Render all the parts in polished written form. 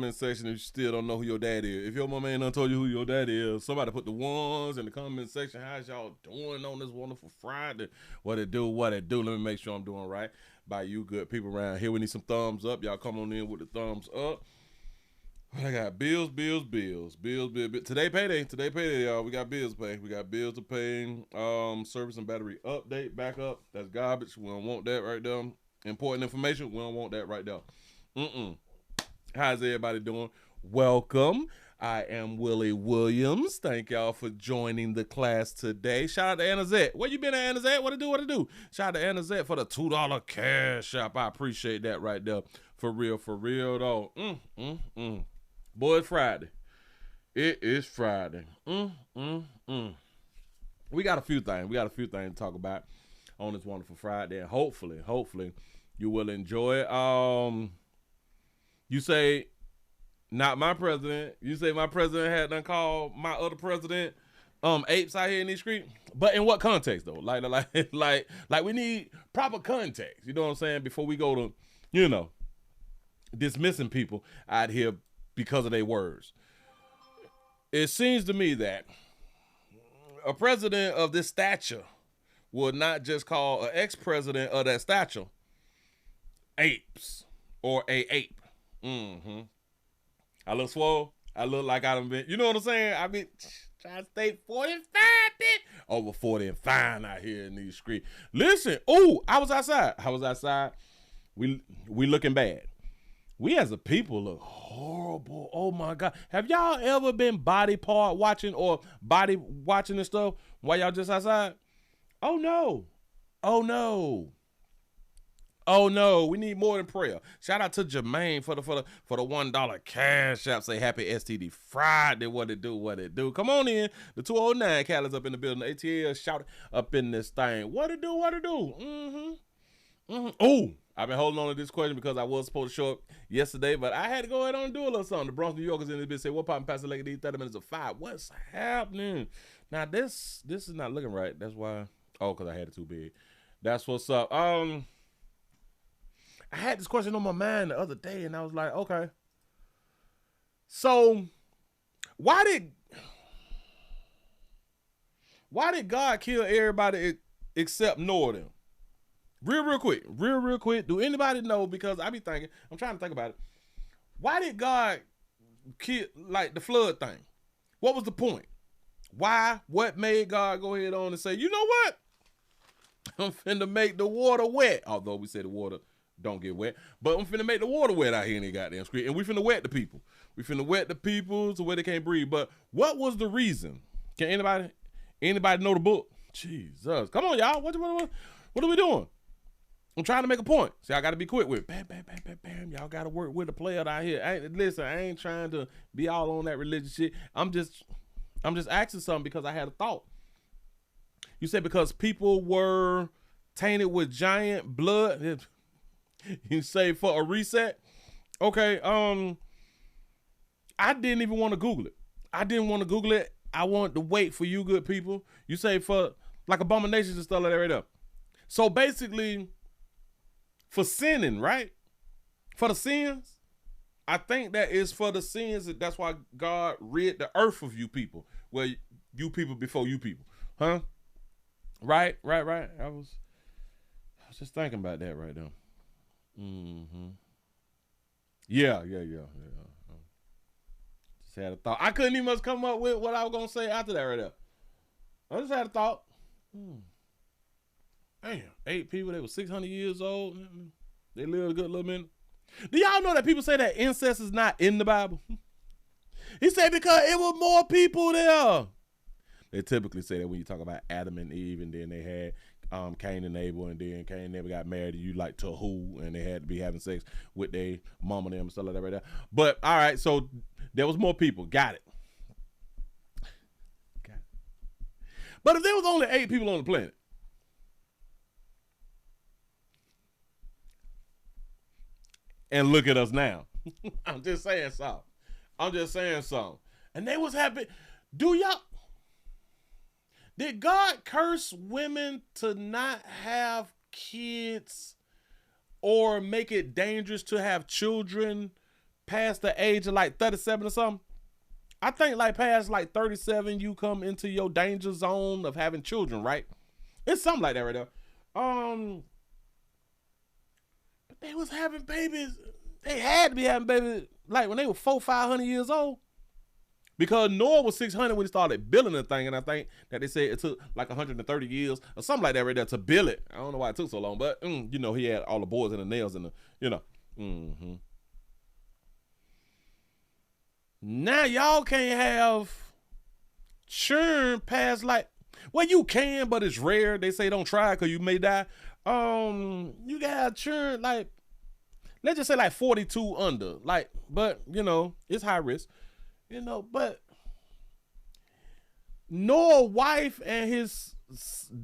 comment section if you still don't know who your dad is. If your mama ain't done told you who your dad is, somebody put the ones in the comment section. How's y'all doing on this wonderful Friday? What it do, what it do. Let me make sure I'm doing right by you good people around here. We need some thumbs up. Y'all come on in with the thumbs up. I got bills. Today payday, y'all. We got bills to pay. We got bills to pay. Service and battery update, backup. That's garbage. We don't want that right there. Important information. We don't want that right there. How's everybody doing? Welcome. I am Willie Williams. Thank y'all for joining the class today. Shout out to Anna Zette. Where you been at, Anna Zette? What it do? Shout out to Anna Zette for the $2 cash app. I appreciate that right there. For real though. Boy, it's Friday. It is Friday. We got a few things. To talk about on this wonderful Friday. And hopefully, you will enjoy it. You say, not my president. You say my president had done called my other president apes out here in these streets. But in what context though? Like we need proper context. You know what I'm saying? Before we go to, dismissing people out here because of their words. It seems to me that a president of this stature would not just call an ex-president of that stature apes or a ape. I look swole. I look like I done been, you know what I'm saying? I mean, trying to stay 45, over 40 and fine out here in these streets. Listen, I was outside. We looking bad. We as a people look horrible. Oh my God. Have y'all ever been body part watching or body watching and stuff while y'all just outside? Oh no. We need more than prayer. Shout out to Jermaine for the $1 cash app. Say happy STD Friday. What it do? Come on in. The 209 Callus up in the building. ATL shout up in this thing. What it do? I've been holding on to this question because I was supposed to show up yesterday, but I had to go ahead and do a little something. The Bronx, New Yorkers in this bitch say, what poppin' Pastor Lake these 30 minutes of 5? What's happening? Now this is not looking right. That's why. Oh, because I had it too big. That's what's up. I had this question on my mind the other day, and I was like, okay. So, why did God kill everybody except Northern? Real quick. Do anybody know? Because I'm trying to think about it. Why did God kill, like the flood thing? What was the point? Why? What made God go ahead on and say, you know what? I'm finna make the water wet. Although we said the water don't get wet, but I'm finna make the water wet out here in the goddamn street, and we finna wet the people. We finna wet the people to where they can't breathe. But what was the reason? Can anybody know the book? Jesus, come on, y'all. What are we doing? I'm trying to make a point. See, I got to be quick with it. Bam. Y'all got to work with the player out here. I ain't trying to be all on that religious shit. I'm just asking something because I had a thought. You said because people were tainted with giant blood. You say for a reset? Okay, I didn't even want to Google it. I wanted to wait for you good people. You say for like abominations and stuff like that right up. So basically, for sinning, right? For the sins, I think that is for the sins. That's why God rid the earth of you people. Well, you people before you people. Huh? Right. I was just thinking about that right now. Yeah. Just had a thought. I couldn't even much come up with what I was gonna say after that right there. I just had a thought. Damn, 8 people, they were 600 years old. They lived a good little minute. Do y'all know that people say that incest is not in the Bible? He said because it was more people there. They typically say that when you talk about Adam and Eve, and then they had Cain and Abel, and then Cain and Abel got married, and you like to who, and they had to be having sex with their mama and them and stuff like that right there. But all right, so there was more people. Got it. But if there was only 8 people on the planet, and look at us now. I'm just saying something. And they was happy. Did God curse women to not have kids or make it dangerous to have children past the age of like 37 or something. I think like past like 37, you come into your danger zone of having children, right? It's something like that right there. But they was having babies. They had to be having babies like when they were 400-500 years old. Because Noah was 600 when he started building the thing, and I think that they said it took like 130 years or something like that right there to build it. I don't know why it took so long, but you know, he had all the boards and the nails and the, you know. Now y'all can't have churn past like, well, you can, but it's rare. They say don't try because you may die. You got churn like, let's just say like 42 under, like, but you know, it's high risk. You know, but Noah's wife and his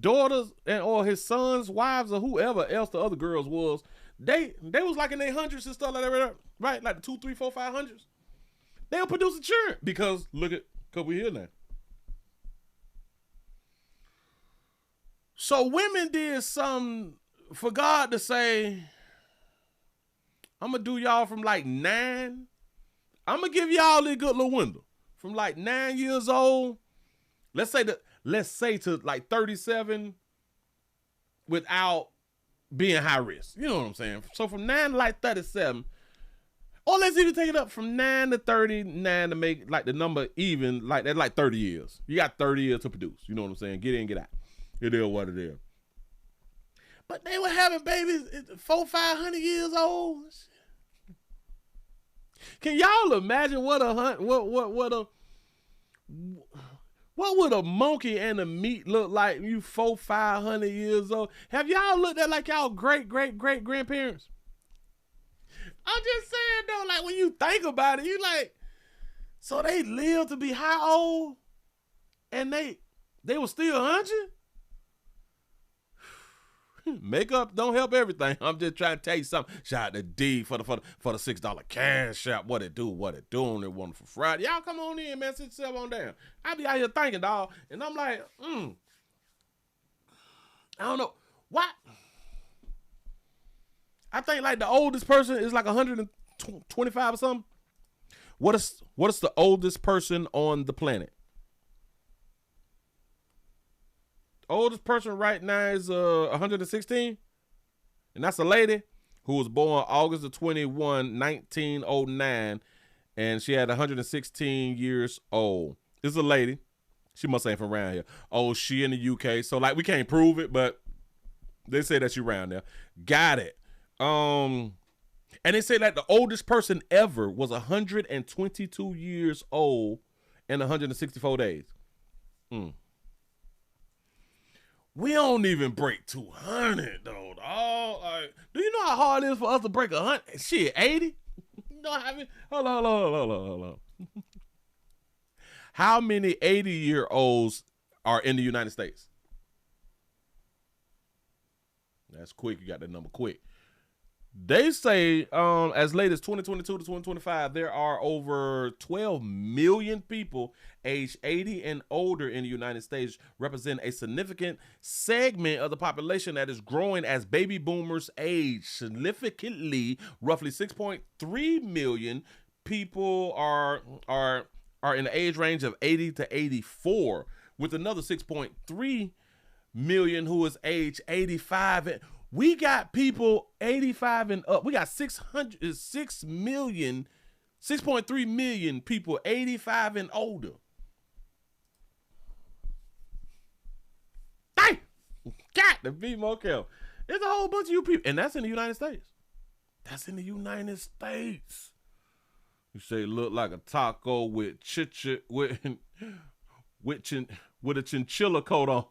daughters and or his sons' wives or whoever else the other girls was, they was like in their hundreds and stuff like that, right? Like the 2, 3, 4, 500s. They were producing children because look at, cause we here now. So women did something for God to say, I'm gonna do y'all from like 9. I'm gonna give y'all this good little window from like 9 years old. Let's say to like 37 without being high risk. You know what I'm saying? So from 9 to like 37, or let's even take it up from 9 to 39 to make like the number even, like that's like 30 years. You got 30 years to produce. You know what I'm saying? Get in, get out. It is what it is. But they were having babies 400-500 years old. Can y'all imagine what would a monkey and a meat look like? You 400-500 years old. Have y'all looked at like y'all great grandparents? I'm just saying though, like when you think about it, you like, so they lived to be how old, and they were still 100. Makeup don't help everything. I'm just trying to tell you something. Shout out to D for the $6 cash app. What it do on that wonderful Friday. Y'all come on in, man. Sit yourself on down. I be out here thinking, dog, and I'm like, I don't know what. I think like the oldest person is like 125 or something. What is the oldest person on the planet? Oldest person right now is 116, and that's a lady who was born August the 21, 1909, and she had 116 years old. This is a lady. She must ain't from around here. Oh, she in the UK, so like we can't prove it, but they say that she around there. Got it. And they say that the oldest person ever was 122 years old and 164 days. We don't even break 200 though, dog. Like, do you know how hard it is for us to break 100? Shit, 80? You know how I mean? Hold on. How many 80-year-olds are in the United States? That's quick. You got that number quick. They say as late as 2022 to 2025, there are over 12 million people aged 80 and older in the United States, represent a significant segment of the population that is growing as baby boomers age significantly. Roughly 6.3 million people are in the age range of 80 to 84, with another 6.3 million who is age 85. We got people 85 and up. We got 6.3 million people 85 and older. Dang! Got to be more careful. There's a whole bunch of you people, and that's in the United States. That's in the United States. You say look like a taco with a chinchilla coat on.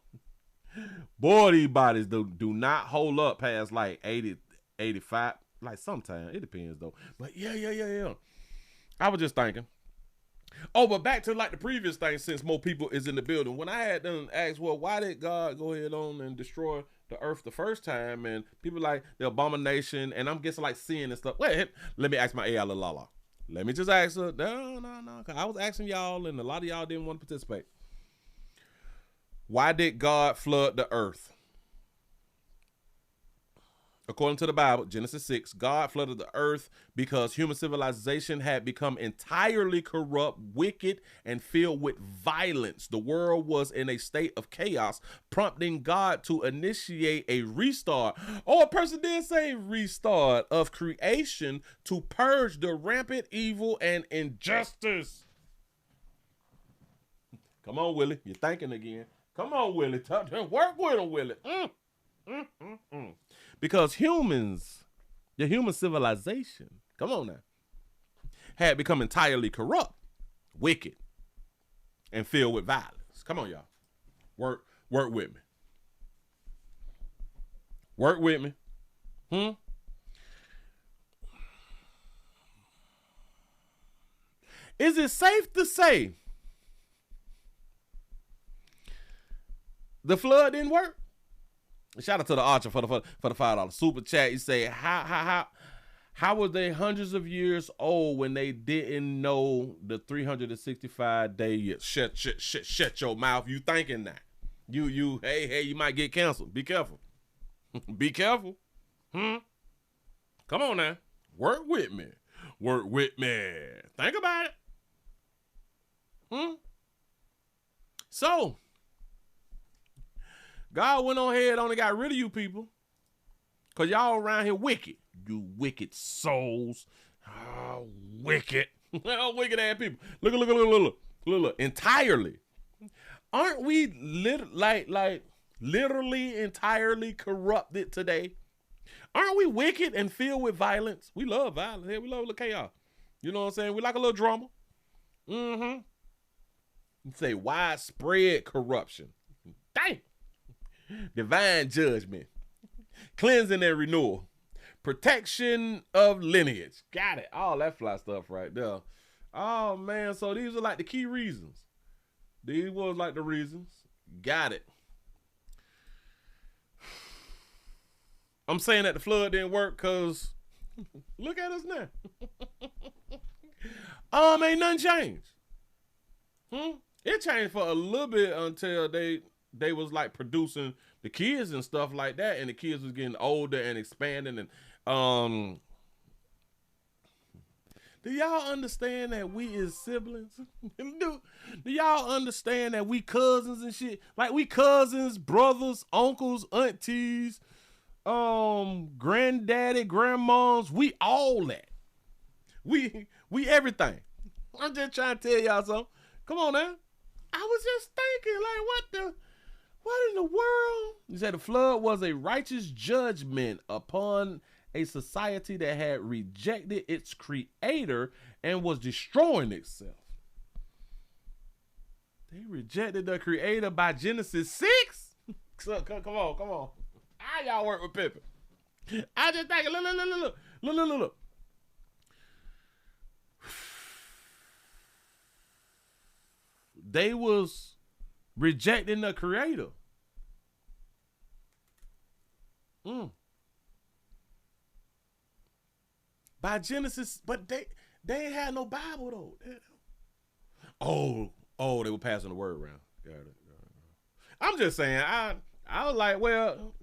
Boy, these bodies do not hold up past like 80, 85. Like sometimes it depends though. But yeah. I was just thinking. Oh, but back to like the previous thing, since more people is in the building. When I had them ask, well, why did God go ahead on and destroy the earth the first time? And people like the abomination, and I'm guessing like sin and stuff. Wait, let me ask my AI la. Let me just ask her. No. Cause I was asking y'all, and a lot of y'all didn't want to participate. Why did God flood the earth? According to the Bible, Genesis 6, God flooded the earth because human civilization had become entirely corrupt, wicked, and filled with violence. The world was in a state of chaos, prompting God to initiate a restart. Oh, a person did say restart of creation to purge the rampant evil and injustice. Come on, Willie. You're thinking again. Come on, Willie. Work with him, Willie. Because humans, the human civilization, come on now, had become entirely corrupt, wicked, and filled with violence. Come on, y'all. Work with me. Work with me. Is it safe to say the flood didn't work? Shout out to the Archer for the $5 super chat. You say how were they hundreds of years old when they didn't know the 365-day year? Shut your mouth. You thinking that? Hey, you might get canceled. Be careful. Be careful. Come on now. Work with me. Work with me. Think about it. So God went on ahead and got rid of you people because y'all around here wicked. You wicked souls. Oh, wicked. Wicked ass people. Look. Entirely. Aren't we literally entirely corrupted today? Aren't we wicked and filled with violence? We love violence. Hey, we love a little chaos. You know what I'm saying? We like a little drama. You say widespread corruption. Dang. Divine judgment, cleansing and renewal, protection of lineage. Got it. All that fly stuff right there. Oh, man. So these are like the key reasons. These was like the reasons. Got it. I'm saying that the flood didn't work because look at us now. Ain't nothing changed. It changed for a little bit until they was like producing the kids and stuff like that, and the kids was getting older and expanding. And do y'all understand that we is siblings? do y'all understand that we cousins and shit? Like we cousins, brothers, uncles, aunties, granddaddy, grandmoms. We all that. We everything. I'm just trying to tell y'all something. Come on now. I was just thinking, like, what in the world? He said the flood was a righteous judgment upon a society that had rejected its creator and was destroying itself. They rejected the creator by Genesis 6? So, come on. How y'all work with Pippin? I just think, look. They was rejecting the creator. By Genesis, but they ain't had no Bible though. Oh, they were passing the word around. Got it. I'm just saying, I was like, well,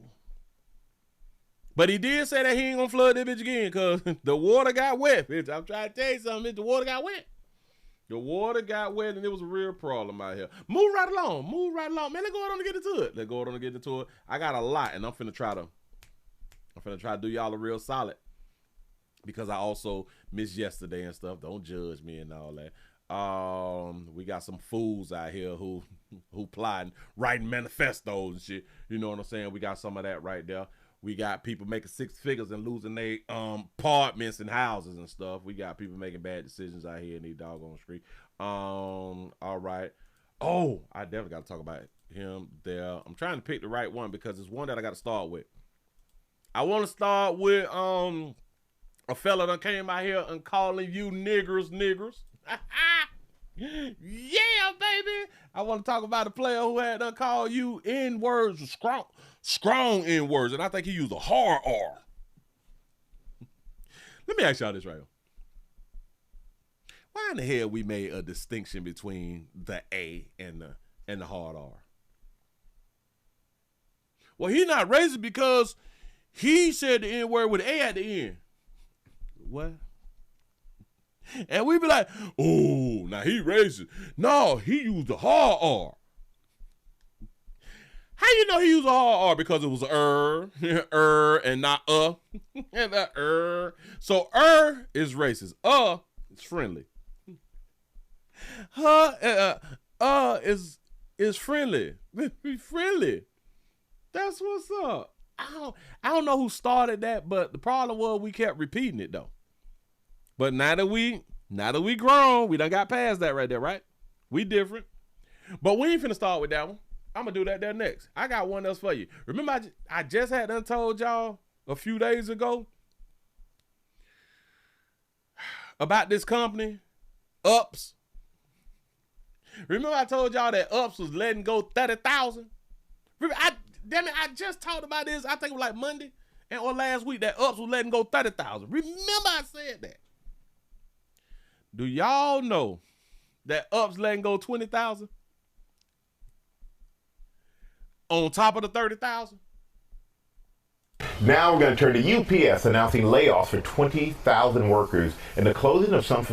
but he did say that he ain't gonna flood that bitch again because the water got wet. Bitch, I'm trying to tell you something. The water got wet. The water got wet and it was a real problem out here. Move right along. Man, let's go on and get into it. I got a lot and I'm finna try to do y'all a real solid because I also missed yesterday and stuff. Don't judge me and all that. We got some fools out here who plotting, writing manifestos and shit. You know what I'm saying? We got some of that right there. We got people making six figures and losing their apartments and houses and stuff. We got people making bad decisions out here in these doggone street. All right. Oh, I definitely got to talk about him there. I'm trying to pick the right one because it's one that I got to start with. I want to start with a fella that came out here and calling you niggers. Yeah, baby. I want to talk about a player who had done call you N-words, strong N-words, and I think he used a hard R. Let me ask y'all this right now. Why in the hell we made a distinction between the A and the hard R? Well, he not racist because He said the N-word with an A at the end. What? And we be like, oh, now he racist. No, he used a hard R. How you know he used a hard R? Because it was and not and So is racist. Is friendly. Is friendly. Be friendly. That's what's up. I don't know who started that, but the problem was we kept repeating it though. But now that we grown, we done got past that right there, right? We different. But we ain't finna start with that one. I'm gonna do that there next. I got one else for you. Remember I just had done told y'all a few days ago about this company, Ups. Remember I told y'all that Ups was letting go 30,000? Damn it, I just talked about this, I think it was like Monday or last week, that Ups was letting go 30,000. Remember I said that. Do y'all know that Ups letting go 20,000? On top of the 30,000? Now we're going to turn to UPS announcing layoffs for 20,000 workers and the closing of some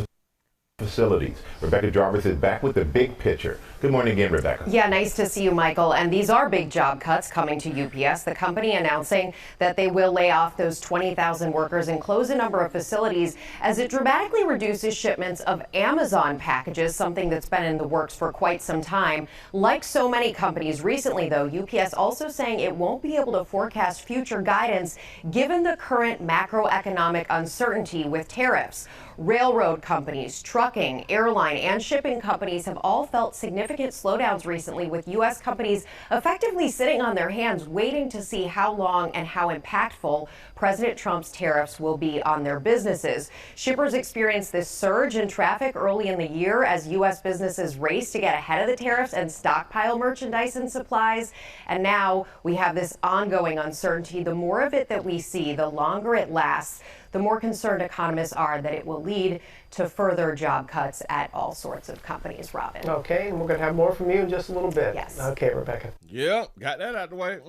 facilities. Rebecca Jarvis is back with the big picture. Good morning again, Rebecca. Yeah, nice to see you, Michael. And these are big job cuts coming to UPS. The company announcing that they will lay off those 20,000 workers and close a number of facilities as it dramatically reduces shipments of Amazon packages, something that's been in the works for quite some time. Like so many companies recently, though, UPS also saying it won't be able to forecast future guidance given the current macroeconomic uncertainty with tariffs. Railroad companies, trucking, airline, and shipping companies have all felt significant slowdowns recently, with U.S. companies effectively sitting on their hands waiting to see how long and how impactful President Trump's tariffs will be on their businesses. Shippers experienced this surge in traffic early in the year as U.S. businesses raced to get ahead of the tariffs and stockpile merchandise and supplies. And now we have this ongoing uncertainty. The more of it that we see, the longer it lasts, the more concerned economists are that it will lead to further job cuts at all sorts of companies, Robin. Okay, and we're going to have more from you in just a little bit. Yes. Okay, Rebecca. Yeah, got that out the way.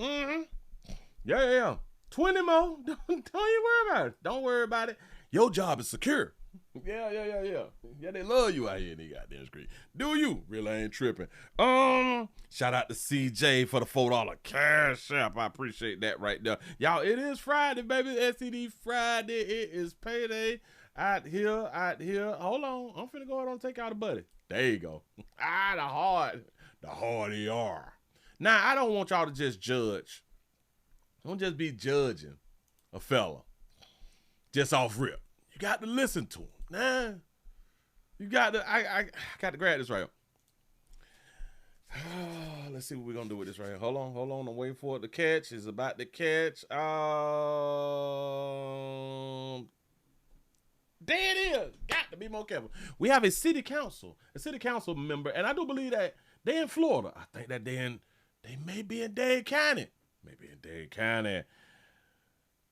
Yeah. 20 more. Don't you worry about it. Don't worry about it. Your job is secure. Yeah. Yeah, they love you out here in the goddamn street. Do you? Really ain't tripping. Shout out to CJ for the $4 cash app. I appreciate that right there. Y'all, it is Friday, baby. STD Friday. It is payday out here. Hold on. I'm finna go ahead and take out a buddy. There you go. The hard ER. Now, I don't want y'all to just judge. Don't just be judging a fella just off rip. You got to listen to him. Nah. You got to, I got to grab this right here. Let's see what we're going to do with this right here. Hold on. I'm waiting for it to catch. It's about to catch. There it is. Got to be more careful. We have a city council member, and I do believe that they're in Florida. I think that they may be in Dade County.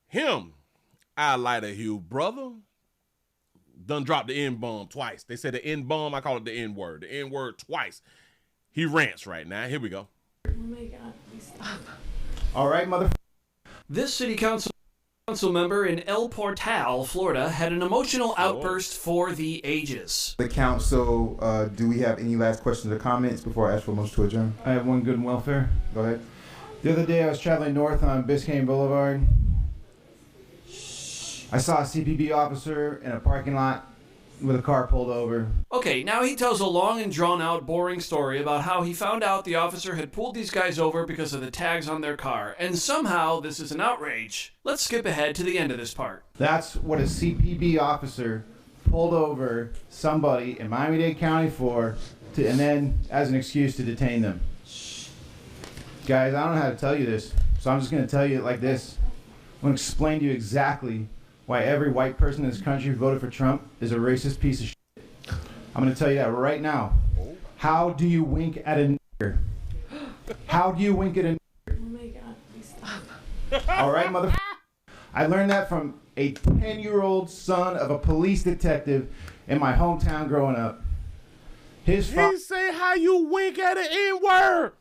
Him, I light a Hugh brother, done dropped the N-bomb twice. They said the N-bomb, I call it the N-word. The N-word twice. He rants right now. Here we go. Oh my God, please stop. All right, mother. This city council member in El Portal, Florida, had an emotional outburst for the ages. The council, do we have any last questions or comments before I ask for a motion to adjourn? I have one good and welfare. Go ahead. The other day I was traveling north on Biscayne Boulevard. I saw a CPB officer in a parking lot with a car pulled over. Okay, now he tells a long and drawn-out, boring story about how he found out the officer had pulled these guys over because of the tags on their car, and somehow this is an outrage. Let's skip ahead to the end of this part. That's what a CPB officer pulled over somebody in Miami-Dade County for, and then as an excuse to detain them. Guys, I don't know how to tell you this, so I'm just going to tell you it like this. I'm going to explain to you exactly why every white person in this country who voted for Trump is a racist piece of shit. I'm going to tell you that right now. How do you wink at a nigger? How do you wink at a nigger? Oh my God, please stop. All right, mother. I learned that from a 10-year-old son of a police detective in my hometown growing up. He say how you wink at an N-word.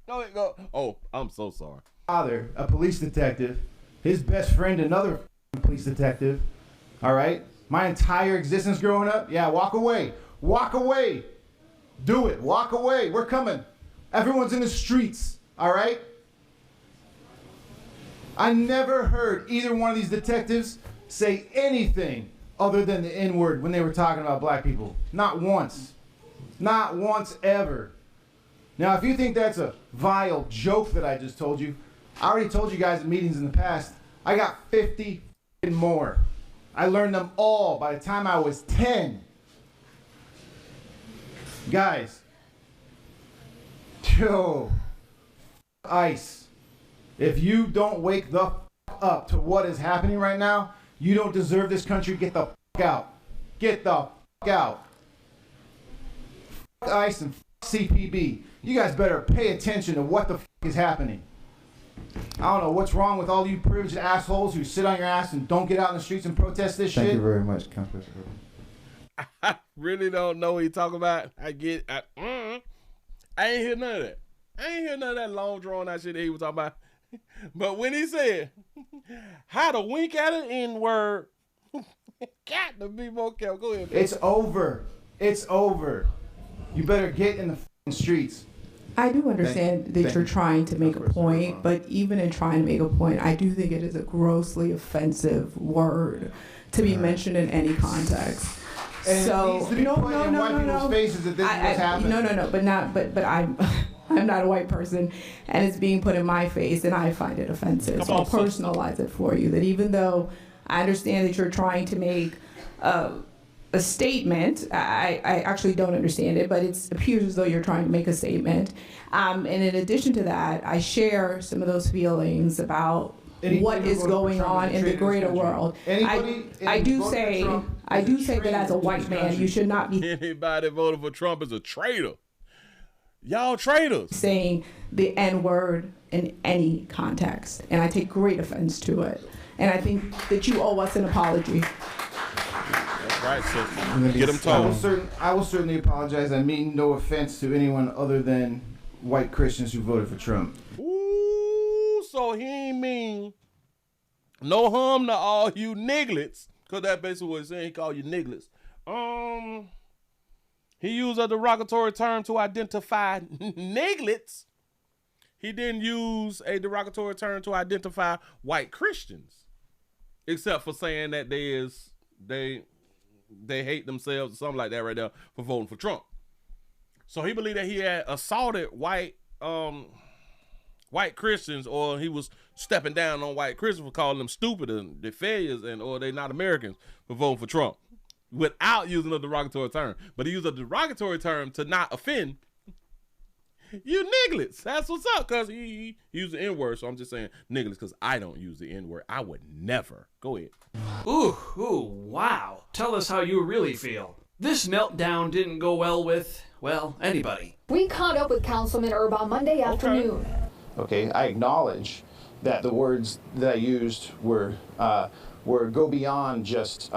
Go. Oh, I'm so sorry. father, a police detective, his best friend, another police detective, all right? My entire existence growing up, yeah, walk away. Walk away. Do it. Walk away. We're coming. Everyone's in the streets, all right? I never heard either one of these detectives say anything other than the N-word when they were talking about black people. Not once. Not once ever. Now, if you think that's a vile joke that I just told you, I already told you guys in meetings in the past, I got 50 more. I learned them all by the time I was 10. Guys, yo, ICE, if you don't wake the up to what is happening right now, you don't deserve this country. Get the out. Get the out. ICE and CPB. You guys better pay attention to what the is happening. I don't know what's wrong with all you privileged assholes who sit on your ass and don't get out in the streets and protest this shit. Thank you very much, Councilor. I really don't know what he talking about. I ain't hear none of that. I ain't hear none of that long drawn out shit that he was talking about. But when he said how to wink at an N-word, got to be more careful. Go ahead. It's over. It's over. You better get in the streets. I do understand that you're trying to make a point, but even in trying to make a point, I do think it is a grossly offensive word to be mentioned in any context. And so it needs to be put in white people's faces that this is what's happening. but I'm not a white person, and it's being put in my face, and I find it offensive. So I'll personalize it for you. That even though I understand that you're trying to make a statement, I actually don't understand it, but it appears as though you're trying to make a statement. And in addition to that, I share some of those feelings about what is going on in the greater world. I do say that as a white man, you should not be. Anybody voting for Trump is a traitor. Y'all traitors. Saying the N-word in any context, and I take great offense to it. And I think that you owe us an apology. That's right, sister. Get them told. I will certainly apologize. I mean no offense to anyone other than white Christians who voted for Trump. Ooh, so he ain't mean no harm to all you nigglets, because that's basically what he's saying. He called you nigglets. He used a derogatory term to identify nigglets. He didn't use a derogatory term to identify white Christians, except for saying that they hate themselves or something like that right there for voting for Trump. So he believed that he had assaulted white Christians, or he was stepping down on white Christians for calling them stupid and they're failures or they not Americans for voting for Trump, without using a derogatory term. But he used a derogatory term to not offend you nigglets. That's what's up, because he used the N-word. So I'm just saying nigglets because I don't use the N-word. I would never. Go ahead. Ooh, wow. Tell us how you really feel. This meltdown didn't go well with, well, anybody. We caught up with Councilman Erb on Monday afternoon. Okay, I acknowledge that the words that I used were go beyond just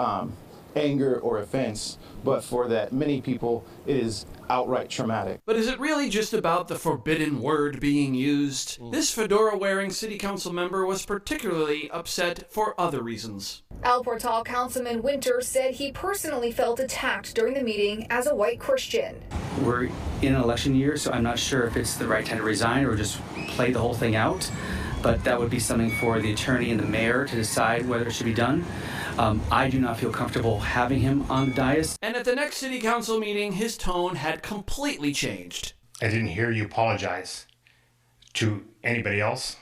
anger or offense, but for that many people it is outright traumatic. But is it really just about the forbidden word being used? This fedora-wearing city council member was particularly upset for other reasons. El Portal Councilman Winter said he personally felt attacked during the meeting as a white Christian. We're in an election year, so I'm not sure if it's the right time to resign or just play the whole thing out, but that would be something for the attorney and the mayor to decide whether it should be done. I do not feel comfortable having him on the dais. And at the next city council meeting, his tone had completely changed. I didn't hear you apologize to anybody else,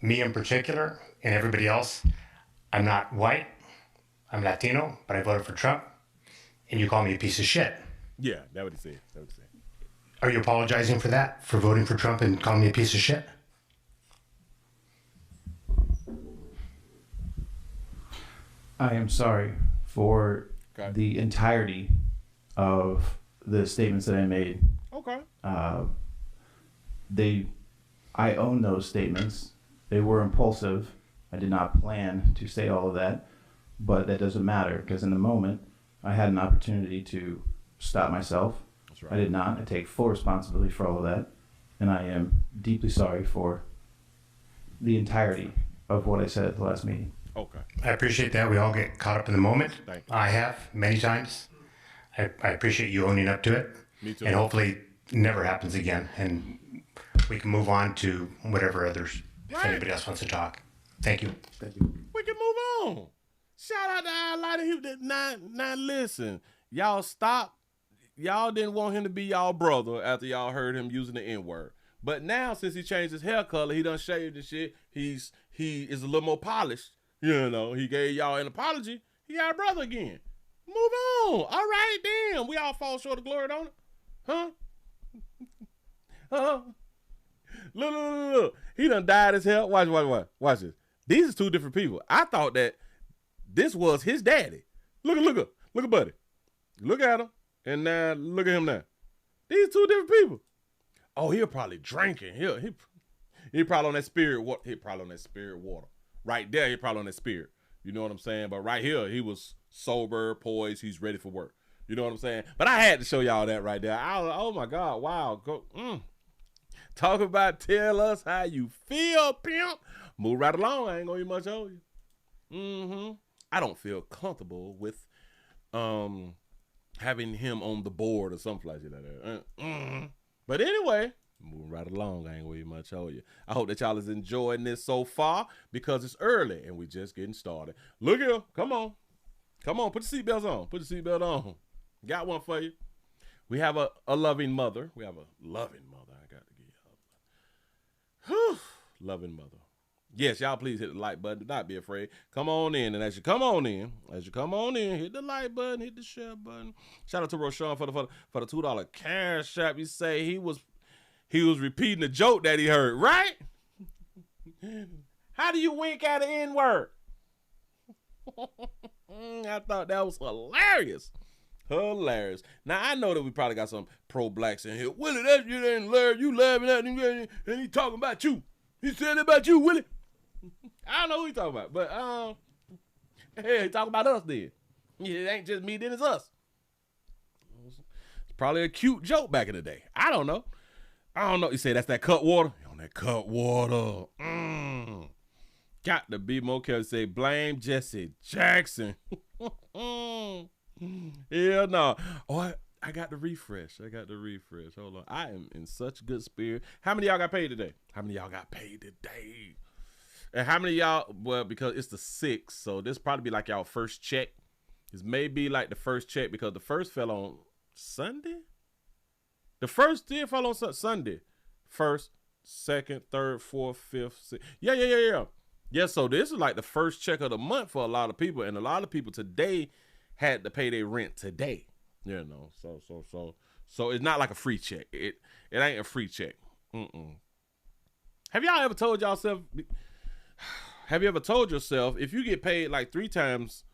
me in particular, and everybody else. I'm not white, I'm Latino, but I voted for Trump, and you call me a piece of shit. Yeah, that's what he said. Are you apologizing for that, for voting for Trump and calling me a piece of shit? I am sorry for the entirety of the statements that I made. Okay. I own those statements. They were impulsive. I did not plan to say all of that, but that doesn't matter because in the moment I had an opportunity to stop myself. That's right. I did not. I take full responsibility for all of that, and I am deeply sorry for the entirety of what I said at the last meeting. Okay. I appreciate that. We all get caught up in the moment. Thank you. I have many times. I appreciate you owning up to it. Me too. And hopefully it never happens again. And we can move on to whatever others, if anybody else wants to talk. Thank you. Thank you. We can move on. Shout out to a lot of people that not listen. Y'all stop. Y'all didn't want him to be y'all brother after y'all heard him using the N-word. But now, since he changed his hair color, he done shaved and shit, he is a little more polished. You know, he gave y'all an apology. He got a brother again. Move on. All right, damn. We all fall short of glory, don't it? Huh? Huh? Look. He done dyed his hair. Watch this. These are two different people. I thought that this was his daddy. Look at Buddy. Look at him. And now, look at him now. These two different people. Oh, he'll probably drinking. He probably on that spirit water. He probably on that spirit water. Right there, he probably on that spirit. You know what I'm saying? But right here, he was sober, poised. He's ready for work. You know what I'm saying? But I had to show y'all that right there. Oh my God! Wow. Talk about tell us how you feel, pimp. Move right along. I ain't gonna even much on you. I don't feel comfortable with having him on the board or something like that. But anyway, moving right along. I ain't gonna even much on you. I hope that y'all is enjoying this so far because it's early and we just getting started. Look here. Come on. Put the seatbelts on. Put the seatbelt on. Got one for you. We have a loving mother. I got to give you a loving mother. Yes, y'all please hit the like button. Do not be afraid. Come on in. And as you come on in, hit the like button, hit the share button. Shout out to Roshan for the $2 cash app. You say he was repeating a joke that he heard, right? How do you wink at an N-word? I thought that was hilarious. Now, I know that we probably got some pro-blacks in here. Willie, that shit ain't hilarious. You laughing at him, and he talking about you. He said about you, Willie. I don't know who he talking about, but hey, he talking about us then. It ain't just me, then it's us. It's probably a cute joke back in the day. I don't know. You say that's that cut water? On that cut water. Got to be more careful. Say blame Jesse Jackson. Hell no. Oh, I got the refresh. Hold on. I am in such good spirit. How many of y'all got paid today? And how many of y'all, well, because it's the 6th, so this probably be like y'all first check. This may be like the first check because the first fell on Sunday? The first did fall on Sunday. 1st, 2nd, 3rd, 4th, 5th, 6th. Yeah. Yeah, so this is like the first check of the month for a lot of people, and a lot of people today had to pay their rent today. You know, so it's not like a free check. It ain't a free check. Have y'all ever told yourself? Have you ever told yourself if you get paid like 3 times,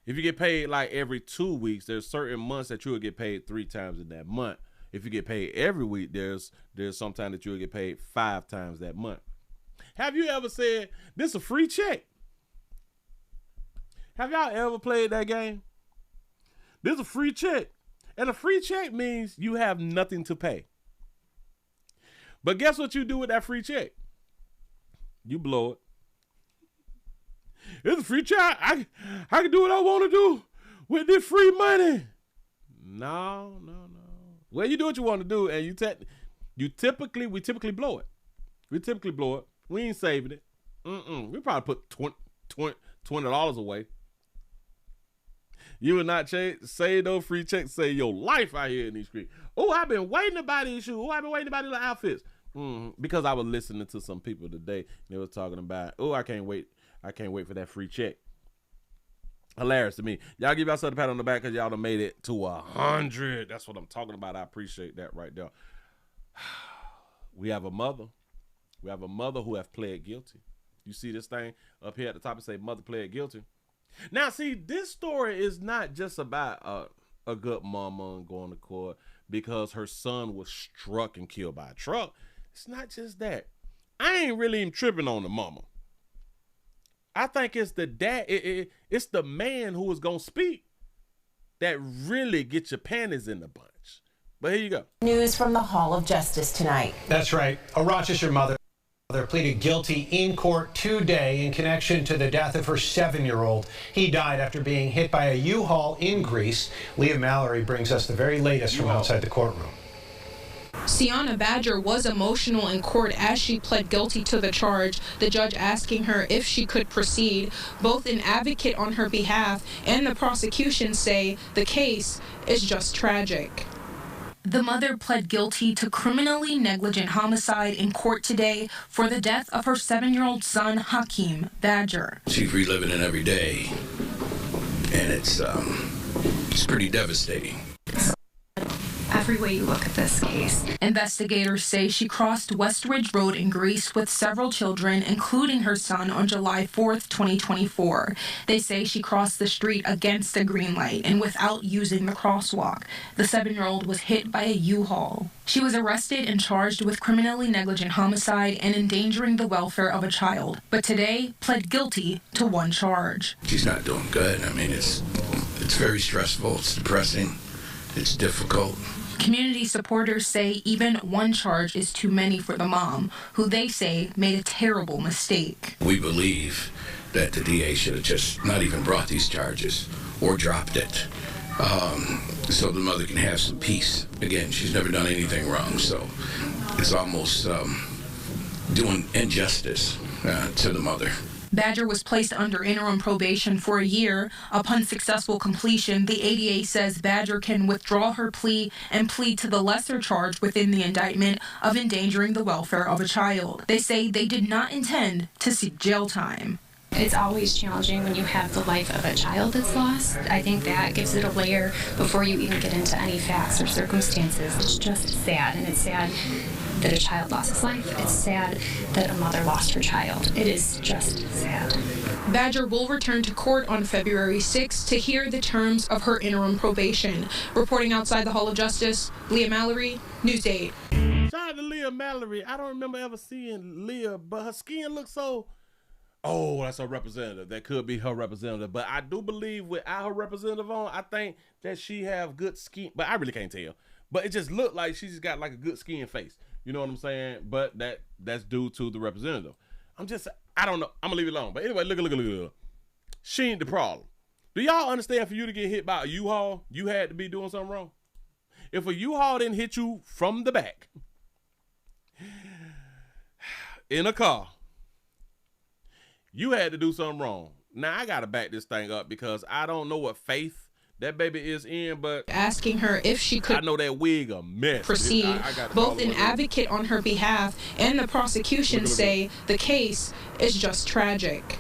if you get paid like every 2 weeks, there's certain months that you will get paid 3 times in that month. If you get paid every week, there's some time that you'll get paid 5 times that month. Have you ever said this is a free check? Have y'all ever played that game? This is a free check. And a free check means you have nothing to pay. But guess what you do with that free check? You blow it. It's a free check. I can do what I want to do with this free money. No. Well, you do what you want to do, and we typically blow it. We ain't saving it. We probably put $20 away. You will not save those free checks, save your life out here in these streets. Oh, I've been waiting to buy these shoes. Oh, I've been waiting to buy these outfits. Because I was listening to some people today. They were talking about, oh, I can't wait for that free check. Hilarious to me. Y'all give yourself a pat on the back because y'all done made it to 100. That's what I'm talking about. I appreciate that right there. We have a mother. We have a mother who have pled guilty. You see this thing up here at the top? It say mother pled guilty. Now, see, this story is not just about a good mama going to court because her son was struck and killed by a truck. It's not just that. I ain't really even tripping on the mama. I think it's the dad. It's the man who is going to speak that really get your panties in the bunch. But here you go. News from the Hall of Justice tonight. That's right. A Rochester mother. Mother pleaded guilty in court today in connection to the death of her 7-year-old. He died after being hit by a U-Haul in Greece. Leah Mallory brings us the very latest from outside the courtroom. Sienna Badger was emotional in court as she pled guilty to the charge, the judge asking her if she could proceed. Both an advocate on her behalf and the prosecution say the case is just tragic. The mother pled guilty to criminally negligent homicide in court today for the death of her 7-year-old son, Hakeem Badger. She's reliving it every day, and it's pretty devastating. Every way you look at this case. Investigators say she crossed Westridge Road in Greece with several children, including her son, on July 4th, 2024. They say she crossed the street against a green light and without using the crosswalk. The 7-year-old was hit by a U-Haul. She was arrested and charged with criminally negligent homicide and endangering the welfare of a child, but today pled guilty to one charge. She's not doing good. I mean, it's very stressful. It's depressing. It's difficult. Community supporters say even one charge is too many for the mom, who they say made a terrible mistake. We believe that the DA should have just not even brought these charges or dropped it, so the mother can have some peace. Again, she's never done anything wrong, so it's almost doing injustice to the mother. Badger was placed under interim probation for a year. Upon successful completion, the ADA says Badger can withdraw her plea and plead to the lesser charge within the indictment of endangering the welfare of a child. They say they did not intend to seek jail time. It's always challenging when you have the life of a child that's lost. I think that gives it a layer before you even get into any facts or circumstances. It's just sad, and it's sad that a child lost his life. It's sad that a mother lost her child. It is just sad. Badger will return to court on February 6th to hear the terms of her interim probation. Reporting outside the Hall of Justice, Leah Mallory, News 8. Shout out to Leah Mallory. I don't remember ever seeing Leah, but her skin looks so... Oh, that's her representative. That could be her representative. But I do believe without her representative on, I think that she have good skin. But I really can't tell. But it just looked like she's got like a good skin face. You know what I'm saying? But that's due to the representative. I don't know. I'm going to leave it alone. But anyway, look. She ain't the problem. Do y'all understand for you to get hit by a U-Haul, you had to be doing something wrong? If a U-Haul didn't hit you from the back in a car, you had to do something wrong. Now, I got to back this thing up because I don't know what faith that baby is in, but asking her if she could, I know that wig a mess. Proceed. Both an advocate on her behalf and the prosecution say the case is just tragic.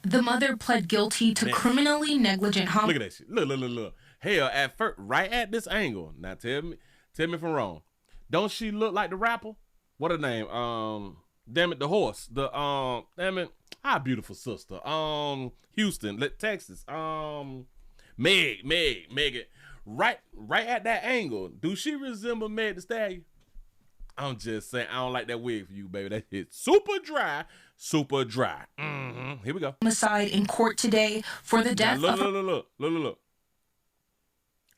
The mother pled guilty to criminally negligent homicide. Look at that shit. Look. Hell, at first, right at this angle. Now tell me if I'm wrong. Don't she look like the rapper? What her name? Damn it, the horse. Damn it, our beautiful sister. Houston, Texas. Megan. Right at that angle. Do she resemble Meg Thee Stallion? I'm just saying, I don't like that wig for you, baby. That shit's super dry. Here we go. Homicide in court today for the death of... Look.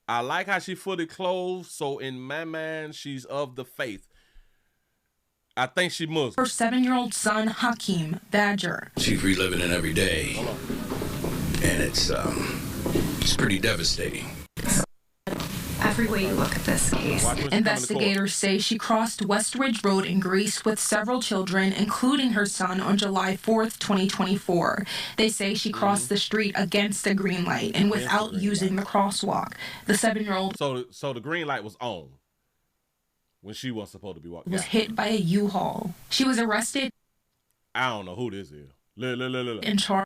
I like how she fully clothed, so in my mind, she's of the faith. I think she Muslim. Her 7-year-old son, Hakeem Badger. She's reliving it every day, and it's pretty devastating. Every way you look at this case. Investigators say she crossed Westridge Road in Greece with several children, including her son, on July 4th, 2024. They say she crossed the street against a green light and without using the crosswalk. The 7-year-old... So the green light was on when she wasn't supposed to be walking. Was hit by a U-Haul. She was arrested. I don't know who this is. Look. In charge.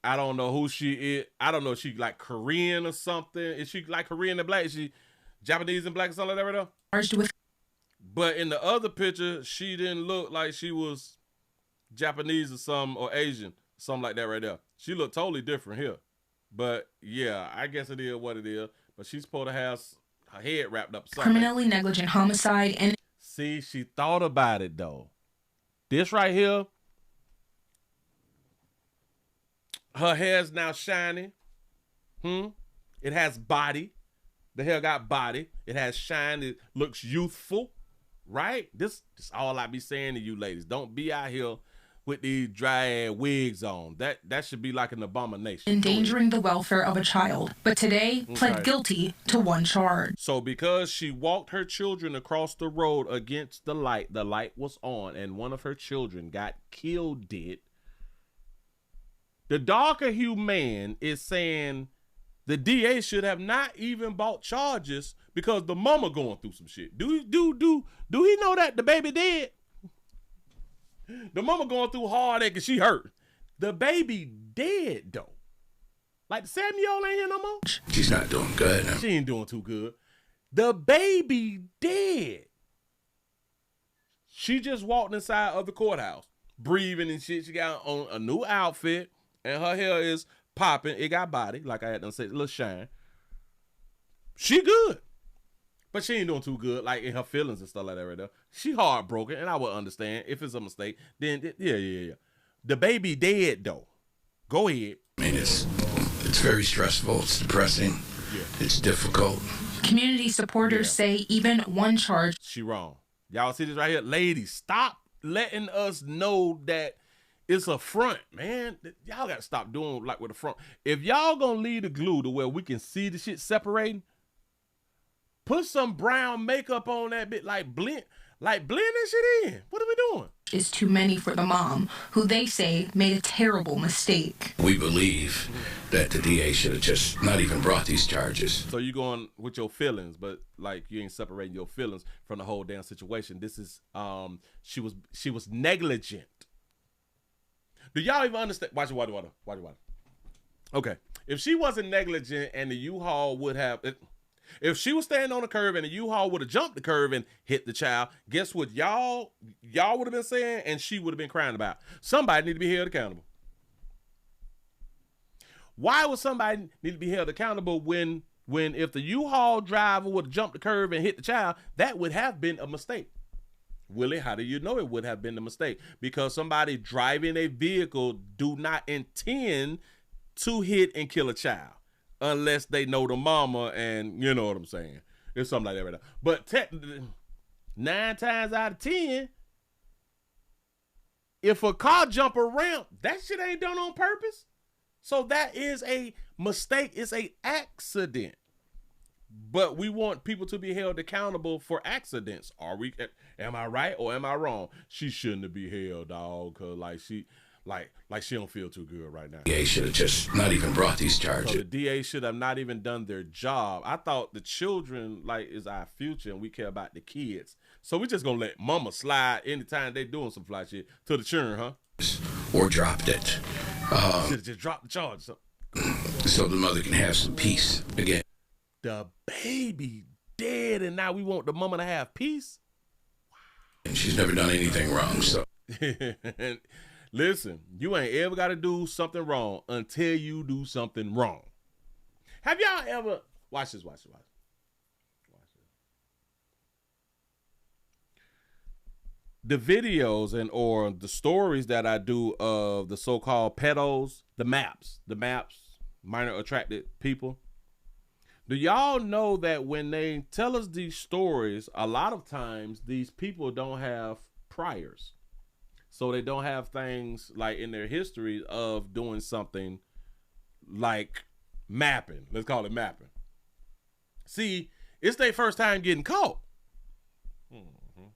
I don't know who she is. I don't know if she like Korean or something. Is she like Korean and black? Is she Japanese and black or something like that right now? Charged with. But in the other picture, she didn't look like she was Japanese or something, or Asian, something like that right there. She looked totally different here. But yeah, I guess it is what it is. But she's supposed to have her head wrapped up something. Criminally negligent homicide and... See, she thought about it though. This right here, her hair's now shiny. It has body. The hair got body. It has shine. It looks youthful. right? This all I be saying to you ladies. Don't be out here with these dry ass wigs on. That should be like an abomination. Endangering the welfare of a child, but today pled guilty to one charge. So because she walked her children across the road against the light was on, and one of her children got killed dead. The darker hue man is saying the DA should have not even brought charges because the mama going through some shit. Do he know that the baby dead? The mama going through heartache and she hurt. The baby dead though. Like the 7-year-old ain't here no more. She's not doing good. She ain't doing too good. The baby dead. She just walked inside of the courthouse, breathing and shit. She got on a new outfit, and her hair is popping. It got body, like I had to say, a little shine. She good. But she ain't doing too good, like in her feelings and stuff like that right there. She heartbroken, and I would understand if it's a mistake. Then, yeah. The baby dead, though. Go ahead. I mean, it's very stressful. It's depressing. Yeah. It's difficult. Community supporters say even one charge. She wrong. Y'all see this right here? Ladies, stop letting us know that it's a front, man. Y'all got to stop doing like with the front. If y'all going to leave the glue to where we can see the shit separating, put some brown makeup on that bit, like blend that shit in. What are we doing? Is too many for the mom, who they say made a terrible mistake. We believe that the DA should have just not even brought these charges. So you going with your feelings, but like you ain't separating your feelings from the whole damn situation. This is she was negligent. Do y'all even understand? Watch it. Okay, if she wasn't negligent and the U-Haul would have. If she was standing on the curb and the U-Haul would have jumped the curb and hit the child, guess what y'all would have been saying and she would have been crying about? Somebody need to be held accountable. Why would somebody need to be held accountable when if the U-Haul driver would have jumped the curb and hit the child, that would have been a mistake? Willie, how do you know it would have been a mistake? Because somebody driving a vehicle do not intend to hit and kill a child. Unless they know the mama, and you know what I'm saying. It's something like that right now. But technically, 9 times out of 10, if a car jump a ramp, that shit ain't done on purpose. So that is a mistake. It's a accident. But we want people to be held accountable for accidents. Am I right or am I wrong? She shouldn't be held, dog, cause like she don't feel too good right now. The DA should have just not even brought these charges. So the DA should have not even done their job. I thought the children is our future and we care about the kids. So we just gonna let mama slide anytime they doing some fly shit to the children, huh? Or dropped it. Should have just dropped the charge. So the mother can have some peace again. The baby dead and now we want the mama to have peace? And she's never done anything wrong, so. Listen, you ain't ever got to do something wrong until you do something wrong. Have y'all ever... Watch this. The videos or the stories that I do of the so-called pedos, the maps, minor attracted people. Do y'all know that when they tell us these stories, a lot of times these people don't have priors. So they don't have things like in their history of doing something like mapping. Let's call it mapping. See, it's their first time getting caught. Mm-hmm.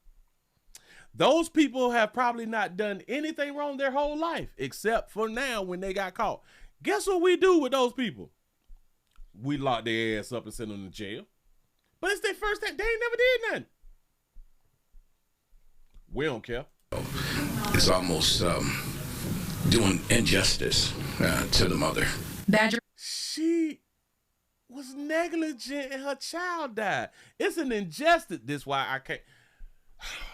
Those people have probably not done anything wrong their whole life, except for now when they got caught. Guess what we do with those people? We lock their ass up and send them to jail. But it's their first time. They ain't never did nothing. We don't care. It's almost doing injustice to the mother. Badger. She was negligent and her child died. It's an injustice. This why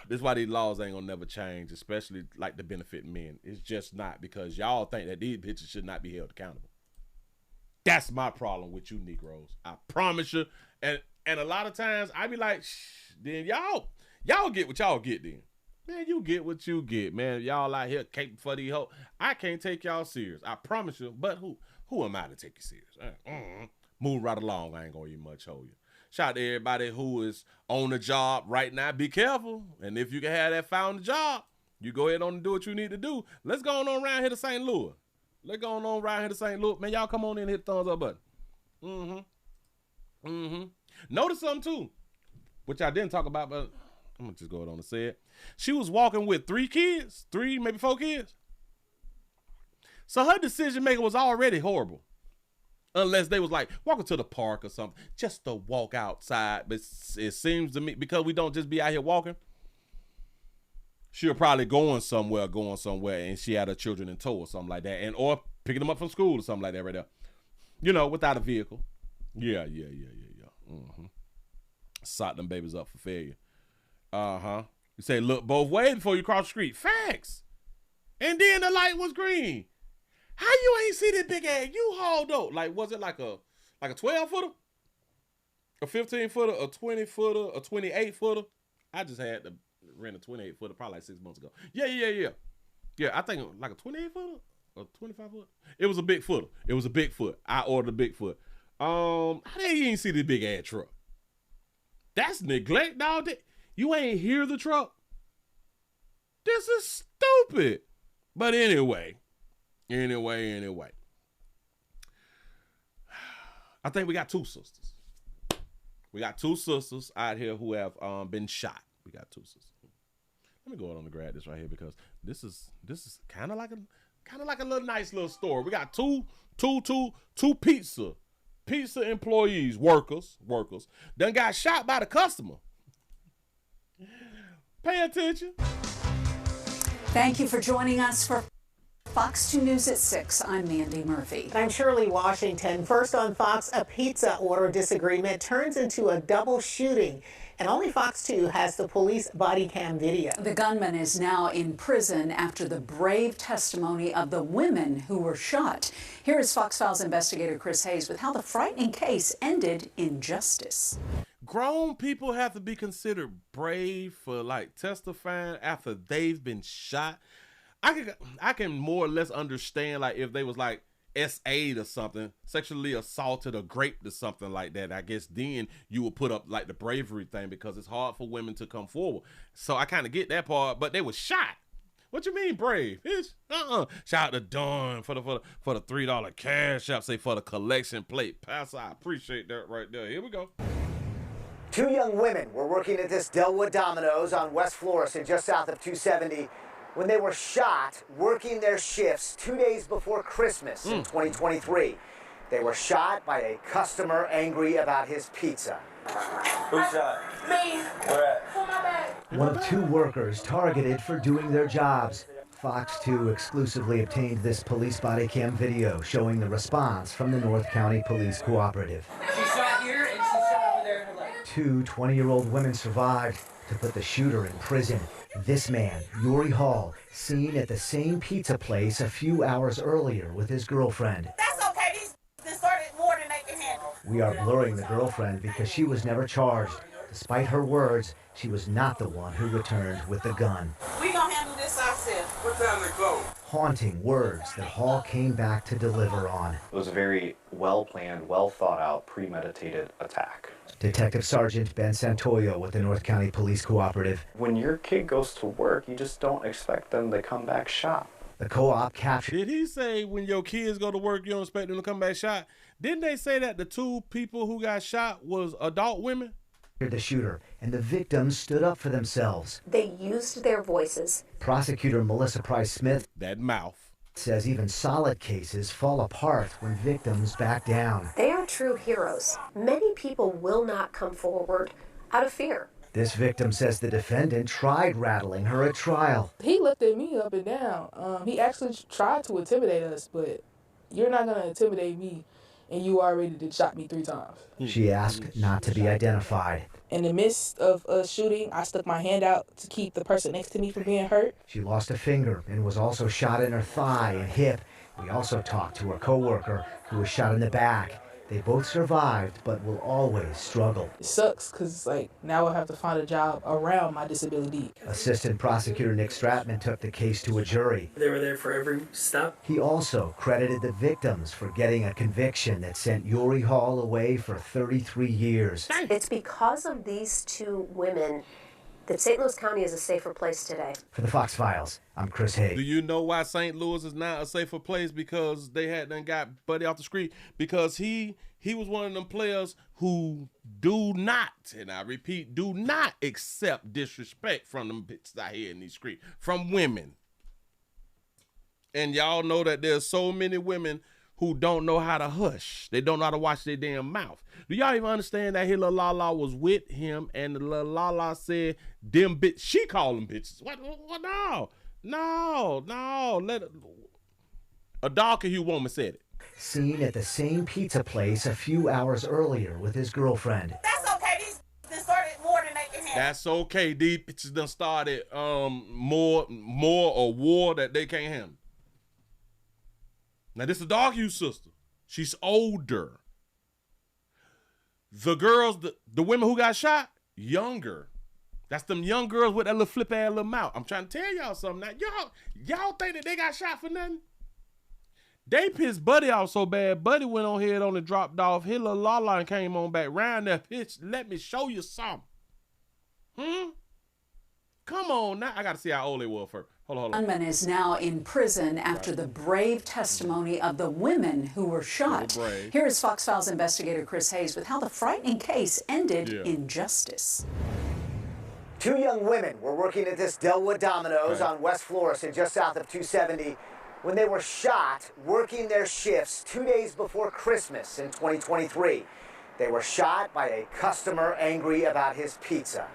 these laws ain't gonna never change, especially like to benefit men. It's just not, because y'all think that these bitches should not be held accountable. That's my problem with you Negroes. I promise you. And a lot of times I be like, then y'all get what y'all get then. Man, you get what you get, man. Y'all out here caping for these hoes. I can't take y'all serious. I promise you. But who am I to take you serious? Move right along. I ain't gonna even much hold you. Shout out to everybody who is on the job right now. Be careful. And if you can have that found a job, you go ahead on and do what you need to do. Let's go on around here to St. Louis. Let's go on around here to St. Louis. Man, y'all come on in and hit the thumbs up button. Notice something too, which I didn't talk about, but I'm gonna just go ahead on and say it. She was walking with 3 kids, 3, maybe 4 kids. So her decision making was already horrible. Unless they was like walking to the park or something, just to walk outside. But it seems to me, because we don't just be out here walking, she'll probably going somewhere, and she had her children in tow or something like that, and or picking them up from school or something like that right there. You know, without a vehicle. Yeah. Sot them babies up for failure. You say look both ways before you cross the street. Facts. And then the light was green. How you ain't see this big ass U-Haul though? Like, was it like a 12-footer? A 15-footer? A 20-footer? A 28-footer? I just had to rent a 28-footer probably like 6 months ago. Yeah. Yeah, I think like a 28-footer or 25-footer. It was a big footer. It was a Bigfoot. I ordered a Bigfoot. How the hell you ain't see this big ass truck? That's neglect, dog. You ain't hear the truck? This is stupid. But anyway. I think we got 2 sisters. We got 2 sisters out here who have been shot. We got 2 sisters. Let me go ahead on and grab this right here because this is kind of like a little nice little story. We got two pizza employees, workers, done got shot by the customer. Pay attention. Thank you for joining us for Fox 2 News at 6. I'm Mandy Murphy. I'm Shirley Washington. First on Fox, a pizza order disagreement turns into a double shooting. And only Fox 2 has the police body cam video. The gunman is now in prison after the brave testimony of the women who were shot. Here is Fox Files investigator Chris Hayes with how the frightening case ended in justice. Grown people have to be considered brave for like testifying after they've been shot. I can more or less understand like if they was like SA'd or something, sexually assaulted or raped or something like that. I guess then you would put up like the bravery thing because it's hard for women to come forward. So I kind of get that part, but they were shot. What you mean brave? Shout out to Dawn for the $3 cash app, say for the collection plate. Pastor, I appreciate that right there. Here we go. 2 young women were working at this Delwood Domino's on West Florissant, just south of 270, when they were shot working their shifts 2 days before Christmas in 2023. They were shot by a customer angry about his pizza. Who shot? Me. Where at? On my back. One of 2 workers targeted for doing their jobs. Fox 2 exclusively obtained this police body cam video showing the response from the North County Police Cooperative. She shot here and she shot over there in her leg. 2 20-year-old women survived to put the shooter in prison. This man, Yuri Hall, seen at the same pizza place a few hours earlier with his girlfriend. That's okay. These started more than they can handle. We are blurring the girlfriend because she was never charged. Despite her words, she was not the one who returned with the gun. We gonna handle this ourselves. What time to go? Haunting words that Hall came back to deliver on. It was a very well-planned, well-thought-out, premeditated attack. Detective Sergeant Ben Santoyo with the North County Police Cooperative. When your kid goes to work, you just don't expect them to come back shot. The co-op captured. Did he say when your kids go to work, you don't expect them to come back shot? Didn't they say that the 2 people who got shot was adult women? The shooter and the victims stood up for themselves. They used their voices. Prosecutor Melissa Price-Smith, that mouth, says even solid cases fall apart when victims back down. They are true heroes. Many people will not come forward out of fear. This victim says the defendant tried rattling her at trial. He looked at me up and down. He actually tried to intimidate us, but you're not going to intimidate me, and you already did shot me 3 times. She asked not to be identified. In the midst of us shooting, I stuck my hand out to keep the person next to me from being hurt. She lost a finger and was also shot in her thigh and hip. We also talked to her co-worker who was shot in the back. They both survived, but will always struggle. It sucks because it's like now I have to find a job around my disability. Assistant Prosecutor Nick Stratman took the case to a jury. They were there for every step. He also credited the victims for getting a conviction that sent Yuri Hall away for 33 years. It's because of these two women that St. Louis County is a safer place today. For the Fox Files, I'm Chris Hayes. Do you know why St. Louis is not a safer place? Because they had done got Buddy off the street. Because he was one of them players who do not, and I repeat, do not accept disrespect from them bitches out here in these streets, from women. And y'all know that there's so many women who don't know how to hush. They don't know how to watch their damn mouth. Do y'all even understand that here little Lala was with him and the little Lala said, them bitch, she called them bitches. What, no. Let a darker hue woman said it. Seen at the same pizza place a few hours earlier with his girlfriend. That's okay. These started more than they can handle. That's okay. These bitches done started more or war that they can't handle. Now this is a dark hue sister. She's older. The girls, the women who got shot, younger. That's them young girls with that little flip ass little mouth. I'm trying to tell y'all something now. Y'all think that they got shot for nothing? They pissed Buddy off so bad. Buddy went on ahead on and dropped off. His little Lala and came on back round that pitch. Let me show you something. Come on now. I got to see how old they were first. Hold on. Gunman is now in prison after the brave testimony of the women who were shot. Here is Fox Files investigator Chris Hayes with how the frightening case ended in justice. Two young women were working at this Delwood Domino's on West Florissant, just south of 270, when they were shot working their shifts 2 days before Christmas in 2023. They were shot by a customer angry about his pizza.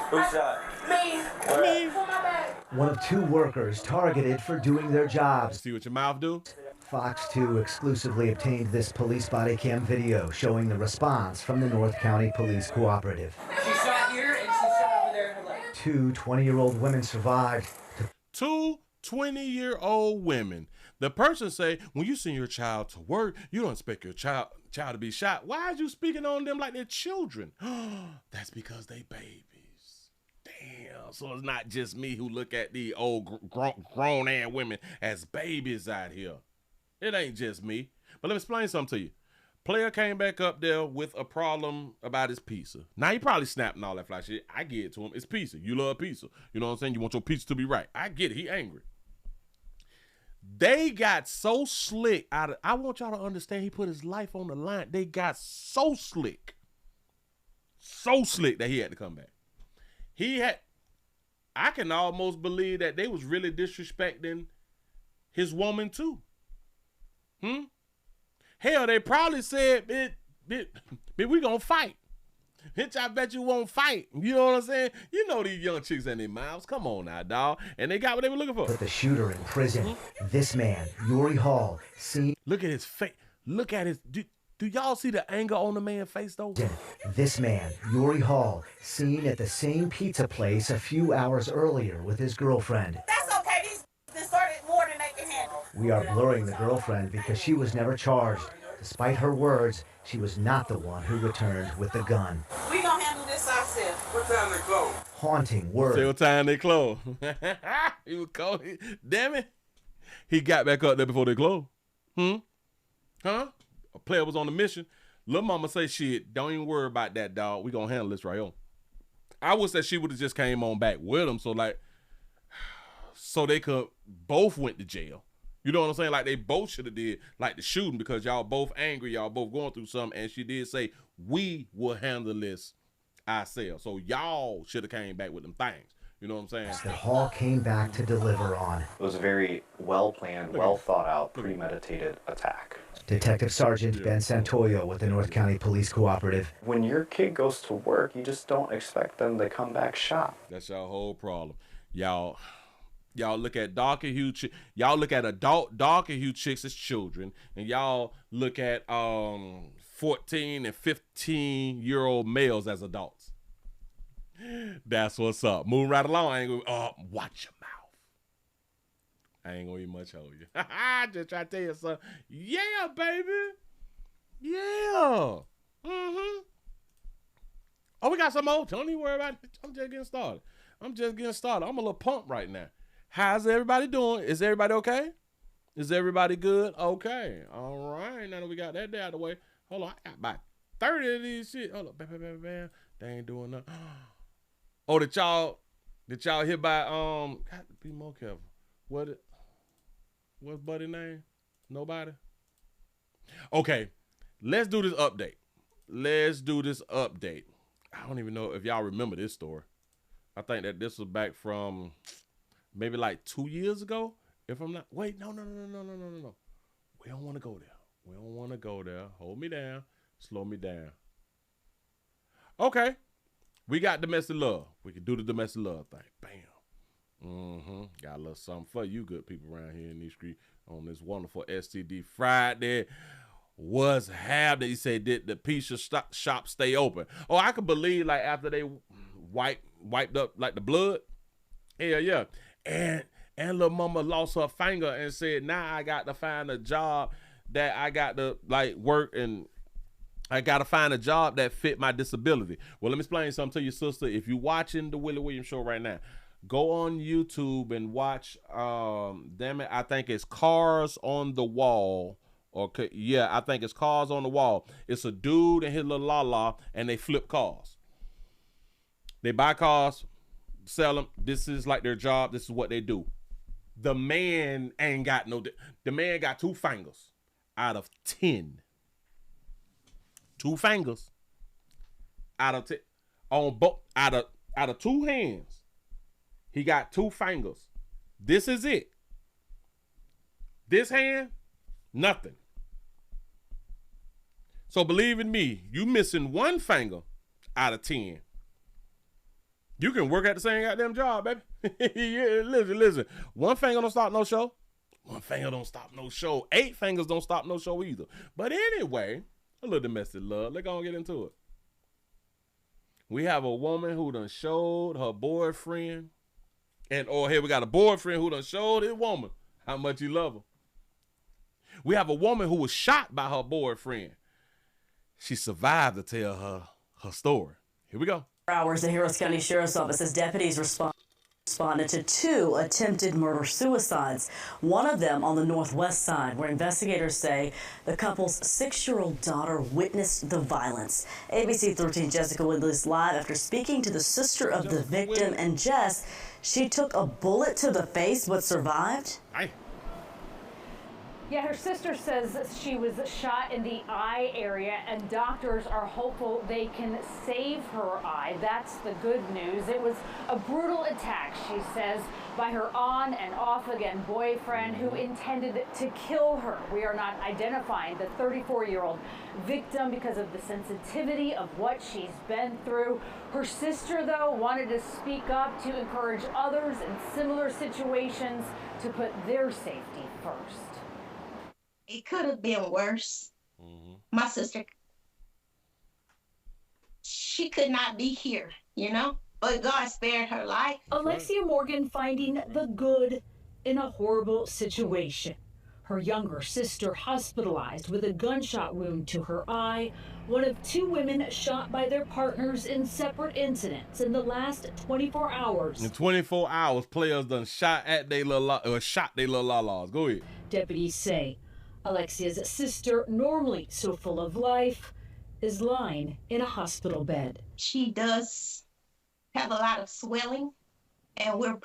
Who shot? Me. Me. Pull my bag. One of two workers targeted for doing their jobs. See what your mouth do? Fox 2 exclusively obtained this police body cam video showing the response from the North County Police Cooperative. She shot here and she shot over there in her leg. Two 20-year-old women survived. Two 20-year-old women. The person say, when you send your child to work, you don't expect your child to be shot. Why are you speaking on them like they're children? That's because they babies. Damn. So it's not just me who look at the old grown-ass women as babies out here. It ain't just me. But let me explain something to you. Player came back up there with a problem about his pizza. Now, he probably snapped and all that fly shit. I get it to him. It's pizza. You love pizza. You know what I'm saying? You want your pizza to be right. I get it. He angry. They got so slick out of, I want y'all to understand, he put his life on the line. They got so slick that he had to come back. I can almost believe that they was really disrespecting his woman too. Hell, they probably said, bitch, we gonna fight. Bitch, I bet you won't fight. You know what I'm saying? You know these young chicks and their mouths. Come on now, dog. And they got what they were looking for. Put the shooter in prison. This man, Yuri Hall, seen. Look at his face. Look at his. Do y'all see the anger on the man's face though? This man, Yuri Hall, seen at the same pizza place a few hours earlier with his girlfriend. That's okay. These started more than they can handle. We are blurring the girlfriend because she was never charged. Despite her words, she was not the one who returned with the gun. We gonna handle this ourselves. What time they close? Haunting words. Say what time they close. He was cold. Damn it. He got back up there before they closed. Huh? A player was on a mission. Lil' mama say, shit, don't even worry about that, dog. We gonna handle this right here. I wish that she would have just came on back with him so they could both went to jail. You know what I'm saying? Like they both should have did like the shooting because y'all both angry, y'all both going through something, and she did say, we will handle this ourselves. So y'all should have came back with them things. You know what I'm saying? That Hall came back to deliver on. It was a very well-planned, well-thought-out, premeditated attack. Detective Sergeant Ben Santoyo with the North County Police Cooperative. When your kid goes to work, you just don't expect them to come back shot. That's your whole problem. Y'all look at darker hue y'all look at adult darker hue chicks as children, and y'all look at 14 and 15-year-old males as adults. That's what's up. Moving right along. I ain't gonna watch your mouth. I ain't gonna eat much of you. Just try to tell you something. Yeah, baby. Yeah. Mm-hmm. Oh, we got some more. Don't even worry about it. I'm just getting started. I'm a little pumped right now. How's everybody doing? Is everybody okay? Is everybody good? Okay. All right. Now that we got that day out of the way. Hold on. I got about 30 of these shit. Hold up. Bam, bam, bam, bam. They ain't doing nothing. Oh, did y'all hit by, got to be more careful. What's buddy name? Nobody? Okay. Let's do this update. I don't even know if y'all remember this story. I think that this was back from maybe like 2 years ago. If I'm not, wait, no. We don't want to go there. Hold me down. Slow me down. Okay. We got domestic love. We can do the domestic love thing. Bam. Got a little something for you good people around here in these streets on this wonderful STD Friday. What's happening? He said, did the pizza shop stay open? Oh, I could believe like after they wiped up like the blood. Hell yeah. And little mama lost her finger and said, now I got to find a job that I got to like work, and I got to find a job that fit my disability. Well, let me explain something to your sister. If you're watching the Willie Williams show right now, go on YouTube and watch, damn it, I think it's Cars on the Wall. Okay, yeah, I think it's Cars on the Wall. It's a dude and his little la-la, and they flip cars. They buy cars, sell them. This is like their job. This is what they do. The man ain't got the man got 2 fingers out of 10. 2 fingers out of 10. On both, out of 2 hands, he got 2 fingers. This is it. This hand, nothing. So believe in me, you missing 1 finger out of 10. You can work at the same goddamn job, baby. Yeah, listen. 1 finger don't stop no show. 1 finger don't stop no show. 8 fingers don't stop no show either. But anyway, a little domestic love. Let's go and get into it. We have a woman who done showed her boyfriend, here we got a boyfriend who done showed his woman how much he love her. We have a woman who was shot by her boyfriend. She survived to tell her story. Here we go. Hours, the Harris County Sheriff's Office says deputies responded to 2 attempted murder-suicides, one of them on the northwest side, where investigators say the couple's 6-year-old daughter witnessed the violence. ABC 13 Jessica Woodley's live after speaking to the sister of the victim, and Jess, she took a bullet to the face but survived. Yeah, her sister says she was shot in the eye area, and doctors are hopeful they can save her eye. That's the good news. It was a brutal attack, she says, by her on and off again boyfriend who intended to kill her. We are not identifying the 34-year-old victim because of the sensitivity of what she's been through. Her sister, though, wanted to speak up to encourage others in similar situations to put their safety first. It could have been worse. My sister, she could not be here, but God spared her life. Alexia Morgan finding the good in a horrible situation. Her younger sister hospitalized with a gunshot wound to her eye, one of 2 women shot by their partners in separate incidents in the last 24 hours. In 24 hours, players done shot they little la-las. Go ahead. Deputies say Alexia's sister, normally so full of life, is lying in a hospital bed. She does have a lot of swelling, and we're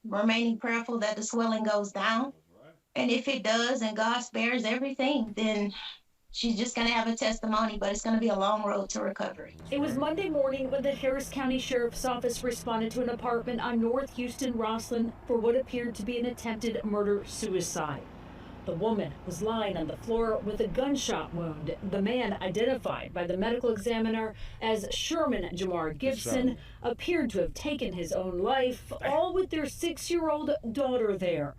remaining prayerful that the swelling goes down. And if it does and God spares everything, then she's just going to have a testimony, but it's going to be a long road to recovery. It was Monday morning when the Harris County Sheriff's Office responded to an apartment on North Houston-Roslyn for what appeared to be an attempted murder-suicide. The woman was lying on the floor with a gunshot wound. The man, identified by the medical examiner as Sherman Jamar Gibson, appeared to have taken his own life, all with their 6-year-old daughter there.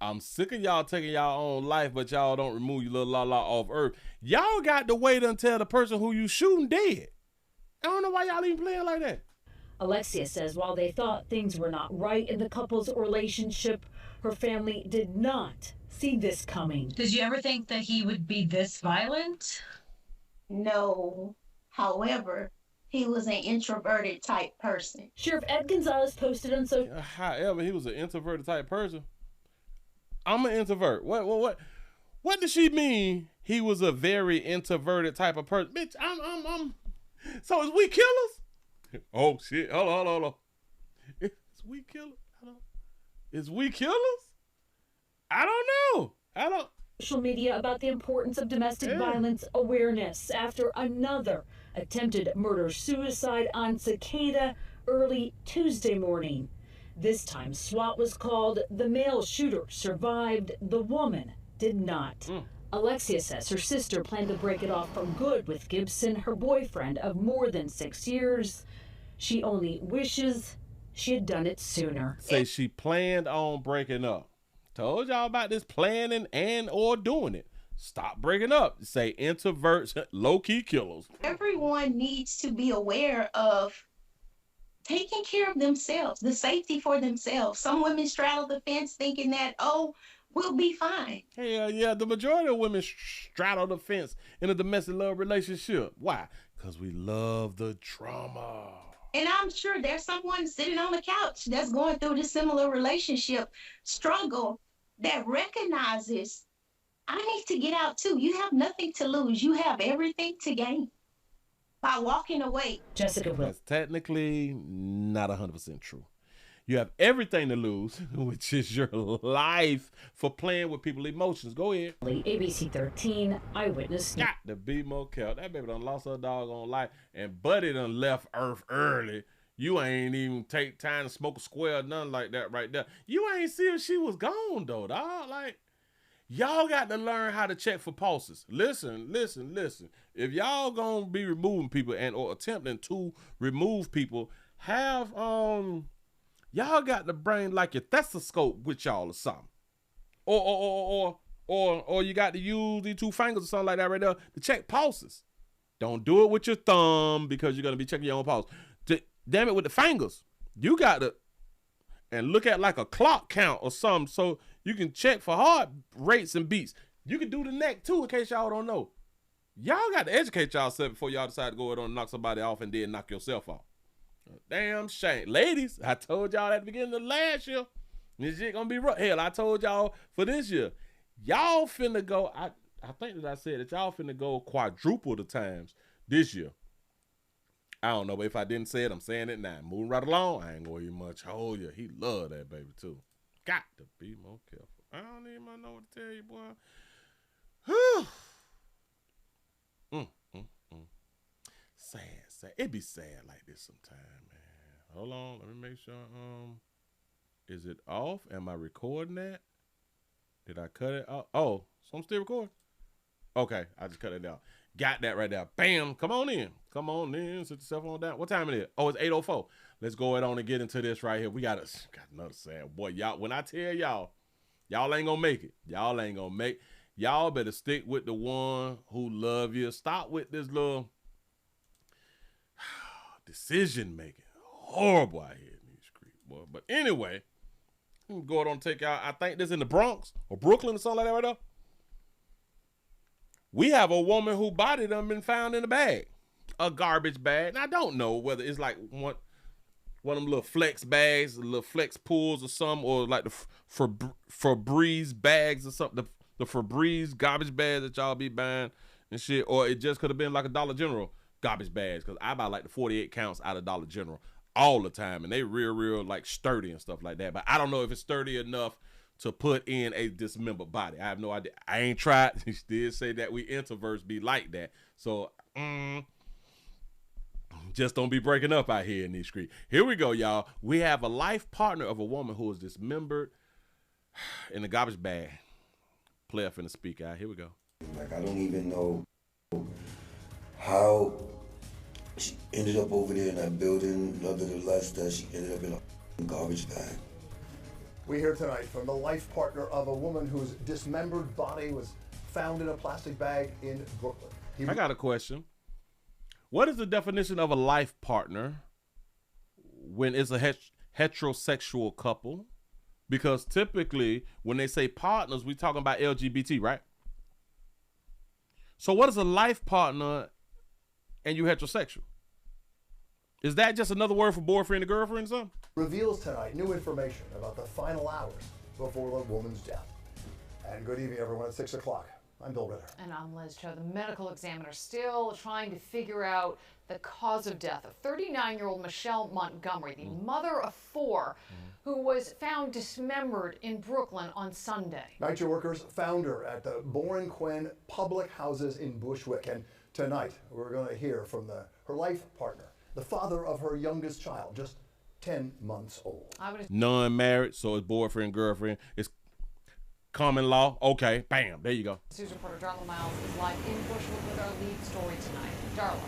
I'm sick of y'all taking y'all own life, but y'all don't remove your little la-la off earth. Y'all got to wait until the person who you shooting dead. I don't know why y'all even playing like that. Alexia says while they thought things were not right in the couple's relationship, her family did not see this coming. Did you ever think that he would be this violent? No. However, he was an introverted type person. Sheriff Ed Gonzalez posted on social. However, he was an introverted type person. I'm an introvert. What does she mean? He was a very introverted type of person. Bitch, I'm. So is we killers? Oh shit! Hold on. Is we killers? Is we killers? I don't know. Social media about the importance of domestic violence awareness after another attempted murder-suicide on Cicada early Tuesday morning. This time, SWAT was called. The male shooter survived. The woman did not. Alexia says her sister planned to break it off for good with Gibson, her boyfriend of more than 6 years. She only wishes she had done it sooner. Say she planned on breaking up. Told y'all about this planning and or doing it. Stop breaking up. Say introverts, low-key killers. Everyone needs to be aware of taking care of themselves, the safety for themselves. Some women straddle the fence thinking that, oh, we'll be fine. Hell yeah, the majority of women straddle the fence in a domestic love relationship. Why? Because we love the drama. And I'm sure there's someone sitting on the couch that's going through this similar relationship struggle that recognizes, I need to get out too. You have nothing to lose. You have everything to gain by walking away. Jessica Will. That's technically not 100% true. You have everything to lose, which is your life for playing with people's emotions. Go ahead. ABC 13 Eyewitness. Got to be more careful. That baby done lost her doggone life, and Buddy done left Earth early. You ain't even take time to smoke a square or nothing like that right there. You ain't see if she was gone, though, dog. Like, y'all got to learn how to check for pulses. Listen. If y'all gonna be removing people and or attempting to remove people, have y'all got to bring like your stethoscope with y'all or something. Or you got to use these 2 fingers or something like that right there to check pulses. Don't do it with your thumb because you're gonna be checking your own pulse. Damn it, with the fingers. You got to and look at like a clock count or something so you can check for heart rates and beats. You can do the neck too in case y'all don't know. Y'all got to educate y'allself before y'all decide to go ahead and knock somebody off and then knock yourself off. Damn shame. Ladies, I told y'all at the beginning of last year, this shit gonna be rough. Hell, I told y'all for this year, y'all finna go, I think that I said that y'all finna go quadruple the times this year. I don't know, but if I didn't say it, I'm saying it now. Moving right along, I ain't gonna even much hold you. He love that baby too. Got to be more careful. I don't even know what to tell you, boy. Sad. It be sad like this sometime, man. Hold on, let me make sure. Is it off? Am I recording that? Did I cut it off? Oh, so I'm still recording. Okay, I just cut it out. Got that right there. Bam. Come on in. Sit yourself on down. What time it is? Oh, it's 8:04. Let's go ahead on and get into this right here. We got another sad boy. Y'all, when I tell y'all ain't gonna make it. Y'all better stick with the one who love you. Stop with this little decision making. Horrible out here in these streets, boy. But anyway, go ahead on and take y'all. I think this in the Bronx or Brooklyn or something like that right there. We have a woman whose body done been found in a bag, a garbage bag. And I don't know whether it's like one of them little flex bags, little flex pools or something, or like the Febreze bags or something, the Febreze garbage bags that y'all be buying and shit. Or it just could have been like a Dollar General garbage bags, because I buy like the 48 counts out of Dollar General all the time, and they real like sturdy and stuff like that. But I don't know if it's sturdy enough to put in a dismembered body. I have no idea. I ain't tried. He did say that we introverts be like that. So, just don't be breaking up out here in these streets. Here we go, y'all. We have a life partner of a woman who was dismembered in a garbage bag. Player finna speak out. Here we go. Like, I don't even know how she ended up over there in that building. Nevertheless, that she ended up in a garbage bag. We hear tonight from the life partner of a woman whose dismembered body was found in a plastic bag in Brooklyn. I got a question. What is the definition of a life partner when it's a heterosexual couple? Because typically when they say partners, we're talking about LGBT, right? So what is a life partner and you heterosexual. Is that just another word for boyfriend and girlfriend or something? Reveals tonight new information about the final hours before the woman's death. And good evening, everyone. At 6 o'clock. I'm Bill Ritter. And I'm Liz Cho. The medical examiner still trying to figure out the cause of death of 39-year-old Michelle Montgomery, the mother of 4, who was found dismembered in Brooklyn on Sunday. Night Shift workers found her at the Boren Quinn public houses in Bushwick. And tonight, we're going to hear from her life partner, the father of her youngest child, just 10 months old. Non-married, so it's boyfriend, girlfriend. It's common law. Okay, bam, there you go. News reporter Darla Miles is live in Bushwick with our lead story tonight. Darla.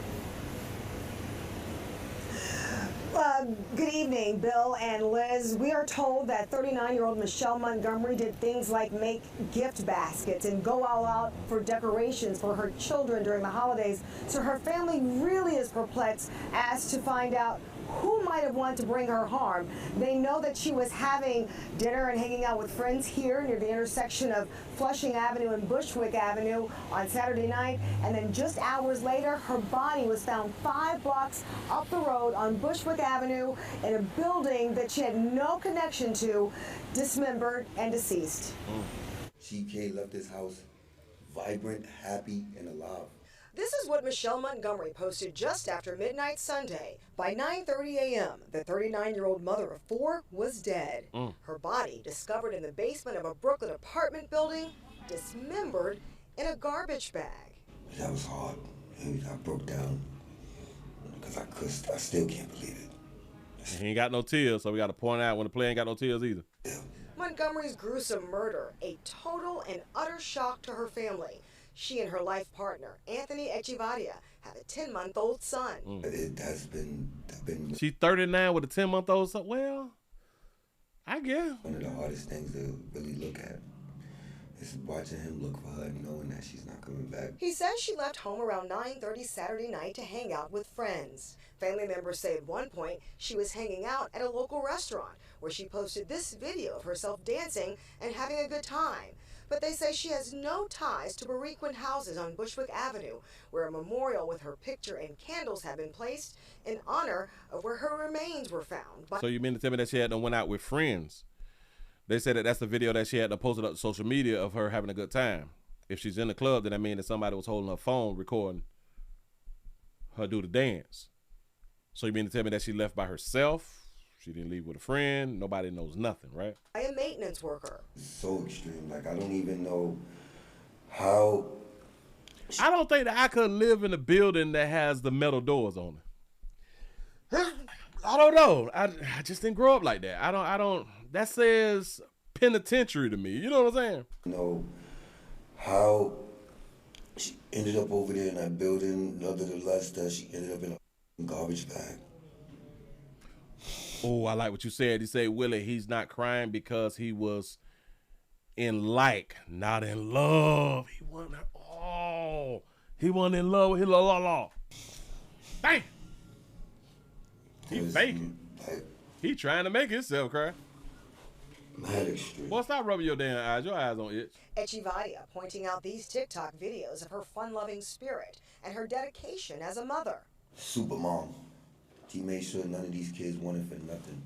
Good evening, Bill and Liz. We are told that 39-year-old Michelle Montgomery did things like make gift baskets and go all out for decorations for her children during the holidays. So her family really is perplexed as to find out who might have wanted to bring her harm. They know that she was having dinner and hanging out with friends here near the intersection of Flushing Avenue and Bushwick Avenue on Saturday night, and then just hours later, her body was found 5 blocks up the road on Bushwick Avenue in a building that she had no connection to, dismembered and deceased. GK left this house vibrant, happy, and alive. This is what Michelle Montgomery posted just after midnight Sunday. By 9:30 a.m., the 39-year-old mother of 4 was dead. Her body discovered in the basement of a Brooklyn apartment building, dismembered in a garbage bag. That was hard. I broke down because I still can't believe it. He ain't got no tears, so we got to point out when the player ain't got no tears either. Montgomery's gruesome murder, a total and utter shock to her family. She and her life partner, Anthony Echevarria, have a 10-month-old son. It has been... She's 39 with a 10-month-old son. Well, I guess. One of the hardest things to really look at is watching him look for her and knowing that she's not coming back. He says she left home around 9:30 Saturday night to hang out with friends. Family members say at one point she was hanging out at a local restaurant where she posted this video of herself dancing and having a good time. But they say she has no ties to Berequin houses on Bushwick Avenue, where a memorial with her picture and candles have been placed in honor of where her remains were found. So you mean to tell me that she had to went out with friends? They said that that's the video that she had to post it up to social media of her having a good time. If she's in the club, then that means that somebody was holding her phone recording her do the dance. So you mean to tell me that she left by herself? She didn't leave with a friend. Nobody knows nothing, right? By a maintenance worker. It's so extreme. Like, I don't even know how... I don't think that I could live in a building that has the metal doors on it. I don't know. I just didn't grow up like that. I don't. That says penitentiary to me. You know what I'm saying? Know how she ended up over there in that building. Nonetheless, that she ended up in a garbage bag. Oh, I like what you said. He said, Willie, he's not crying because he was in like, not in love. He wasn't in love with his la. Dang. He faking. He trying to make himself cry. Boy, stop rubbing your damn eyes. Your eyes don't itch. Echevarria pointing out these TikTok videos of her fun-loving spirit and her dedication as a mother. Super mom. She made sure none of these kids wanted for nothing.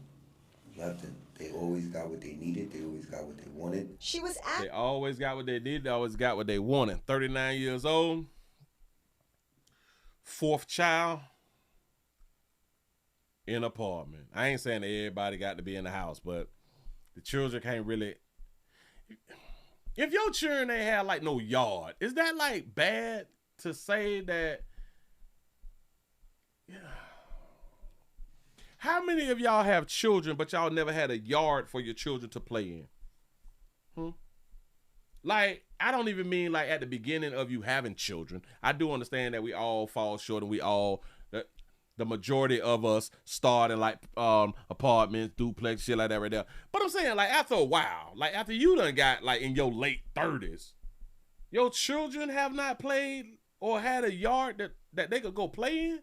Nothing. They always got what they needed. They always got what they wanted. They always got what they needed. They always got what they wanted. 39 years old. 4th child. In an apartment. I ain't saying that everybody got to be in the house, but the children can't really... If your children ain't have like no yard, is that like bad to say that... Yeah. How many of y'all have children, but y'all never had a yard for your children to play in? Like, I don't even mean like at the beginning of you having children. I do understand that we all fall short and we all, the majority of us start in like apartments, duplex, shit like that right there. But I'm saying like after a while, like after you done got like in your late 30s, your children have not played or had a yard that they could go play in.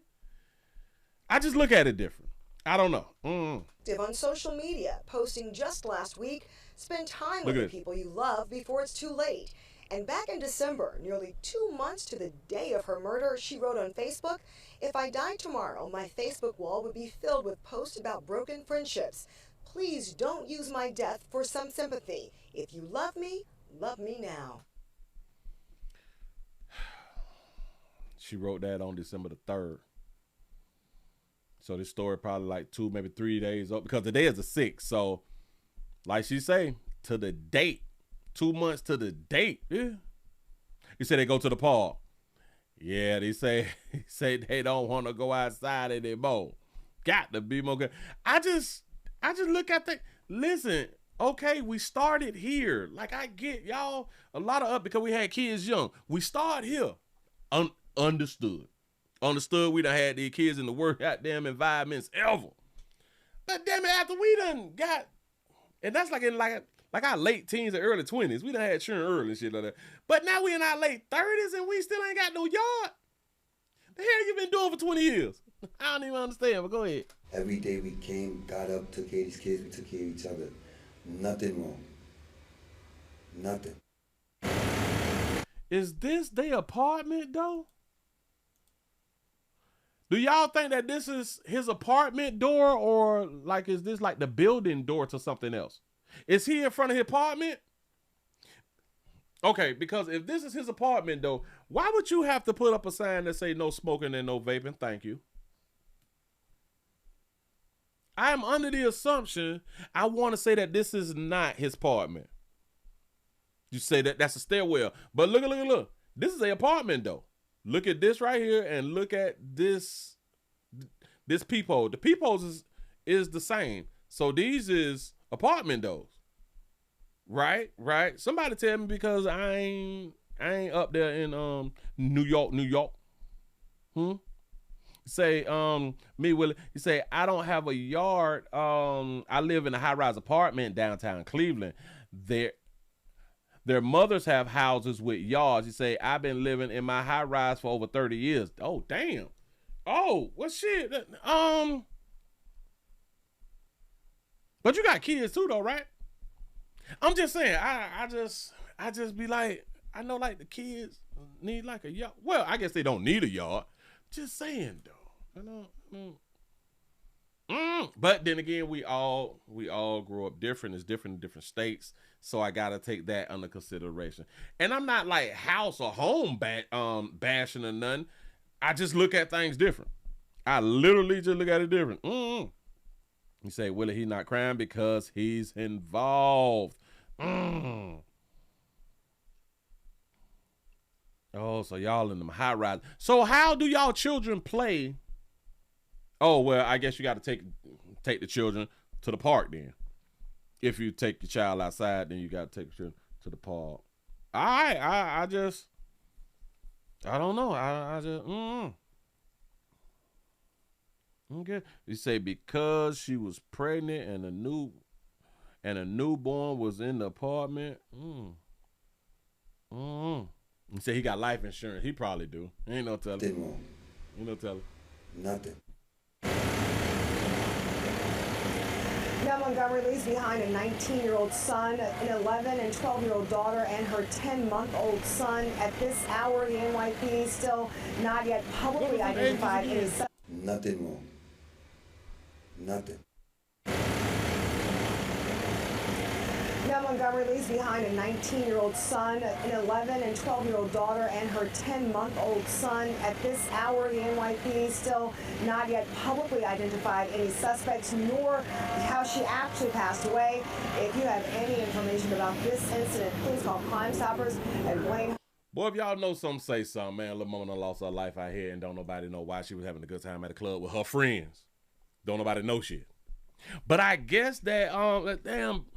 I just look at it different. I don't know. On social media, posting just last week, spend time with the people you love before it's too late. And back in December, nearly 2 months to the day of her murder, she wrote on Facebook, "If I died tomorrow, my Facebook wall would be filled with posts about broken friendships. Please don't use my death for some sympathy. If you love me now." She wrote that on December the 3rd. So this story probably like 2, maybe 3 days up, because today is the 6th. So like she say, to the date, 2 months to the date. Yeah. You say they go to the park. Yeah, they say they don't want to go outside anymore. Got to be more good. I just look at the, listen, okay, we started here. Like, I get y'all a lot of up because we had kids young. We start here. Understood we done had these kids in the worst goddamn environments ever. But damn it, after we done got, and that's like in like our late teens and early 20s. We done had children early and shit like that. But now we in our late 30s and we still ain't got no yard. The hell you been doing for 20 years? I don't even understand, but go ahead. Every day we came, got up, took care of these kids, we took care of each other. Nothing wrong. Nothing. Is this their apartment though? Do y'all think that this is his apartment door, or like is this like the building door to something else? Is he in front of his apartment? Okay, because if this is his apartment though, why would you have to put up a sign that say no smoking and no vaping? Thank you. I'm under the assumption, I want to say that this is not his apartment. You say that that's a stairwell, but look. This is an apartment though. Look at this right here and look at this peephole. The peepholes is the same. So these is apartment doors. Right? Somebody tell me, because I ain't up there in New York. Say me, Willie, you say I don't have a yard. I live in a high-rise apartment downtown Cleveland. Their mothers have houses with yards. You say, I've been living in my high rise for over 30 years. Oh, damn. Oh, well, shit. But you got kids too, though, right? I'm just saying, I just be like, I know like the kids need like a yard. Well, I guess they don't need a yard. Just saying, though. But then again, we all grow up different. It's different in different states. So I gotta take that under consideration. And I'm not like house or home bashing or nothing. I just look at things different. I literally just look at it different. You say, Willie, he's not crying because he's involved. Oh, so y'all in them high rise. So how do y'all children play? Oh, well, I guess you got to take the children to the park then. If you take your child outside, then you got to take the children to the park. I don't know. I just, Okay. You say because she was pregnant and a newborn was in the apartment. You say he got life insurance. He probably do. Ain't no telling. Nothing wrong. Ain't no telling. Nothing. Now Montgomery leaves behind a 19-year-old son, an 11 and 12-year-old daughter, and her 10-month-old son. At this hour, the NYPD still not yet publicly identified any. Nothing wrong. Nothing. Now Montgomery leaves behind a 19-year-old son, an 11 and 12-year-old daughter, and her 10-month-old son. At this hour, the NYPD still not yet publicly identified any suspects, nor how she actually passed away. If you have any information about this incident, please call Crime Stoppers at Wayne. Boy, if y'all know something, say something, man. Little mama lost her life out here and don't nobody know why she was having a good time at the club with her friends. Don't nobody know shit. But I guess that, damn,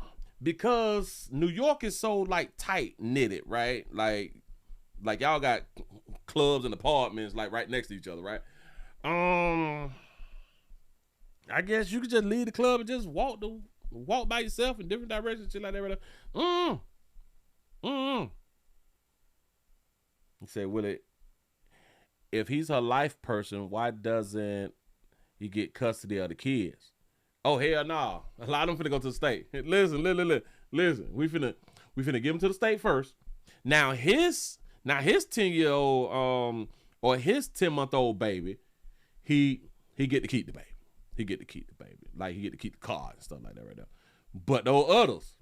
because New York is so like tight knitted, right? Like y'all got clubs and apartments like right next to each other, right? I guess you could just leave the club and just walk by yourself in different directions, shit like that. You say, Willie, if he's her life person, why doesn't he get custody of the kids? Oh, hell no. A lot of them finna go to the state. Listen. We finna give them to the state first. Now his 10-year-old or his 10-month-old baby, he get to keep the baby. He get to keep the baby. Like he get to keep the car and stuff like that right there. But those others,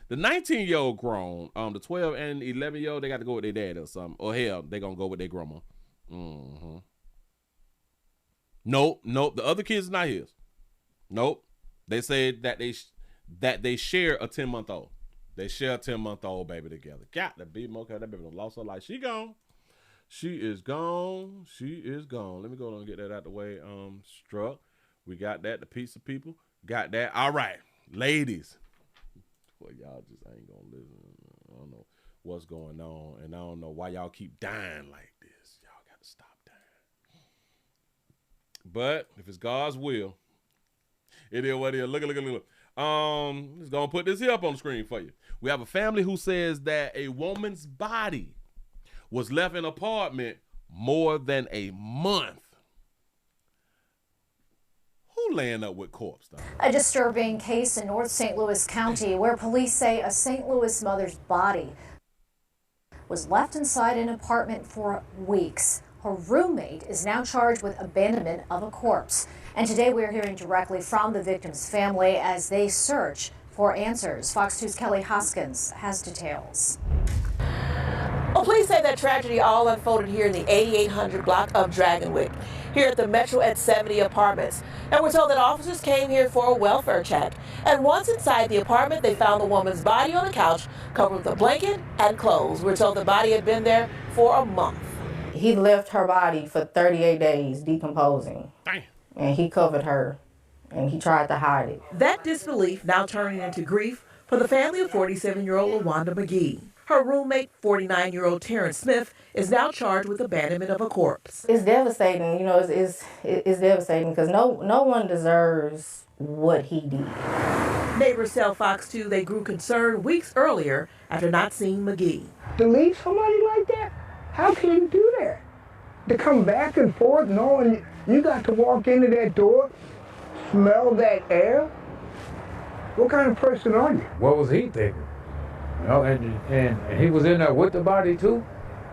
the 19-year-old grown, the 12 and 11-year-old, they got to go with their dad or something. Or hell, they gonna go with their grandma. Mm-hmm. Nope. The other kids is not his. Nope. They said that they share a 10-month-old. They share a 10-month-old baby together. Got to be more, because that baby done lost her life. She gone. She is gone. She is gone. Let me go and get that out the way. Struck. We got that. The pizza people got that. All right, ladies. Well, y'all just ain't gonna listen. I don't know what's going on, and I don't know why y'all keep dying like this. Y'all got to stop dying. But if it's God's will, it is what it is. Look. Just gonna put this here up on the screen for you. We have a family who says that a woman's body was left in an apartment more than a month. Who laying up with corpse, though? A disturbing case in North St. Louis County where police say a St. Louis mother's body was left inside an apartment for weeks. Her roommate is now charged with abandonment of a corpse. And today we're hearing directly from the victim's family as they search for answers. Fox 2's Kelly Hoskins has details. Well, police say that tragedy all unfolded here in the 8800 block of Dragonwick, here at the Metro at 70 apartments. And we're told that officers came here for a welfare check. And once inside the apartment, they found the woman's body on a couch covered with a blanket and clothes. We're told the body had been there for a month. He left her body for 38 days decomposing. Damn. And he covered her, and he tried to hide it. That disbelief now turning into grief for the family of 47-year-old LaWanda McGee. Her roommate, 49-year-old Terrence Smith, is now charged with abandonment of a corpse. It's devastating, you know, it's devastating because no one deserves what he did. Neighbors tell Fox 2 they grew concerned weeks earlier after not seeing McGee. To leave somebody like that? How can you do that? To come back and forth knowing you got to walk into that door, smell that air? What kind of person are you? What was he thinking? You know, and he was in there with the body too?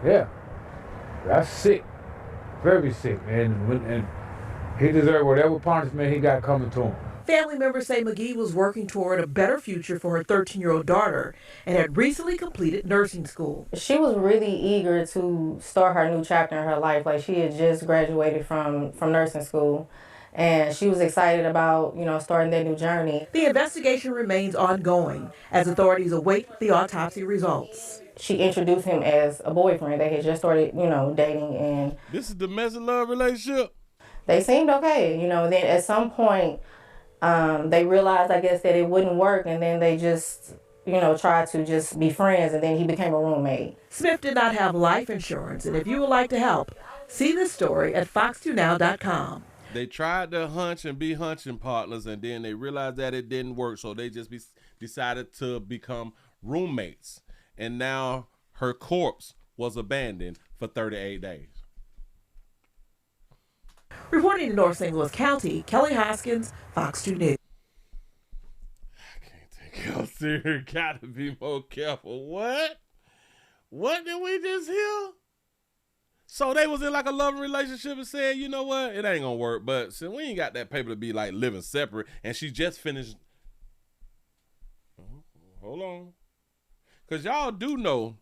Yeah. That's sick. Very sick. And he deserved whatever punishment he got coming to him. Family members say McGee was working toward a better future for her 13-year-old daughter and had recently completed nursing school. She was really eager to start her new chapter in her life. Like, she had just graduated from nursing school, and she was excited about, you know, starting that new journey. The investigation remains ongoing as authorities await the autopsy results. She introduced him as a boyfriend. They had just started, you know, dating, and this is domestic love relationship. They seemed okay, you know. Then at some point, they realized, I guess, that it wouldn't work, and then they just, you know, tried to just be friends, and then he became a roommate. Smith did not have life insurance, and if you would like to help, see this story at fox2now.com. They tried to hunch and be hunching partners, and then they realized that it didn't work, so they just decided to become roommates. And now her corpse was abandoned for 38 days. Reporting in North St. Louis County, Kelly Hoskins, Fox 2 News. I can't take y'all serious. Gotta be more careful. What? What did we just hear? So they was in like a loving relationship and said, you know what? It ain't gonna work. But since we ain't got that paper to be like living separate, and she just finished. Hold on. Because y'all do know.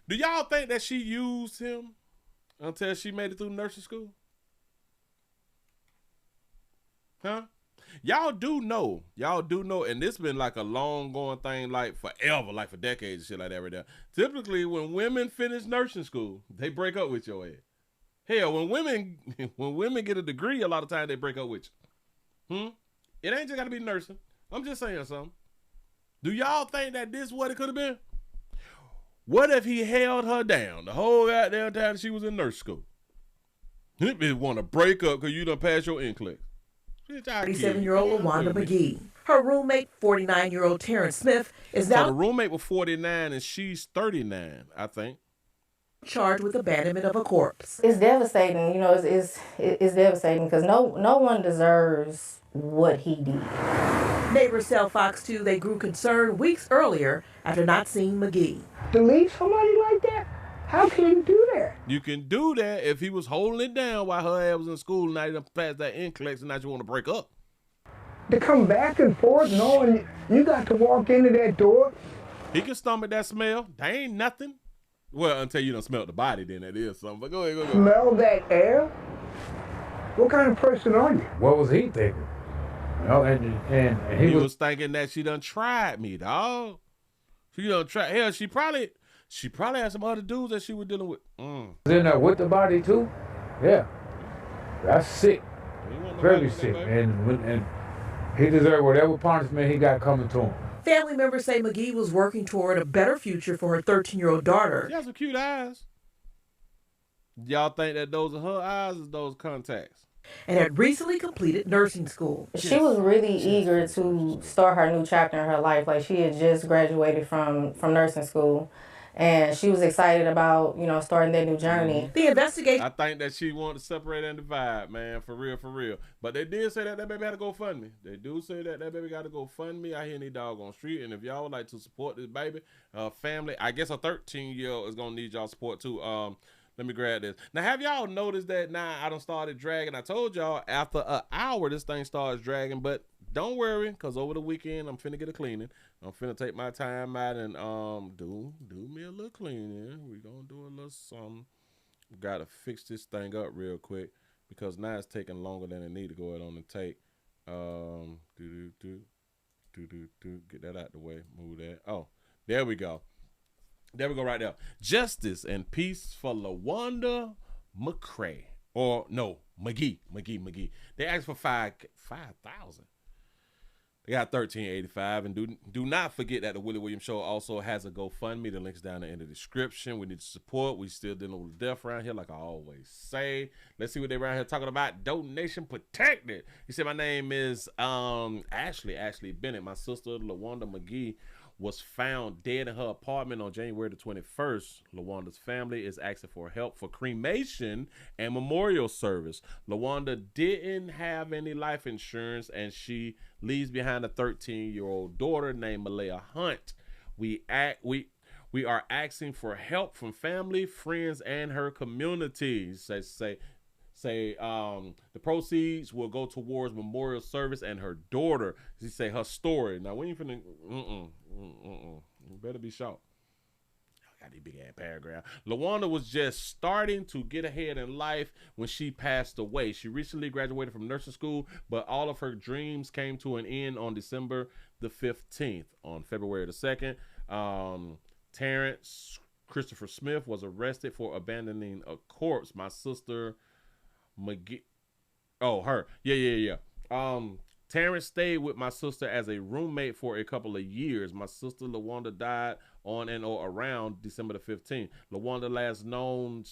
Do y'all think that she used him until she made it through nursing school? Huh? Y'all do know, and this been like a long going thing, like forever, like for decades and shit like that right there. Typically, when women finish nursing school, they break up with your ass. Hell, when women get a degree, a lot of times they break up with you. It ain't just gotta be nursing. I'm just saying something. Do y'all think that this what it could have been? What if he held her down the whole goddamn time she was in nurse school? He didn't want to break up because you done passed your NCLEX. 37-year-old LaWanda McGee. Her roommate, 49-year-old Terrence Smith, is now. So the roommate was 49 and she's 39, I think. charged with abandonment of a corpse. It's devastating, you know. It's devastating because no one deserves what he did. Neighbors tell Fox 2 they grew concerned weeks earlier after not seeing McGee. To leave somebody like that? How can you do that? You can do that if he was holding it down while her ass was in school and now you done passed that NCLEX and now you want to break up. To come back and forth knowing you got to walk into that door. He can stomach that smell. That ain't nothing. Well, until you don't smell the body, then that is something. But go ahead, go. Smell that air? What kind of person are you? What was he thinking? You know, and he was thinking that she done tried me, dog. She done tried. Hell, she probably had some other dudes that she was dealing with. Was in there with the body too? Yeah. That's sick. Very sick. And he deserved whatever punishment he got coming to him. Family members say McGee was working toward a better future for her 13-year-old daughter. She has some cute eyes. Y'all think that those are her eyes or those contacts? And had recently completed nursing school. She was really eager to start her new chapter in her life. Like, she had just graduated from nursing school. And she was excited about, you know, starting that new journey. The investigation. I think that she wanted to separate and divide, man, for real. But they did say that baby had to go fund me. They do say that baby got to go fund me out here in the doggone street. And if y'all would like to support this baby, family, I guess a 13-year-old is going to need y'all support too. Let me grab this. Now, have y'all noticed that now I done started dragging? I told y'all after an hour this thing starts dragging, but don't worry, because over the weekend I'm finna get a cleaning. I'm finna take my time out and do me a little cleaning. We gonna do a little something. Gotta fix this thing up real quick because now it's taking longer than it need to go ahead on and take. Get that out the way. Move that. Oh, there we go. There we go right there. Justice and peace for LaWanda McCray. Or no, McGee. They asked for $5,000. They got $13.85, and do not forget that the Willie Williams Show also has a GoFundMe. The link's down there in the description. We need support. We still dealing with death around here, like I always say. Let's see what they around here talking about. Donation protected. He said my name is Ashley Bennett. My sister LaWanda McGee was found dead in her apartment on January the 21st. LaWanda's family is asking for help for cremation and memorial service. LaWanda didn't have any life insurance, and she leaves behind a 13-year-old daughter named Malaya Hunt. We are asking for help from family, friends, and her communities. The proceeds will go towards memorial service and her daughter. She say her story. Now, we ain't finna, you better be sharp. I got these big ass paragraph. LaWanda was just starting to get ahead in life when she passed away. She recently graduated from nursing school, but all of her dreams came to an end on December the 15th. On February the 2nd, Terrence Christopher Smith was arrested for abandoning a corpse. My sister McGee. Oh, her. Yeah. Terrence stayed with my sister as a roommate for a couple of years. My sister LaWanda died on and or around December the 15th. LaWanda last known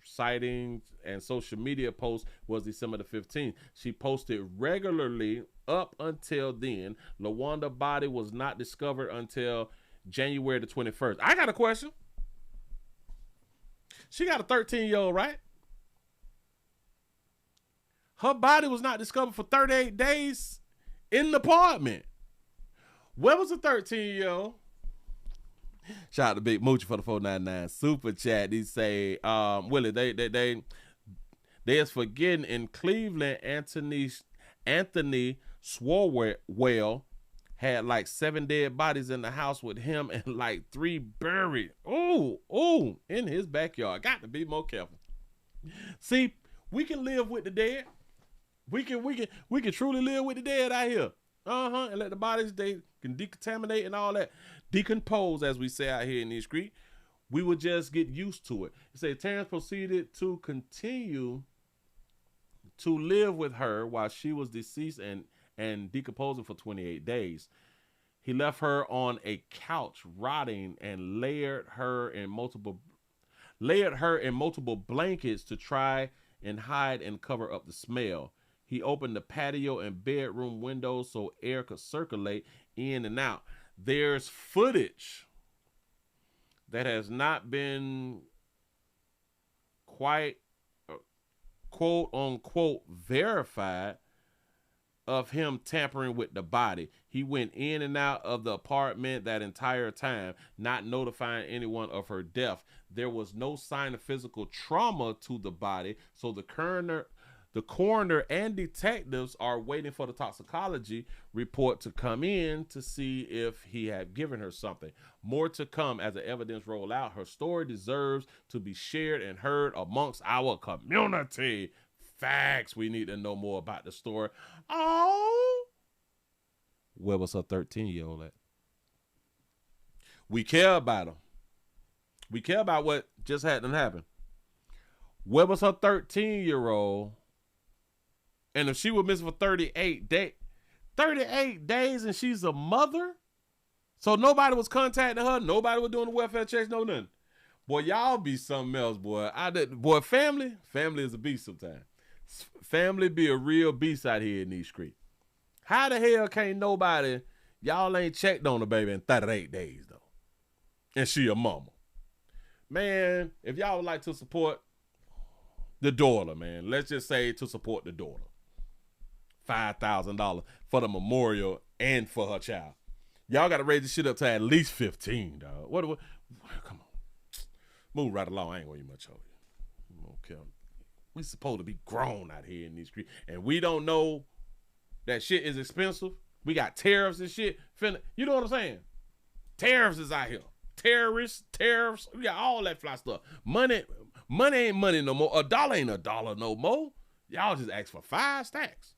sightings and social media posts was December the 15th. She posted regularly up until then. LaWanda's body was not discovered until January the 21st. I got a question. She got a 13-year-old, right? Her body was not discovered for 38 days in the apartment. Where was the 13-year-old? Shout out to Big Moochie for the 499 super chat. They say, Willie, they is forgetting in Cleveland, Anthony Swarwell had like 7 dead bodies in the house with him and like 3 buried. Oh, in his backyard. Got to be more careful. See, we can live with the dead. We can truly live with the dead out here. And let the bodies, they can decontaminate and all that. Decompose, as we say out here in the street. We would just get used to it. It say Terrence proceeded to continue to live with her while she was deceased and decomposing for 28 days. He left her on a couch rotting and layered her in multiple blankets to try and hide and cover up the smell. He opened the patio and bedroom windows so air could circulate in and out. There's footage that has not been quite quote unquote verified of him tampering with the body. He went in and out of the apartment that entire time, not notifying anyone of her death. There was no sign of physical trauma to the body, so the coroner and detectives are waiting for the toxicology report to come in to see if he had given her something. More to come as the evidence roll out. Her story deserves to be shared and heard amongst our community. Facts. We need to know more about the story. Oh, where was her 13-year-old at? We care about her. We care about what just had to happen. Where was her 13-year-old? And if she was missing for 38 days and she's a mother, so nobody was contacting her, nobody was doing the welfare checks, no nothing. Boy, y'all be something else, boy. Boy, family is a beast sometimes. Family be a real beast out here in these streets. How the hell can't nobody, y'all ain't checked on the baby in 38 days, though? And she a mama. Man, if y'all would like to support the daughter, man, let's just say to support the daughter. $5,000 for the memorial and for her child. Y'all got to raise this shit up to at least 15, dog. What? Come on. Move right along. I ain't going to much over you. Okay. We supposed to be grown out here in these streets, and we don't know that shit is expensive. We got tariffs and shit. You know what I'm saying? Tariffs is out here. Terrorists, tariffs. We got all that fly stuff. Money ain't money no more. A dollar ain't a dollar no more. Y'all just ask for 5 stacks.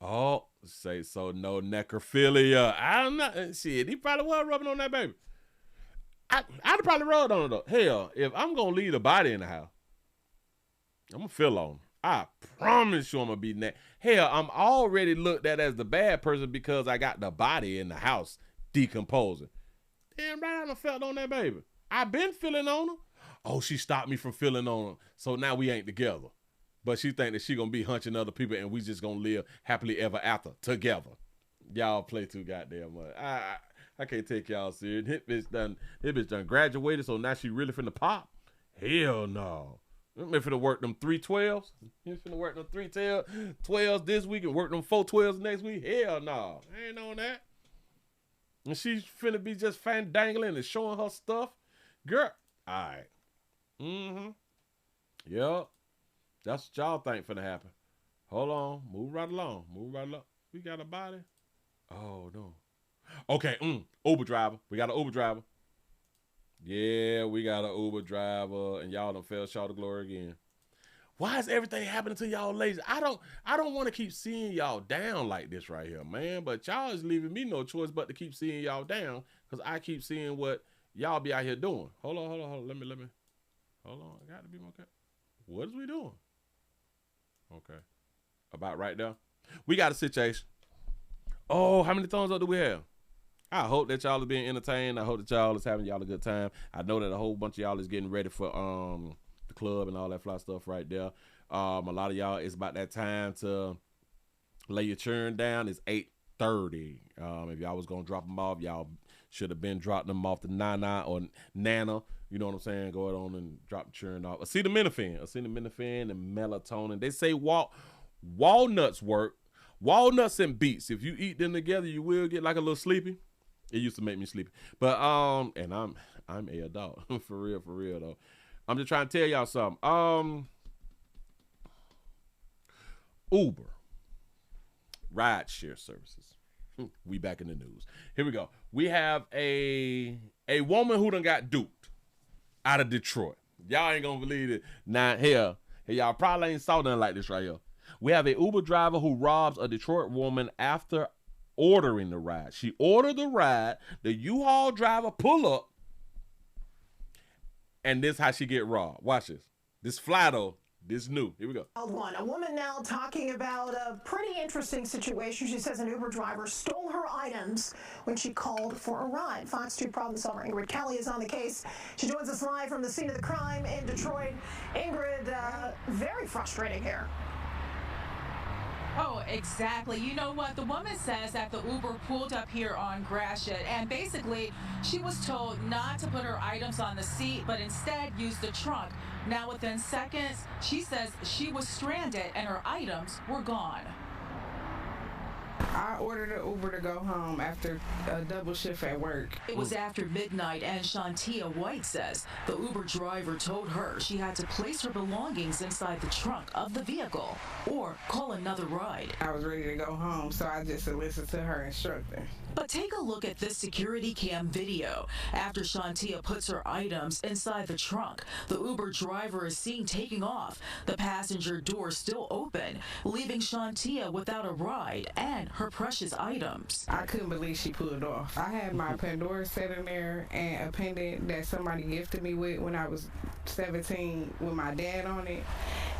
Oh, say so. No necrophilia. I don't know. Shit, he probably was rubbing on that baby. I'd probably rubbed on it though. Hell, if I'm gonna leave the body in the house, I'm gonna feel on her. I promise you I'm gonna be that. Hell, I'm already looked at as the bad person because I got the body in the house decomposing. Damn right, I done felt on that baby. I been feeling on her. Oh, she stopped me from feeling on her. So now we ain't together. But she think that she gonna be hunching other people and we just gonna live happily ever after together. Y'all play too goddamn much. I can't take y'all serious. This bitch done graduated, so now she really finna pop? Hell no. I'm finna work them 3 12s. You finna work them 3 12s this week and work them 4 12s next week? Hell no. I ain't on that. And she's finna be just fandangling and showing her stuff. Girl. All right. Mm-hmm. Yep. That's what y'all think finna happen. Hold on. Move right along. We got a body? Oh, no. Okay, Uber driver. We got an Uber driver. Yeah, we got an Uber driver, and y'all done fell short of glory again. Why is everything happening to y'all ladies? I don't want to keep seeing y'all down like this right here, man. But y'all is leaving me no choice but to keep seeing y'all down, because I keep seeing what y'all be out here doing. Hold on. Let me. Hold on. I got to be more careful. What is we doing? Okay. About right now. We got a situation. Oh, how many thumbs up do we have? I hope that y'all is being entertained. I hope that y'all is having y'all a good time. I know that a whole bunch of y'all is getting ready for the club and all that fly stuff right there. A lot of y'all, it's about that time to lay your churn down. It's 8:30. If y'all was gonna drop them off, y'all should have been dropping them off to Nana or Nana. You know what I'm saying? Go on and drop the churn off. Acetaminophen and melatonin. They say walnuts work. Walnuts and beets. If you eat them together, you will get like a little sleepy. It used to make me sleepy. But and I'm a adult. for real though. I'm just trying to tell y'all something. Uber. Ride share services. We back in the news. Here we go. We have a woman who done got duped out of Detroit. Y'all ain't gonna believe it. Now here y'all probably ain't saw nothing like this right here. We have a Uber driver who robs a Detroit woman after ordering the ride. She ordered the ride. The U-Haul driver pull up. And this how she get robbed. Watch this. This fly though. This new. Here we go. A woman now talking about a pretty interesting situation. She says an Uber driver stole her items when she called for a ride. Fox 2 problem solver Ingrid Kelly is on the case. She joins us live from the scene of the crime in Detroit. Ingrid, very frustrating here. Oh, exactly. You know what? The woman says that the Uber pulled up here on Gratiot, and basically she was told not to put her items on the seat, but instead use the trunk. Now, within seconds, she says she was stranded and her items were gone. I ordered an Uber to go home after a double shift at work. It was after midnight, and Shantia White says the Uber driver told her she had to place her belongings inside the trunk of the vehicle or call another ride. I was ready to go home, so I just listened to her instructor. But take a look at this security cam video. After Shantia puts her items inside the trunk, the Uber driver is seen taking off, the passenger door still open, leaving Shantia without a ride and her precious items. I couldn't believe she pulled off. I had my Pandora set in there and a pendant that somebody gifted me with when I was 17 with my dad on it.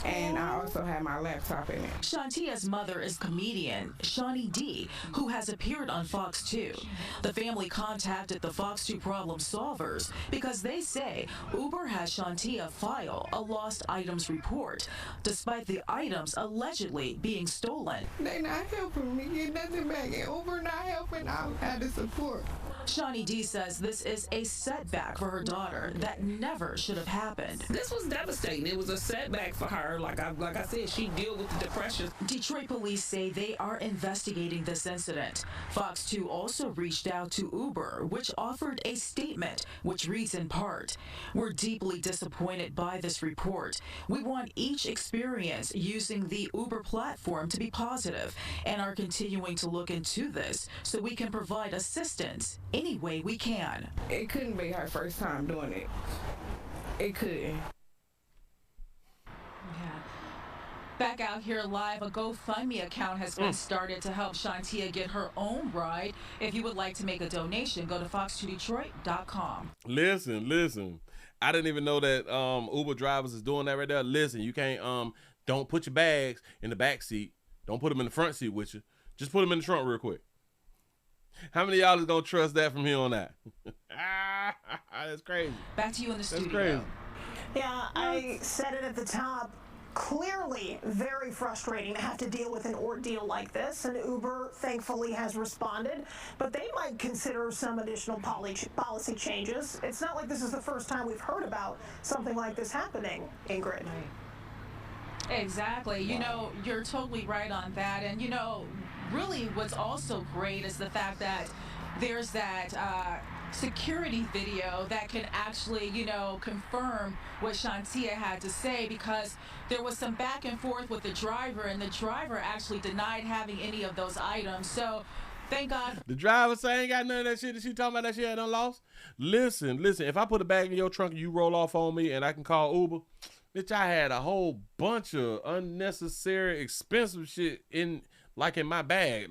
And I also had my laptop in it. Shantia's mother is comedian Shawnee D, who has appeared on Fox 2. The family contacted the Fox 2 problem solvers because they say Uber has Shantia file a lost items report, despite the items allegedly being stolen. They not helping me get nothing back, and Uber not helping out at the support. Shawnee D says this is a setback for her daughter that never should have happened. This was devastating. It was a setback for her. Like I said, she dealt with the depression. Detroit police say they are investigating this incident. Fox 2 also reached out to Uber, which offered a statement, which reads in part, "We're deeply disappointed by this report. We want each experience using the Uber platform to be positive and are continuing to look into this so we can provide assistance any way we can." It couldn't be her first time doing it. It couldn't. Back out here live, a GoFundMe account has been started to help Shantia get her own ride. If you would like to make a donation, go to fox2detroit.com. Listen. I didn't even know that Uber drivers is doing that right there. Listen, you can't, don't put your bags in the back seat. Don't put them in the front seat with you. Just put them in the trunk real quick. How many of y'all is going to trust that from here on out? That's crazy. Back to you in the studio. That's crazy. Yeah, I said it at the top. Clearly very frustrating to have to deal with an ordeal like this, and Uber thankfully has responded, but they might consider some additional policy changes. It's not like this is the first time we've heard about something like this happening, Ingrid. Exactly. You know, you're totally right on that. And, you know, really what's also great is the fact that there's that security video that can actually, you know, confirm what Shantia had to say, because there was some back and forth with the driver, and the driver actually denied having any of those items. So thank God. The driver say ain't got none of that shit that she talking about that she had done lost. Listen, if I put a bag in your trunk and you roll off on me and I can call Uber, bitch, I had a whole bunch of unnecessary expensive shit in my bag,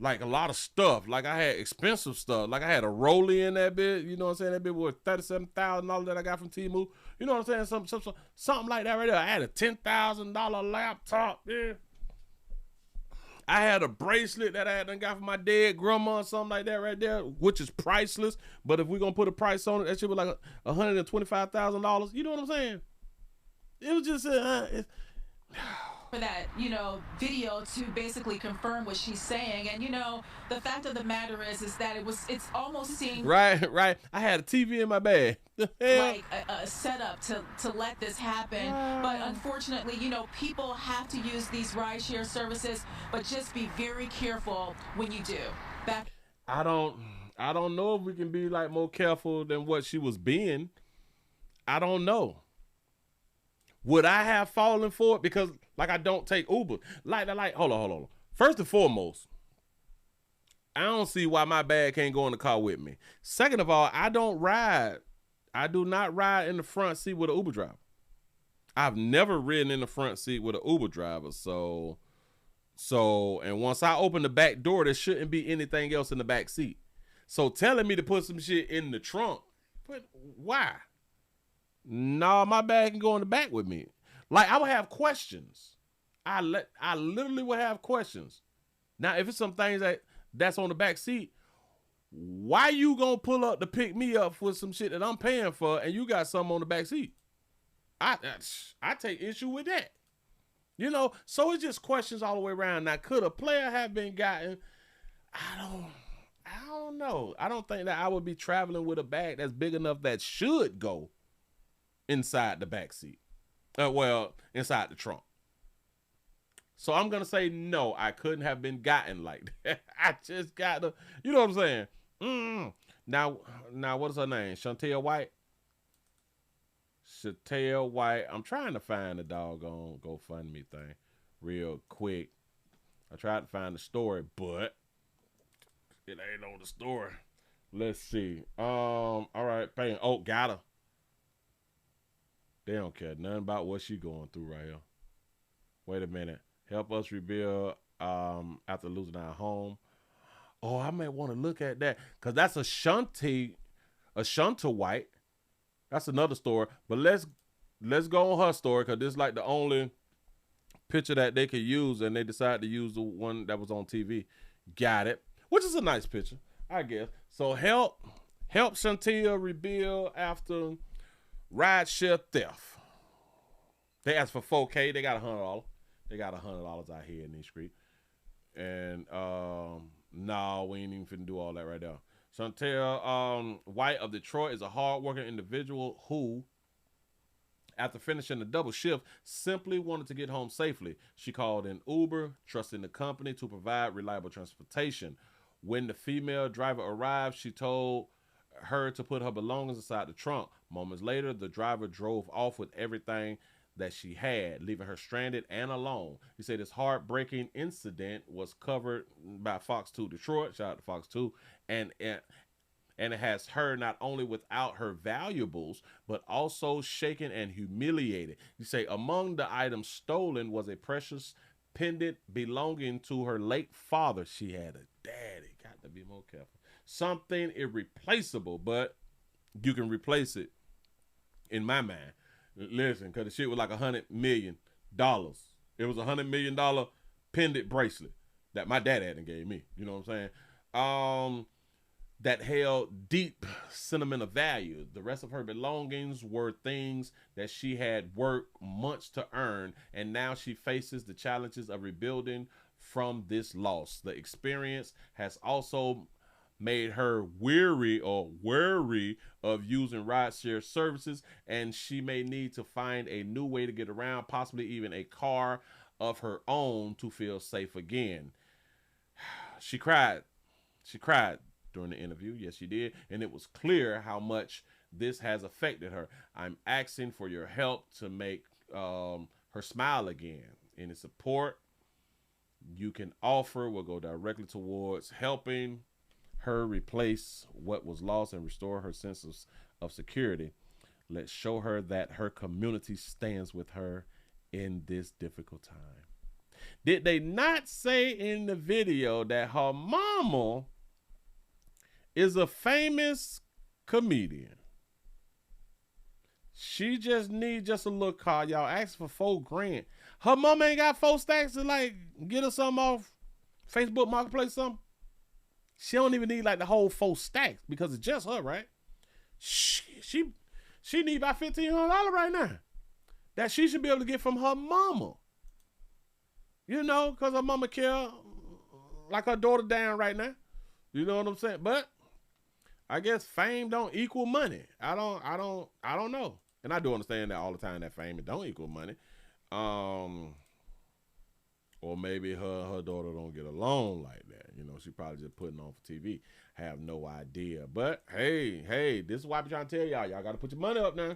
like a lot of stuff. Like I had expensive stuff. Like I had a Rollie in that bit. You know what I'm saying? That bit was $37,000 that I got from Temu. You know what I'm saying? Something like that right there. I had a $10,000 laptop. Yeah. I had a bracelet that I had done got from my dead grandma or something like that right there, which is priceless. But if we're going to put a price on it, that shit was like $125,000. You know what I'm saying? It was just for that, you know, video to basically confirm what she's saying. And, you know, the fact of the matter is that it's almost seemed right. I had a TV in my bag. Like a setup to let this happen. But unfortunately, you know, people have to use these rideshare services, but just be very careful when you do. I don't know if we can be like more careful than what she was being. I don't know. Would I have fallen for it? Because like I don't take Uber. Like hold on. First and foremost, I don't see why my bag can't go in the car with me. Second of all, I don't ride. I do not ride in the front seat with an Uber driver. I've never ridden in the front seat with an Uber driver. So and once I open the back door, there shouldn't be anything else in the back seat. So telling me to put some shit in the trunk, but why? No, my bag can go in the back with me. Like I would have questions. I literally would have questions. Now, if it's some things that's on the back seat, why you gonna pull up to pick me up with some shit that I'm paying for and you got something on the back seat? I take issue with that. You know, so it's just questions all the way around. Now, could a player have been gotten? I don't know. I don't think that I would be traveling with a bag that's big enough that should go inside the back seat. Well, inside the trunk. So I'm going to say no, I couldn't have been gotten like that. I just got to, you know what I'm saying? Now, what is her name? Chantel White? Chantel White. I'm trying to find the doggone GoFundMe thing real quick. I tried to find the story, but it ain't on the story. Let's see. All right, paying. Oh, got her. They don't care nothing about what she going through right here. Wait a minute. Help us rebuild after losing our home. Oh, I may want to look at that because that's a Shanta White. That's another story. But let's go on her story because this is like the only picture that they could use, and they decided to use the one that was on TV. Got it. Which is a nice picture, I guess. So help Chantia rebuild after rideshare theft. They asked for $4K. They got $100. They got $100 out here in these streets. And no, we ain't even finna do all that right now. Chantel White of Detroit is a hardworking individual who, after finishing a double shift, simply wanted to get home safely. She called in Uber, trusting the company to provide reliable transportation. When the female driver arrived, she told her to put her belongings inside the trunk. Moments later, the driver drove off with everything that she had, leaving her stranded and alone. He said this heartbreaking incident was covered by Fox 2 Detroit. Shout out to Fox 2. And it has her not only without her valuables, but also shaken and humiliated. You say among the items stolen was a precious pendant belonging to her late father. She had a daddy. Got to be more careful. Something irreplaceable, but you can replace it in my mind. Listen, because the shit was like $100 million. It was $100 million pendant bracelet that my dad had and gave me. You know what I'm saying? That held deep sentimental value. The rest of her belongings were things that she had worked months to earn, and now she faces the challenges of rebuilding from this loss. The experience has also made her weary of using rideshare services, and she may need to find a new way to get around, possibly even a car of her own to feel safe again. She cried during the interview. Yes, she did. And it was clear how much this has affected her. I'm asking for your help to make her smile again. Any support you can offer will go directly towards helping her replace what was lost and restore her sense of security. Let's show her that her community stands with her in this difficult time. Did they not say in the video that her mama is a famous comedian? She just needs a little car. Y'all asked for $4,000. Her mama ain't got 4 stacks to like get her something off Facebook Marketplace or something. She don't even need like the whole 4 stacks because it's just her, right? She need about $1,500 right now that she should be able to get from her mama. You know, because her mama care like her daughter down right now. You know what I'm saying? But I guess fame don't equal money. I don't know. And I do understand that all the time that fame don't equal money. Or maybe her daughter don't get along like that. You know, she probably just putting on for TV. Have no idea. But hey, this is why I'm trying to tell y'all. Y'all got to put your money up now.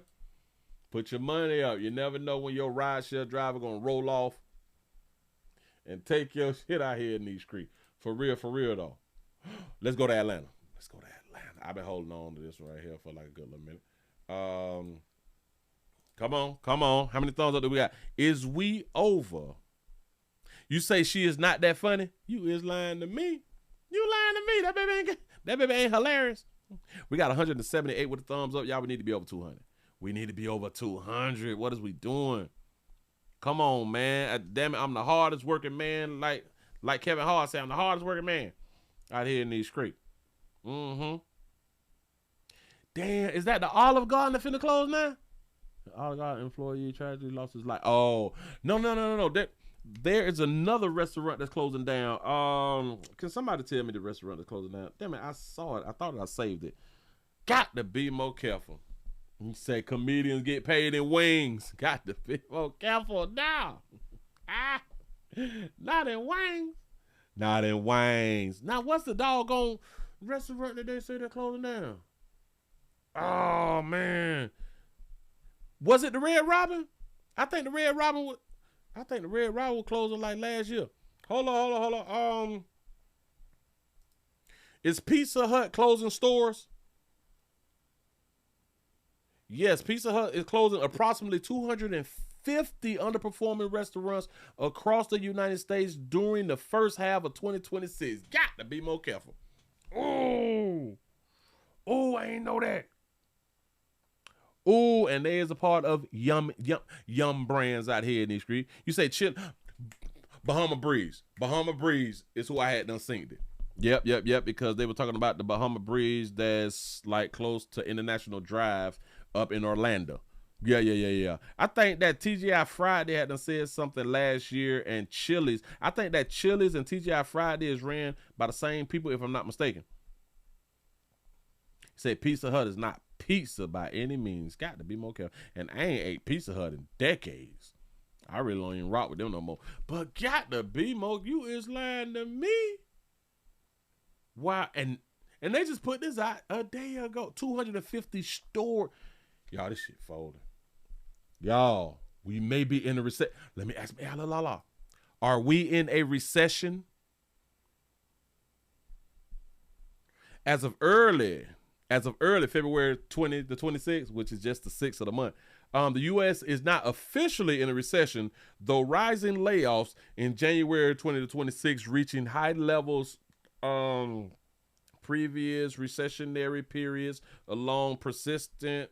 Put your money up. You never know when your rideshare driver going to roll off and take your shit out here in these streets. For real though. Let's go to Atlanta. I've been holding on to this right here for like a good little minute. Come on. How many thumbs up do we got? Is we over? You say she is not that funny? You is lying to me. You lying to me. That baby ain't hilarious. We got 178 with the thumbs up. Y'all, we need to be over 200. We need to be over 200. What is we doing? Come on, man. Damn it, I'm the hardest working man. Like Kevin Hart said, I'm the hardest working man out here in these streets. Damn, is that the Olive Garden that finna close now? All God employee tragedy lost his life. Oh, no. There is another restaurant that's closing down. Can somebody tell me the restaurant that's closing down? Damn it, I saw it. I thought I saved it. Got to be more careful. You say comedians get paid in wings. Got to be more careful now. Not in wings. Not in wings. Now, what's the doggone restaurant that they say they're closing down? Oh, man. Was it the Red Robin? I think the Red Robin was closing like last year. Hold on. Is Pizza Hut closing stores? Yes, Pizza Hut is closing approximately 250 underperforming restaurants across the United States during the first half of 2026. Got to be more careful. Oh, I ain't know that. Oh, and there's a part of Yum Brands out here in these streets. You say chill, Bahama Breeze. Bahama Breeze is who I had done seen it. Yep, because they were talking about the Bahama Breeze that's like close to International Drive up in Orlando. Yeah. I think that TGI Friday had done said something last year, and Chili's. I think that Chili's and TGI Friday is ran by the same people, if I'm not mistaken. He said Pizza Hut is not pizza by any means. Got to be more careful. And I ain't ate Pizza Hut in decades. I really don't even rock with them no more. But got to be more. You is lying to me. Wow. And they just put this out a day ago. 250 store. Y'all, this shit folding. Y'all, we may be in a recession. Let me ask me, are we in a recession? As of early February 20 to 26, which is just the 6th of the month, the U.S. is not officially in a recession, though rising layoffs in January 20 to 26, reaching high levels previous recessionary periods, alongside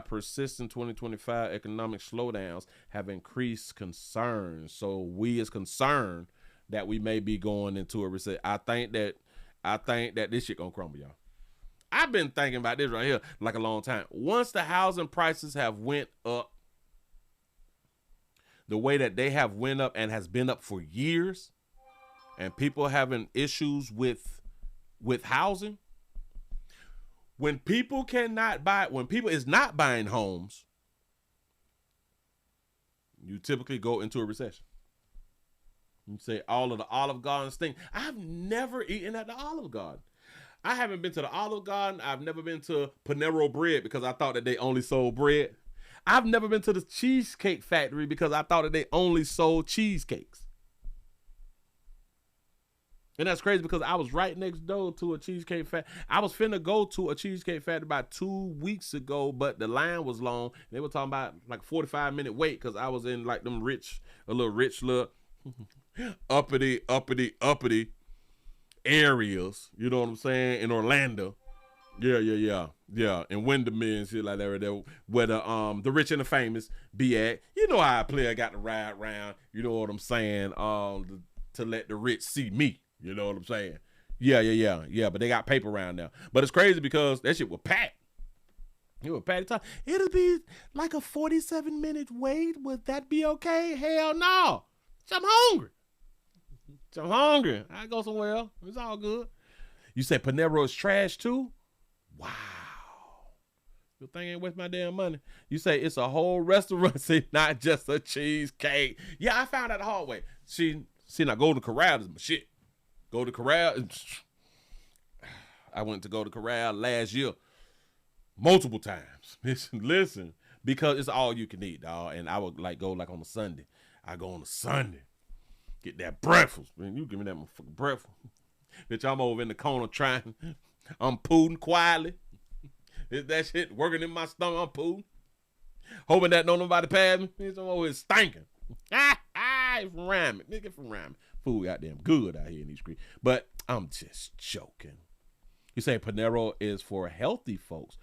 persistent 2025 economic slowdowns have increased concerns. So we is concerned that we may be going into a recession. I think that this shit gonna crumble, y'all. I've been thinking about this right here like a long time. Once the housing prices have went up the way that they have went up and has been up for years, and people having issues with housing, when people is not buying homes, you typically go into a recession. You say all of the Olive Garden thing. I've never eaten at the Olive Garden. I haven't been to the Olive Garden. I've never been to Panero Bread because I thought that they only sold bread. I've never been to the Cheesecake Factory because I thought that they only sold cheesecakes. And that's crazy because I was right next door to a Cheesecake Factory. I was finna go to a Cheesecake Factory about 2 weeks ago, but the line was long. They were talking about like 45-minute wait because I was in like them rich uppity areas, you know what I'm saying, in Orlando. Yeah. And Windermere and shit like that, where the rich and the famous be at. You know how a player got to ride around, you know what I'm saying, to let the rich see me. You know what I'm saying? Yeah, but they got paper around now. But it's crazy because that shit was packed. It was packed. It'll be like a 47-minute wait. Would that be okay? Hell no. I'm hungry. I go somewhere else. It's all good. You say Panero is trash too? Wow. Good thing I ain't waste my damn money. You say it's a whole restaurant, see, not just a cheesecake. Yeah, I found out the hard way. See, now Golden Corral is my shit. Golden Corral. I went to Golden Corral last year multiple times. Listen, because it's all you can eat, dog. And I would go on a Sunday. I go on a Sunday. Get that breakfast. Man, you give me that motherfucking breakfast. Bitch, I'm over in the corner trying. I'm pooing quietly. Is that shit working in my stomach? I'm pooing. Hoping that don't nobody pass me. Bitch, I'm over here stinking. It's from ramen. Nigga from ramen. Food goddamn good out here in these streets. But I'm just joking. You say Panero is for healthy folks.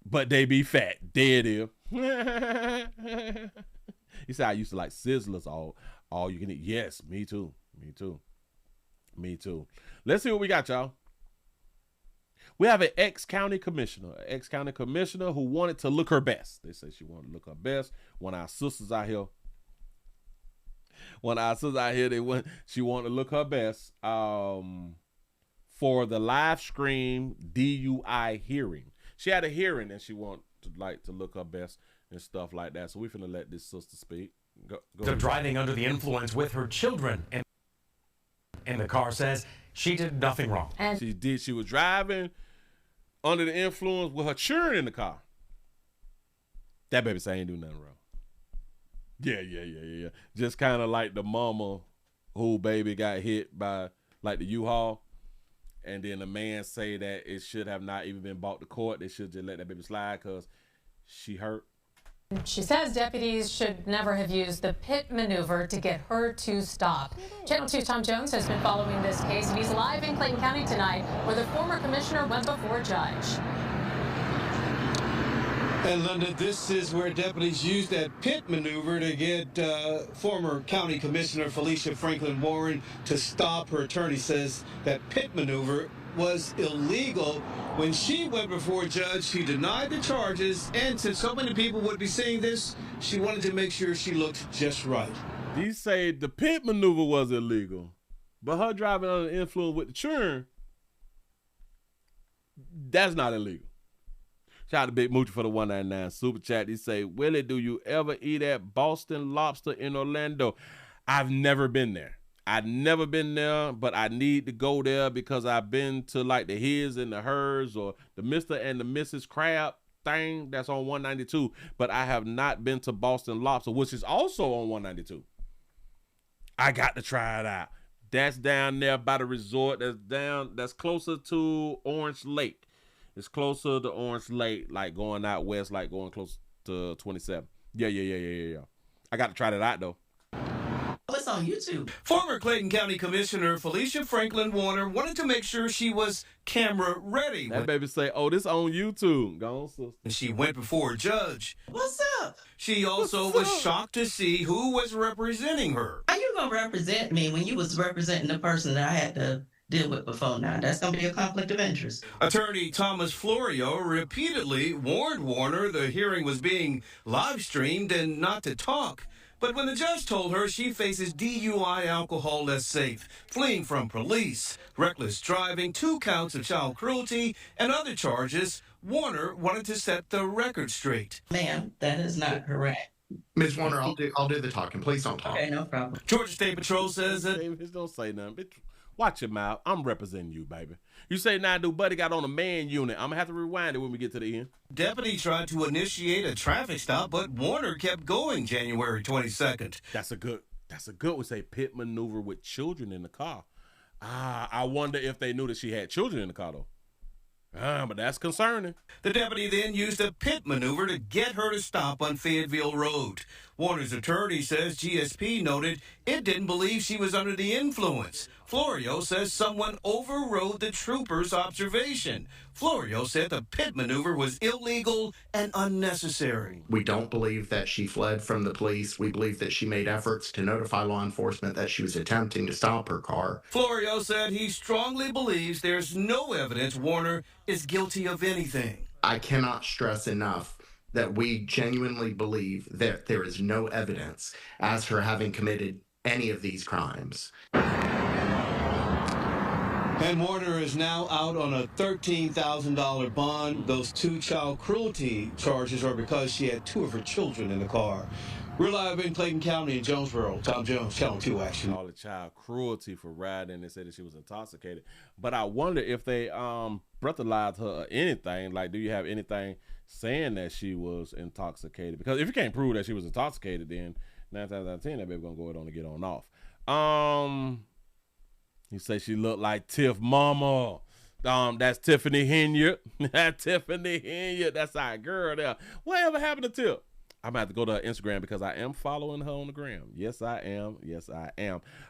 But they be fat. There it is. You say I used to like Sizzlers all you can eat. Yes, me too. Let's see what we got, y'all. We have an ex-county commissioner who wanted to look her best. They say she wanted to look her best. One of our sisters out here, she wanted to look her best for the live stream DUI hearing. She had a hearing and she wanted to look her best and stuff like that. So we finna let this sister speak. Go driving under the influence with her children in the car, says she did nothing wrong. And she was driving under the influence with her children in the car. That baby say I ain't do nothing wrong. Yeah. Just kind of like the mama who baby got hit by like the U-Haul. And then the man say that it should have not even been brought to court. They should just let that baby slide because she hurt. She says deputies should never have used the pit maneuver to get her to stop. Channel 2's Tom Jones has been following this case, and he's live in Clayton County tonight, where the former commissioner went before a judge. And Linda, this is where deputies used that pit maneuver to get former county commissioner Felicia Franklin Warren to stop. Her attorney says that pit maneuver was illegal. When she went before a judge, she denied the charges, and since so many people would be seeing this, she wanted to make sure she looked just right. These say the pit maneuver was illegal, but her driving under the influence with the churn, that's not illegal. Shout out to Big Moochie for the 199 super chat. He say, Willie, do you ever eat at Boston Lobster in Orlando? I've never been there. I've never been there, but I need to go there because I've been to like the his and the hers or the Mr. and the Mrs. Crab thing that's on 192, but I have not been to Boston Lobster, which is also on 192. I got to try it out. That's down there by the resort. That's closer to Orange Lake. It's closer to Orange Lake, like going out west, like going close to 27. Yeah. I got to try that out though. It's on YouTube. Former Clayton County Commissioner Felicia Franklin Warner wanted to make sure she was camera ready. That baby say, oh, this on YouTube. Go on, sister. And she went before a judge. What's up? She also was shocked to see who was representing her. How you gonna represent me when you was representing the person that I had to deal with before now? That's gonna be a conflict of interest. Attorney Thomas Florio repeatedly warned Warner the hearing was being live streamed and not to talk. But when the judge told her she faces DUI, alcohol less safe, fleeing from police, reckless driving, 2 counts of child cruelty, and other charges, Warner wanted to set the record straight. Ma'am, that is not correct. Ms. Warner, I'll do the talking. Please don't talk. Okay, no problem. Georgia State Patrol says that... Don't say nothing. Watch your mouth. I'm representing you, baby. You say, nah, dude, buddy got on a man unit. I'm going to have to rewind it when we get to the end. Deputy tried to initiate a traffic stop, but Warner kept going January 22nd. That's a good one. Say pit maneuver with children in the car. I wonder if they knew that she had children in the car, though. But that's concerning. The deputy then used a pit maneuver to get her to stop on Fayetteville Road. Warner's attorney says GSP noted it didn't believe she was under the influence. Florio says someone overrode the trooper's observation. Florio said the pit maneuver was illegal and unnecessary. We don't believe that she fled from the police. We believe that she made efforts to notify law enforcement that she was attempting to stop her car. Florio said he strongly believes there's no evidence Warner is guilty of anything. I cannot stress enough that we genuinely believe that there is no evidence as her having committed any of these crimes. And Warner is now out on a $13,000 bond. Those 2 child cruelty charges are because she had 2 of her children in the car. We're live in Clayton County in Jonesboro. Tom Jones, Channel 2 Action. All the child cruelty for riding. They said that she was intoxicated. But I wonder if they breathalyzed her or anything. Like, do you have anything saying that she was intoxicated? Because if you can't prove that she was intoxicated, then 9 times out of 10, that baby gonna go ahead on and get on off. You say she looked like Tiff Mama. That's Tiffany Henyard. That's Tiffany Henyard. That's our girl there. Whatever happened to Tiff? I'm about to go to her Instagram because I am following her on the gram. Yes, I am.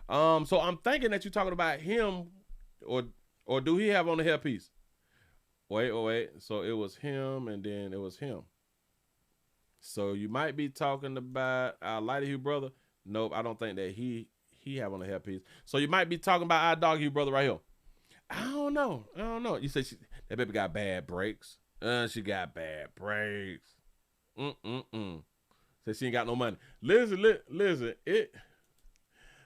So I'm thinking that you're talking about him, or do he have on the hairpiece? Wait. So it was him, and then it was him. So you might be talking about our Lighty Hugh brother. Nope, I don't think that he have on the hairpiece. So you might be talking about our Dog Hugh brother right here. I don't know. You say That baby got bad brakes. She got bad brakes. Said she ain't got no money. Listen,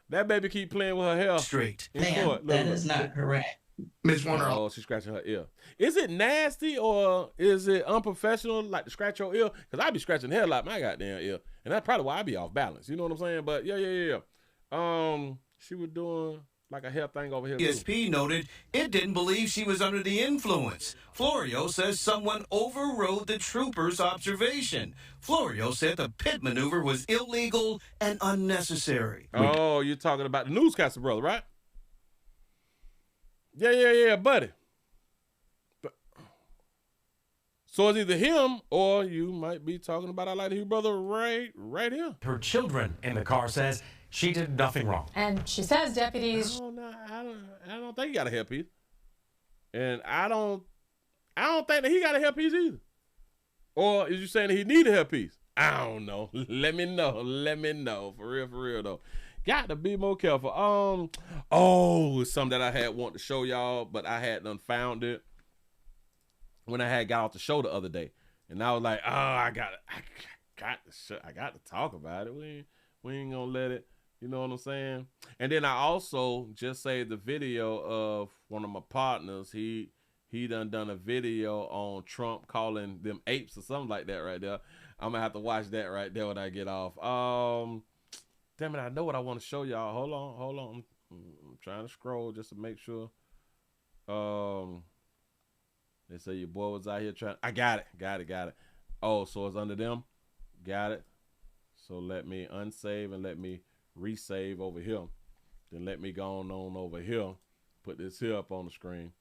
that baby keep playing with her hair. Straight. In Ma'am, court. that is not correct. Ms. Warner. Oh, she's scratching her ear. Is it nasty or is it unprofessional, like to scratch your ear? Because I be scratching the hell out my goddamn ear. And that's probably why I be off balance. You know what I'm saying? But yeah. She was doing like a hair thing over here. ESP noted it didn't believe she was under the influence. Florio says someone overrode the trooper's observation. Florio said the pit maneuver was illegal and unnecessary. Oh, you're talking about the newscaster brother, right? Yeah, buddy. So it's either him or you might be talking about our Light brother right here. Her children in the car says she did nothing wrong. And she says deputies. I don't think he got a hairpiece. And I don't think that he got a hairpiece either. Or is you saying that he need a hairpiece? I don't know. Let me know. For real though. Got to be more careful. It's something that I had want to show y'all, but I had done found it when I had got off the show the other day, and I was like, I got to talk about it. We ain't gonna let it. You know what I'm saying? And then I also just saved the video of one of my partners. He done a video on Trump calling them apes or something like that right there. I'm gonna have to watch that right there when I get off. Damn it, I know what I want to show y'all. Hold on. I'm trying to scroll just to make sure. They say your boy was out here trying. I got it. Oh, so it's under them? Got it. So let me unsave and let me resave over here. Then let me go on over here. Put this here up on the screen.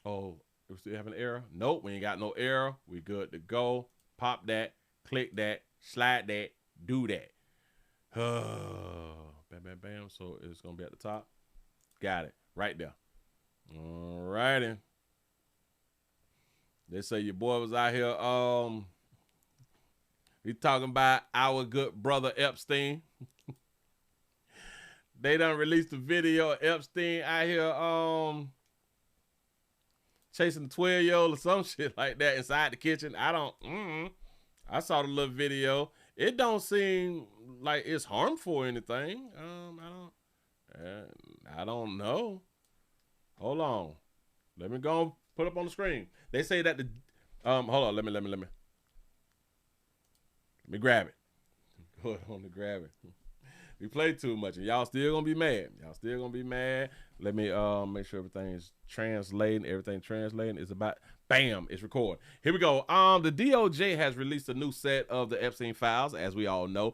Oh, do we still have an error? Nope, we ain't got no error. We good to go. Pop that, click that, slide that, do that. Bam. So it's gonna be at the top. Got it. Right there. All righty. They say your boy was out here. We talking about our good brother Epstein. They done released a video of Epstein out here chasing the 12-year-old or some shit like that inside the kitchen. I saw the little video. It don't seem like it's harmful or anything. I don't know. Hold on. Let me go and put up on the screen. They say that the hold on, let me grab it. Go on to grab it. We played too much and y'all still gonna be mad. Let me make sure everything is translating. It's about bam, it's recording. Here we go. The DOJ has released a new set of the Epstein files, as we all know,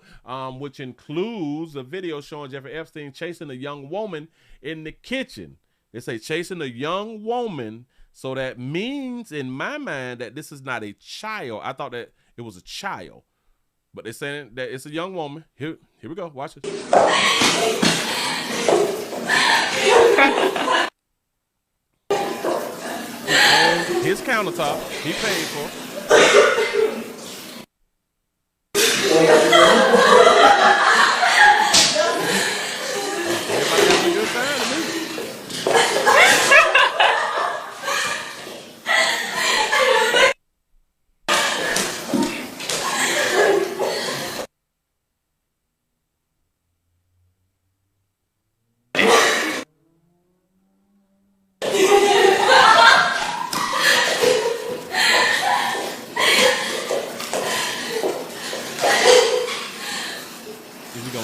which includes a video showing Jeffrey Epstein chasing a young woman in the kitchen. They say chasing a young woman, so that means in my mind that this is not a child. I thought that it was a child, but they're saying that it's a young woman. Here we go. Watch this. His countertop, he paid for. Everybody having a good time to me.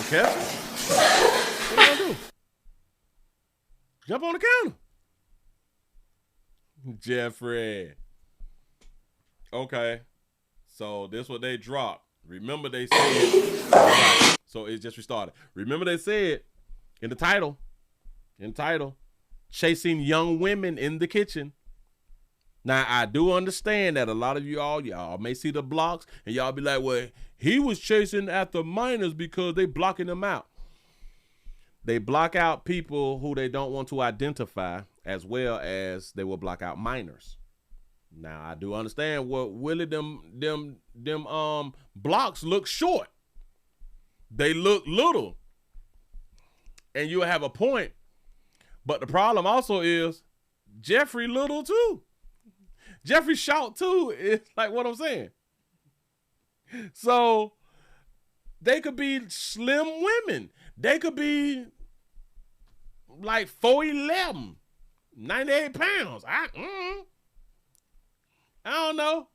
Catch it? What you gonna do? Jump on the counter. Jeffrey. Okay. So this what they dropped. Remember they said. Right. So it just restarted. Remember they said in the title, chasing young women in the kitchen. Now, I do understand that a lot of y'all may see the blocks and y'all be like, well, he was chasing after minors because they blocking them out. They block out people who they don't want to identify, as well as they will block out minors. Now, I do understand what Willie, them blocks look short. They look little. And you have a point. But the problem also is Jeffrey little too. Jeffrey shot too. It's like what I'm saying. So they could be slim women. They could be like 4'11", 98 pounds. I don't know.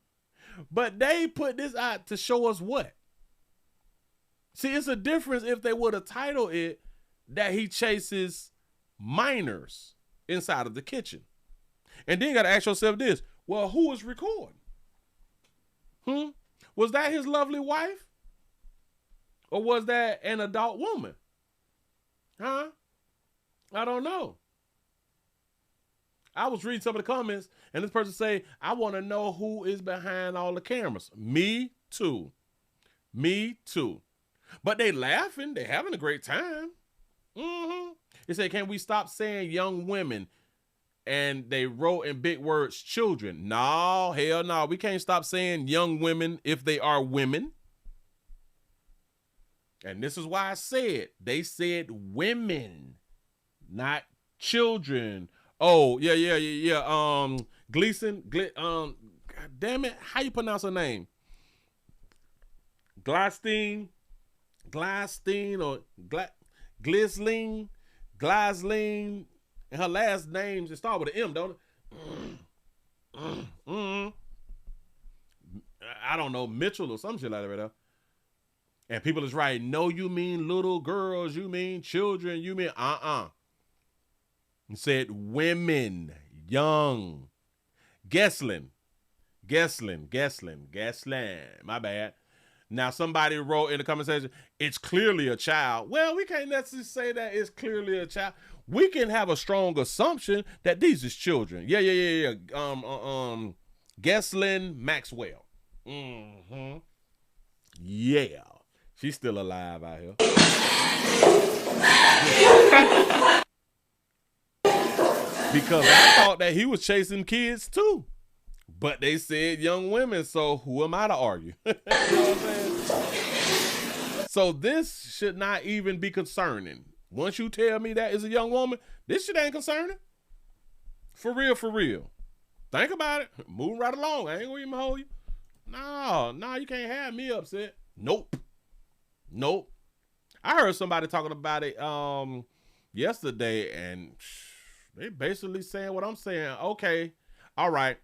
But they put this out to show us what? See, it's a difference if they would have titled it that he chases minors inside of the kitchen. And then you got to ask yourself this. Well, who was recording? Was that his lovely wife? Or was that an adult woman? I don't know. I was reading some of the comments, and this person say, I want to know who is behind all the cameras. Me too. Me too. But they laughing. They having a great time. They say, can we stop saying young women? And they wrote in big words, children. No, hell no. We can't stop saying young women if they are women. And this is why I said, they said women, not children. Oh, yeah. Gleason, God damn it. How you pronounce her name? Glasstein or Glisling. And her last names, it start with an M, don't it? I don't know, Mitchell or some shit like that right now. And people is writing, no, you mean little girls, you mean children, you mean It said women, young. Gessling. My bad. Now somebody wrote in the comment section, it's clearly a child. Well, we can't necessarily say that it's clearly a child. We can have a strong assumption that these is children. Yeah. Gessling Maxwell. Yeah. She's still alive out here. Because I thought that he was chasing kids too. But they said young women, so who am I to argue? You know what I'm saying? So this should not even be concerning. Once you tell me that is a young woman, this shit ain't concerning. For real. Think about it. Moving right along. I ain't gonna even hold you. No, you can't have me upset. Nope. I heard somebody talking about it yesterday, and they basically saying what I'm saying. Okay. All right.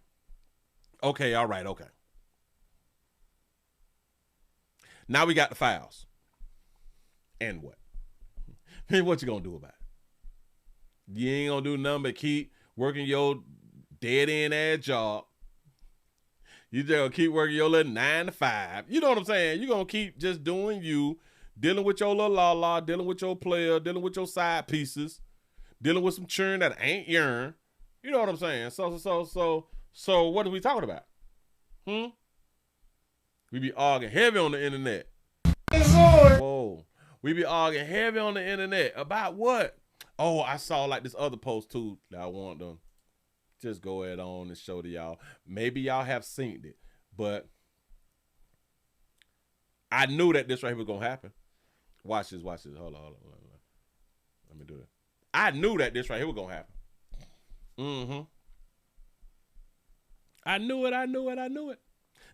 Now we got the files. And what? What you gonna do about it? You ain't gonna do nothing but keep working your dead-end ass job. You just gonna keep working your little 9 to 5. You know what I'm saying? You're gonna keep just doing you, dealing with your little la-la, dealing with your player, dealing with your side pieces, dealing with some churn that ain't yourn. You know what I'm saying? So what are we talking about? We be arguing heavy on the internet. Whoa. We be arguing heavy on the internet about what? Oh, I saw like this other post too that I want to just go ahead on and show to y'all. Maybe y'all have seen it, but I knew that this right here was going to happen. Watch this. Hold on. Let me do it. I knew that this right here was going to happen. I knew it.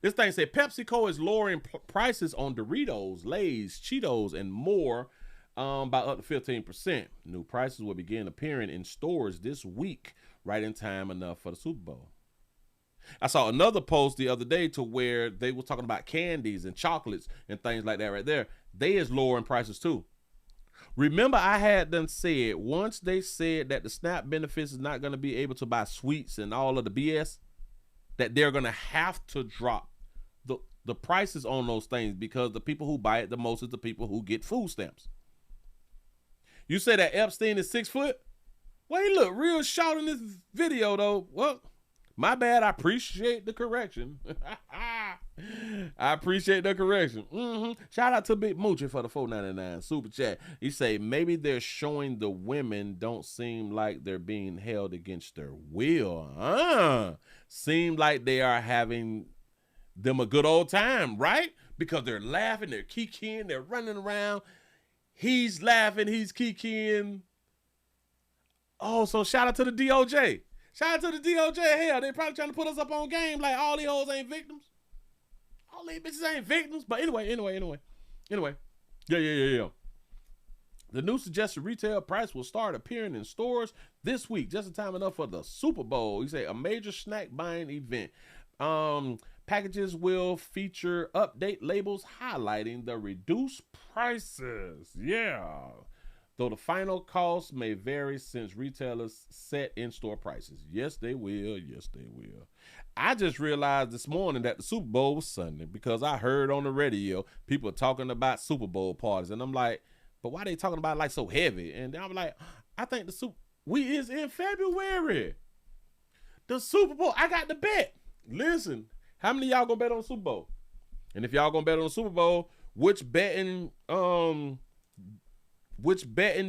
This thing said PepsiCo is lowering prices on Doritos, Lay's, Cheetos, and more by up to 15%. New prices will begin appearing in stores this week, right in time enough for the Super Bowl. I saw another post the other day to where they were talking about candies and chocolates and things like that right there. They is lowering prices too. Remember, I had them said, once they said that the SNAP benefits is not going to be able to buy sweets and all of the BS, that they're going to have to drop the prices on those things because the people who buy it the most is the people who get food stamps. You say that Epstein is 6 foot? Well, he look real short in this video though. Well, my bad. I appreciate the correction. Shout out to Big Moochie for the $4.99 super chat. He say maybe they're showing the women don't seem like they're being held against their will. Seem like they are having them a good old time, right? Because they're laughing, they're kikiing, they're running around. He's laughing, he's kikiing. Oh, so shout out to the DOJ. Shout out to the DOJ. Hell, they probably trying to put us up on game like all these hoes ain't victims. All these bitches ain't victims. But anyway. Yeah. The new suggested retail price will start appearing in stores this week, just in time enough for the Super Bowl. You say a major snack buying event. Packages will feature update labels highlighting the reduced prices. Yeah. Though the final cost may vary since retailers set in-store prices. Yes, they will. Yes, they will. I just realized this morning that the Super Bowl was Sunday because I heard on the radio people talking about Super Bowl parties. And I'm like, but why they talking about it like so heavy? And I'm like, I think we is in February. The Super Bowl, I got the bet. Listen, how many of y'all gonna bet on the Super Bowl? And if y'all gonna bet on the Super Bowl, which betting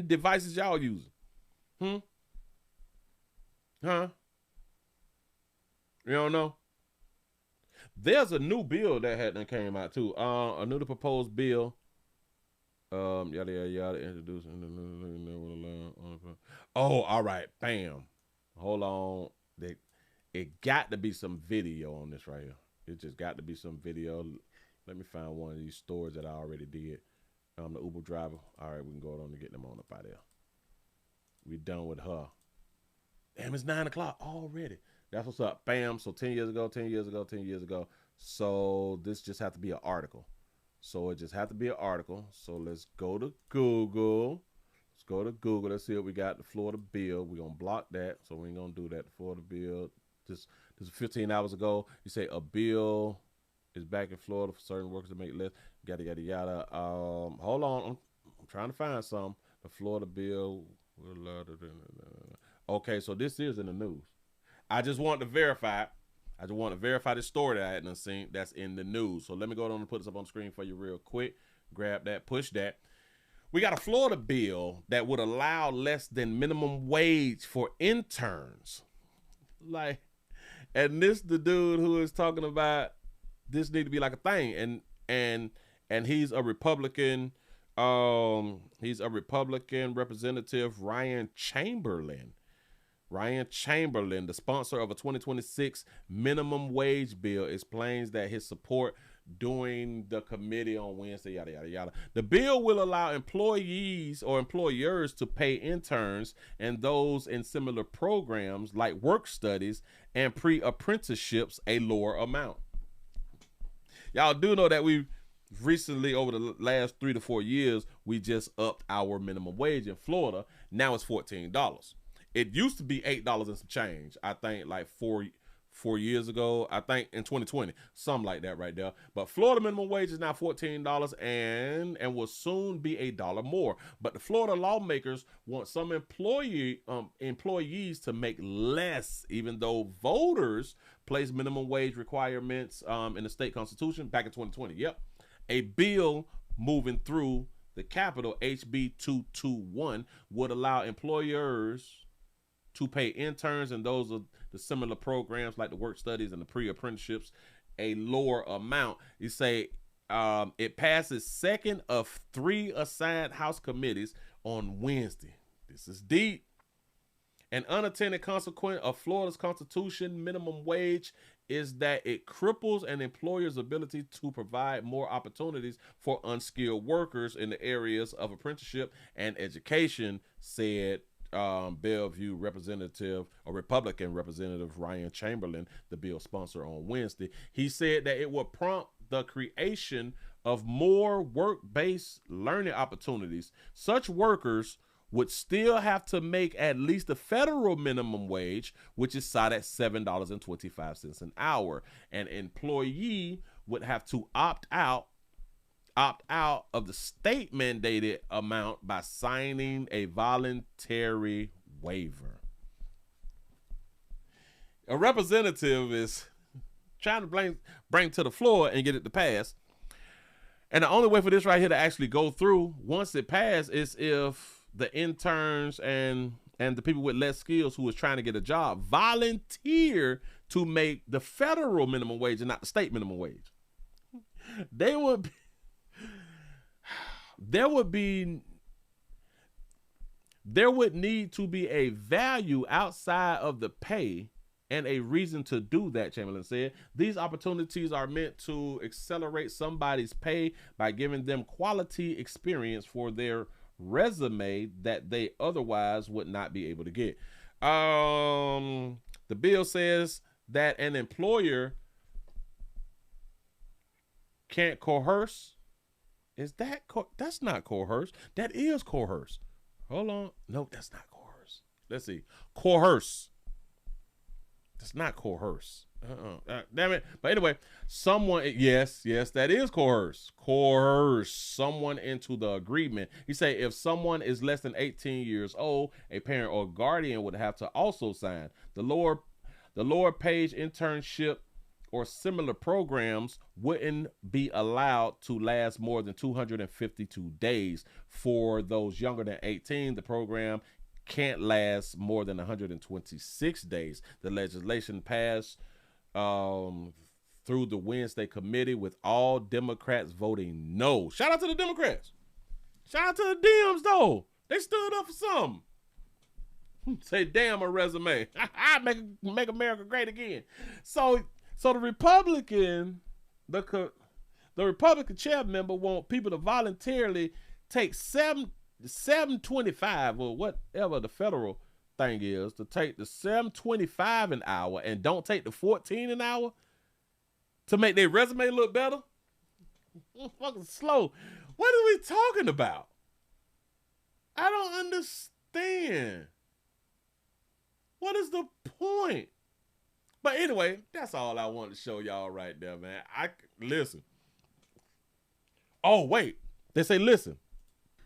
devices y'all using? Huh? You don't know? There's a new bill that came out too. A newly proposed bill. Yada introducing. Oh, all right. Bam. Hold on. It got to be some video on this right here. It just got to be some video. Let me find one of these stores that I already did. The Uber driver. All right, we can go on to get them on up out there. We done with her. Damn, it's 9 o'clock already. That's what's up. Bam. So 10 years ago. So this just have to be an article. So let's go to Google. Let's see what we got. The Florida bill. We're going to block that. So we ain't going to do that. The Florida bill. This is 15 hours ago. You say a bill is back in Florida for certain workers to make less. Yada. Hold on. I'm trying to find some. The Florida bill. Okay, so this is in the news. I just want to verify this story that I hadn't seen that's in the news. So let me go on and put this up on the screen for you real quick. Grab that, push that. We got a Florida bill that would allow less than minimum wage for interns. And this the dude who is talking about this need to be like a thing. And he's a Republican. He's a Republican representative, Ryan Chamberlain. The sponsor of a 2026 minimum wage bill, explains that his support during the committee on Wednesday, yada. The bill will allow employees or employers to pay interns and those in similar programs like work studies and pre-apprenticeships a lower amount. Y'all do know that we recently, over the last 3 to 4 years, we just upped our minimum wage in Florida. Now it's $14. It used to be $8 and some change. I think like four years ago. I think in 2020, something like that right there. But Florida minimum wage is now $14 and will soon be $1 more. But the Florida lawmakers want some employees to make less, even though voters placed minimum wage requirements in the state constitution back in 2020. Yep, a bill moving through the Capitol, HB 221, would allow employers to pay interns and those of the similar programs like the work studies and the pre-apprenticeships a lower amount. You say it passes second of 3 assigned House committees on Wednesday. This is deep. An unintended consequence of Florida's constitution minimum wage is that it cripples an employer's ability to provide more opportunities for unskilled workers in the areas of apprenticeship and education, said Bellevue Republican Representative Ryan Chamberlain, the bill sponsor, on Wednesday. He said that it will prompt the creation of more work-based learning opportunities. Such workers would still have to make at least the federal minimum wage, which is set at $7.25 an hour. An employee would have to opt out of the state mandated amount by signing a voluntary waiver. A representative is trying to bring to the floor and get it to pass. And the only way for this right here to actually go through once it passed is if the interns and the people with less skills who was trying to get a job volunteer to make the federal minimum wage and not the state minimum wage. There would be There would need to be a value outside of the pay and a reason to do that, Chamberlain said. These opportunities are meant to accelerate somebody's pay by giving them quality experience for their resume that they otherwise would not be able to get. The bill says that an employer can't coerce. Is that that's not coerce? That is coerce. Hold on. No, that's not coerce. Let's see. Coerce. That's not coerce. Damn it. But anyway, someone, yes, that is coerce. Coerce someone into the agreement. He say if someone is less than 18 years old, a parent or guardian would have to also sign. The lower page internship or similar programs wouldn't be allowed to last more than 252 days. For those younger than 18, the program can't last more than 126 days. The legislation passed through the Wednesday committee with all Democrats voting no. Shout out to the Democrats. Shout out to the Dems though. They stood up for something. Say damn a resume. make America great again. So the Republican chair member want people to voluntarily take 7.25 or whatever the federal thing is, to take the 7.25 an hour and don't take the 14 an hour to make their resume look better. Fucking slow. What are we talking about? I don't understand. What is the point? But anyway, that's all I wanted to show y'all right there, man. Listen. Oh, wait. They say listen.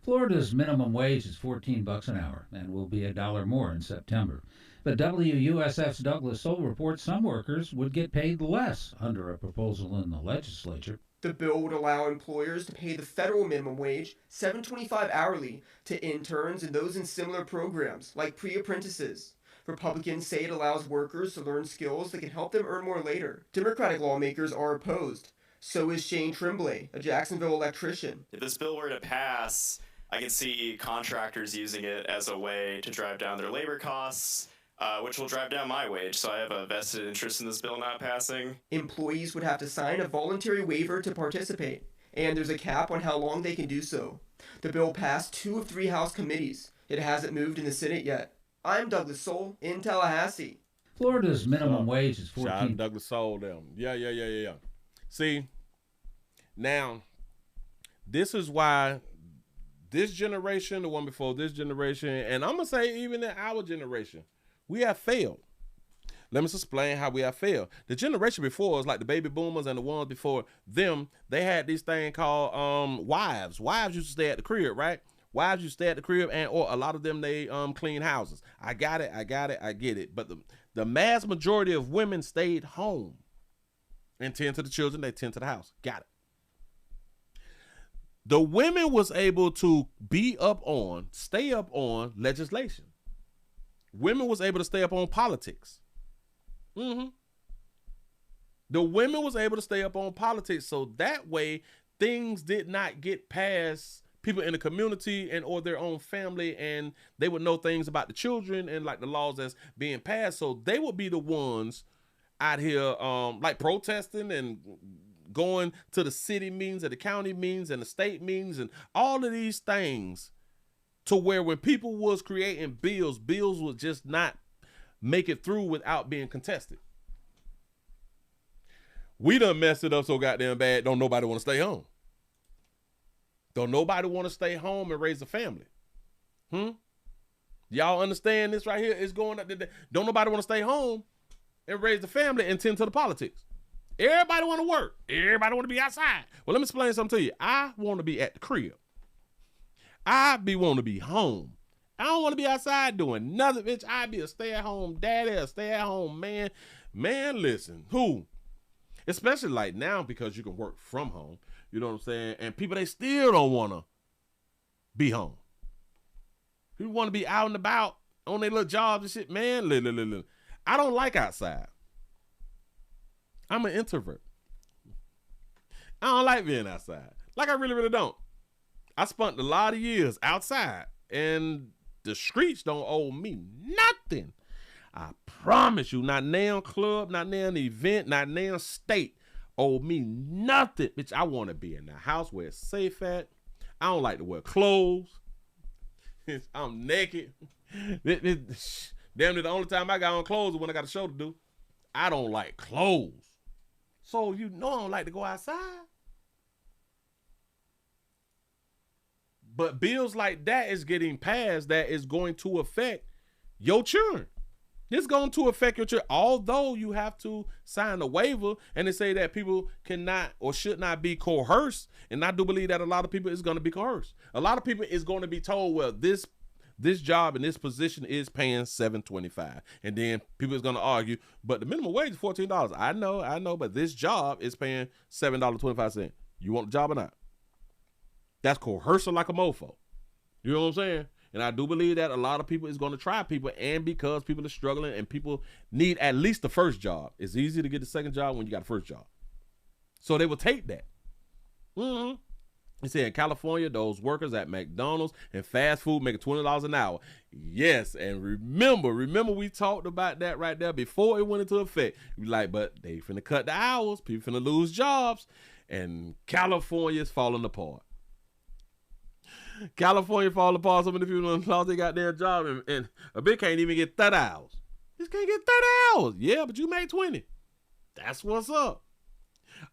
Florida's minimum wage is $14 an hour and will be $1 more in September. But WUSF's Douglas Soul reports some workers would get paid less under a proposal in the legislature. The bill would allow employers to pay the federal minimum wage, $7.25 hourly, to interns and those in similar programs, like pre-apprentices. Republicans say it allows workers to learn skills that can help them earn more later. Democratic lawmakers are opposed. So is Shane Tremblay, a Jacksonville electrician. If this bill were to pass, I can see contractors using it as a way to drive down their labor costs, which will drive down my wage. So I have a vested interest in this bill not passing. Employees would have to sign a voluntary waiver to participate, and there's a cap on how long they can do so. The bill passed 2 of 3 House committees. It hasn't moved in the Senate yet. I'm Douglas Soul in Tallahassee. Florida's minimum wage is $14. Shout out to Douglas Soul them. Yeah. See, now, this is why this generation, the one before this generation, and I'm going to say even in our generation, we have failed. Let me explain how we have failed. The generation before us, like the baby boomers and the ones before them, they had this thing called wives. Wives used to stay at the crib, right? Wives used to stay at the crib, and or a lot of them, they clean houses. I get it. But the mass majority of women stayed home and tend to the children, they tend to the house. Got it. The women was able to stay up on legislation. Women was able to stay up on politics. The women was able to stay up on politics, so that way things did not get past people in the community and or their own family, and they would know things about the children and like the laws that's being passed. So they would be the ones out here like protesting and going to the city meetings and the county meetings and the state meetings and all of these things, to where when people was creating bills would just not make it through without being contested. We done messed it up so goddamn bad, don't nobody want to stay home. Don't nobody want to stay home and raise a family. Y'all understand this right here? It's going up. Don't nobody want to stay home and raise the family and tend to the politics. Everybody want to work. Everybody want to be outside. Well, let me explain something to you. I want to be at the crib. Want to be home. I don't want to be outside doing nothing, bitch. I be a stay-at-home daddy, a stay-at-home man. Man, listen, especially like now, because you can work from home. You know what I'm saying? And people, they still don't want to be home. People want to be out and about on their little jobs and shit. Man, I don't like outside. I'm an introvert. I don't like being outside. Like, I really, really don't. I spent a lot of years outside, and The streets don't owe me nothing. I promise you, not now club, not now event, not now state owe me nothing. Bitch, I want to be in the house where it's safe at. I don't like to wear clothes. I'm naked. Damn near the only time I got on clothes is when I got a show to do. I don't like clothes. So you know I don't like to go outside. But bills like that is getting passed that is going to affect your children. It's going to affect your children. Although you have to sign a waiver and they say that people cannot or should not be coerced. And I do believe that a lot of people is going to be coerced. A lot of people is going to be told, well, this job and this position is paying $7.25. And then people is going to argue, but the minimum wage is $14. I know, but this job is paying $7.25. You want the job or not? That's coercion like a mofo. You know what I'm saying? And I do believe that a lot of people is going to try people, and because people are struggling and people need at least the first job. It's easy to get the second job when you got a first job. So they will take that. You see, in California, those workers at McDonald's and fast food making $20 an hour. Yes, and remember we talked about that right there before it went into effect. You like, but they finna cut the hours. People finna lose jobs. And California is falling apart. California falling apart. So many people lost their goddamn job, and a bit can't even get 30 hours. Just can't get 30 hours. Yeah, but you made 20. That's what's up.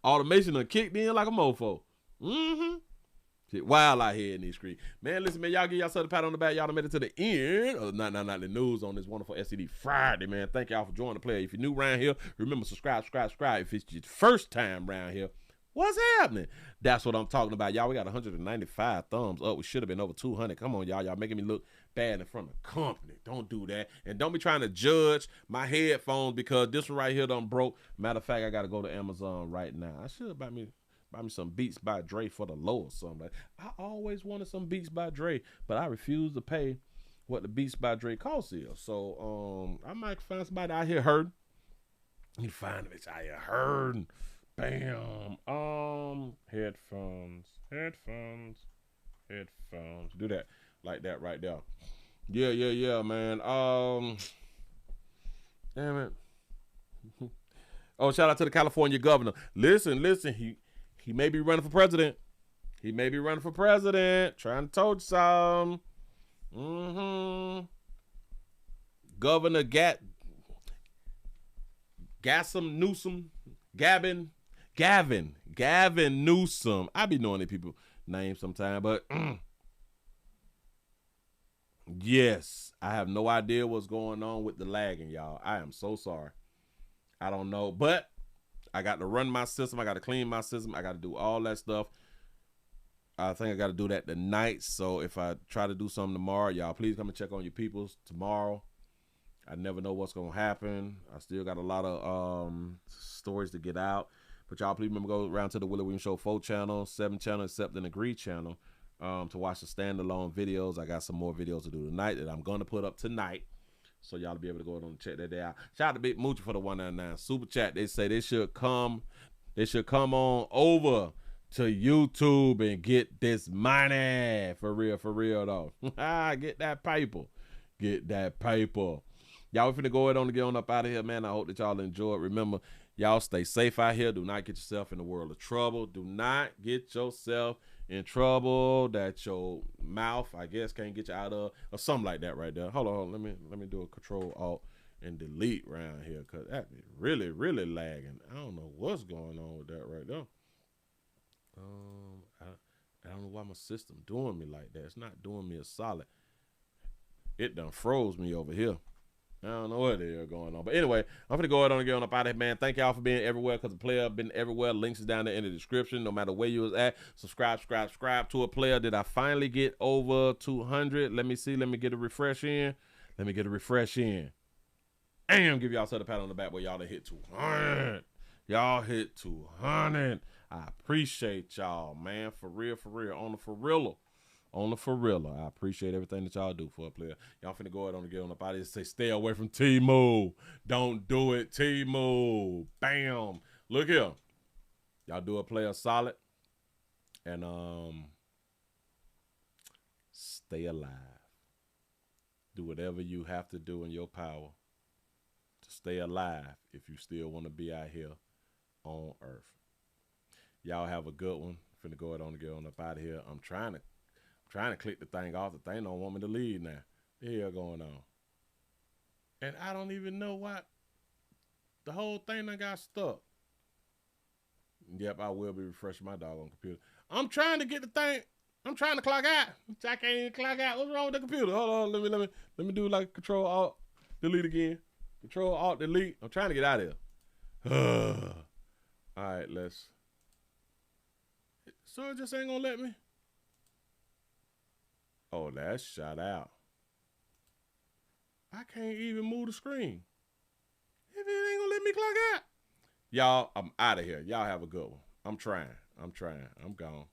Automation done kicked in like a mofo. Shit wild out here in these streets. Man, listen, man, y'all give yourself a pat on the back. Y'all done made it to the end. Not the news on this wonderful STD Friday, man. Thank y'all for joining the play. If you're new around here, remember, subscribe. If it's your first time around here, what's happening? That's what I'm talking about. Y'all, we got 195 thumbs up. We should have been over 200. Come on, y'all. Y'all making me look bad in front of the company. Don't do that. And don't be trying to judge my headphones because this one right here done broke. Matter of fact, I got to go to Amazon right now. I should buy me some Beats by Dre for the low or something. I always wanted some Beats by Dre, but I refuse to pay what the Beats by Dre cost is. So I might find somebody out here hurting. You find it out here hurting. Bam. Headphones. Do that like that right there. Yeah, man. Damn it. Oh, shout out to the California governor. Listen. He may be running for president. Trying to told you something. Governor Gavin Newsom. I be knowing these people names sometime, but yes, I have no idea what's going on with the lagging, y'all. I am so sorry. I don't know, but I got to run my system. I got to clean my system. I got to do all that stuff. I think I got to do that tonight. So if I try to do something tomorrow, y'all please come and check on your peoples tomorrow. I never know what's going to happen. I still got a lot of stories to get out. But y'all please remember go around to the Willie Williams Show 4 channel, 7 channel, except an Agree channel to watch the standalone videos. I got some more videos to do tonight that I'm going to put up tonight. So y'all be able to go on and check that out. Shout out to Big Moochie for the 199 super chat. They say they should come on over to YouTube and get this money. For real though. Get that paper. Y'all finna go ahead on and get on up out of here, man. I hope that y'all enjoy it. Remember, y'all stay safe out here. Do not get yourself in the world of trouble. Do not get yourself in trouble that your mouth, I guess, can't get you out of, or something like that right there. Hold on. Let me do a Control Alt and Delete around here because that is really lagging. I don't know what's going on with that right there. I don't know why my system doing me like that. It's not doing me a solid. It done froze me over here. I don't know what the hell going on. But anyway, I'm going to go ahead and get on up out of here, man. Thank y'all for being everywhere because the player been everywhere. Links is down there in the description. No matter where you was at, subscribe to a player. Did I finally get over 200? Let me see. Let me get a refresh in. And give y'all a pat on the back where y'all done hit 200. Y'all hit 200. I appreciate y'all, man. For real. On the for real. I appreciate everything that y'all do for a player. Y'all finna go ahead on and get on up out of here. Say stay away from T-Move. Don't do it, T-Move. Bam. Look here. Y'all do a player solid. And stay alive. Do whatever you have to do in your power to stay alive if you still want to be out here on earth. Y'all have a good one. Finna go ahead on and get on up out of here. I'm trying to click the thing off. The thing don't want me to leave now. The hell going on? And I don't even know why the whole thing done got stuck. Yep, I will be refreshing my doggone computer. I'm trying to get the thing. I'm trying to clock out. I can't even clock out. What's wrong with the computer? Hold on. Let me do like Control Alt Delete again. Control Alt Delete. I'm trying to get out of here. All right, let's. So it just ain't gonna let me. Oh, that's shot out. I can't even move the screen. If it ain't gonna let me clock out. Y'all, I'm out of here. Y'all have a good one. I'm trying. I'm gone.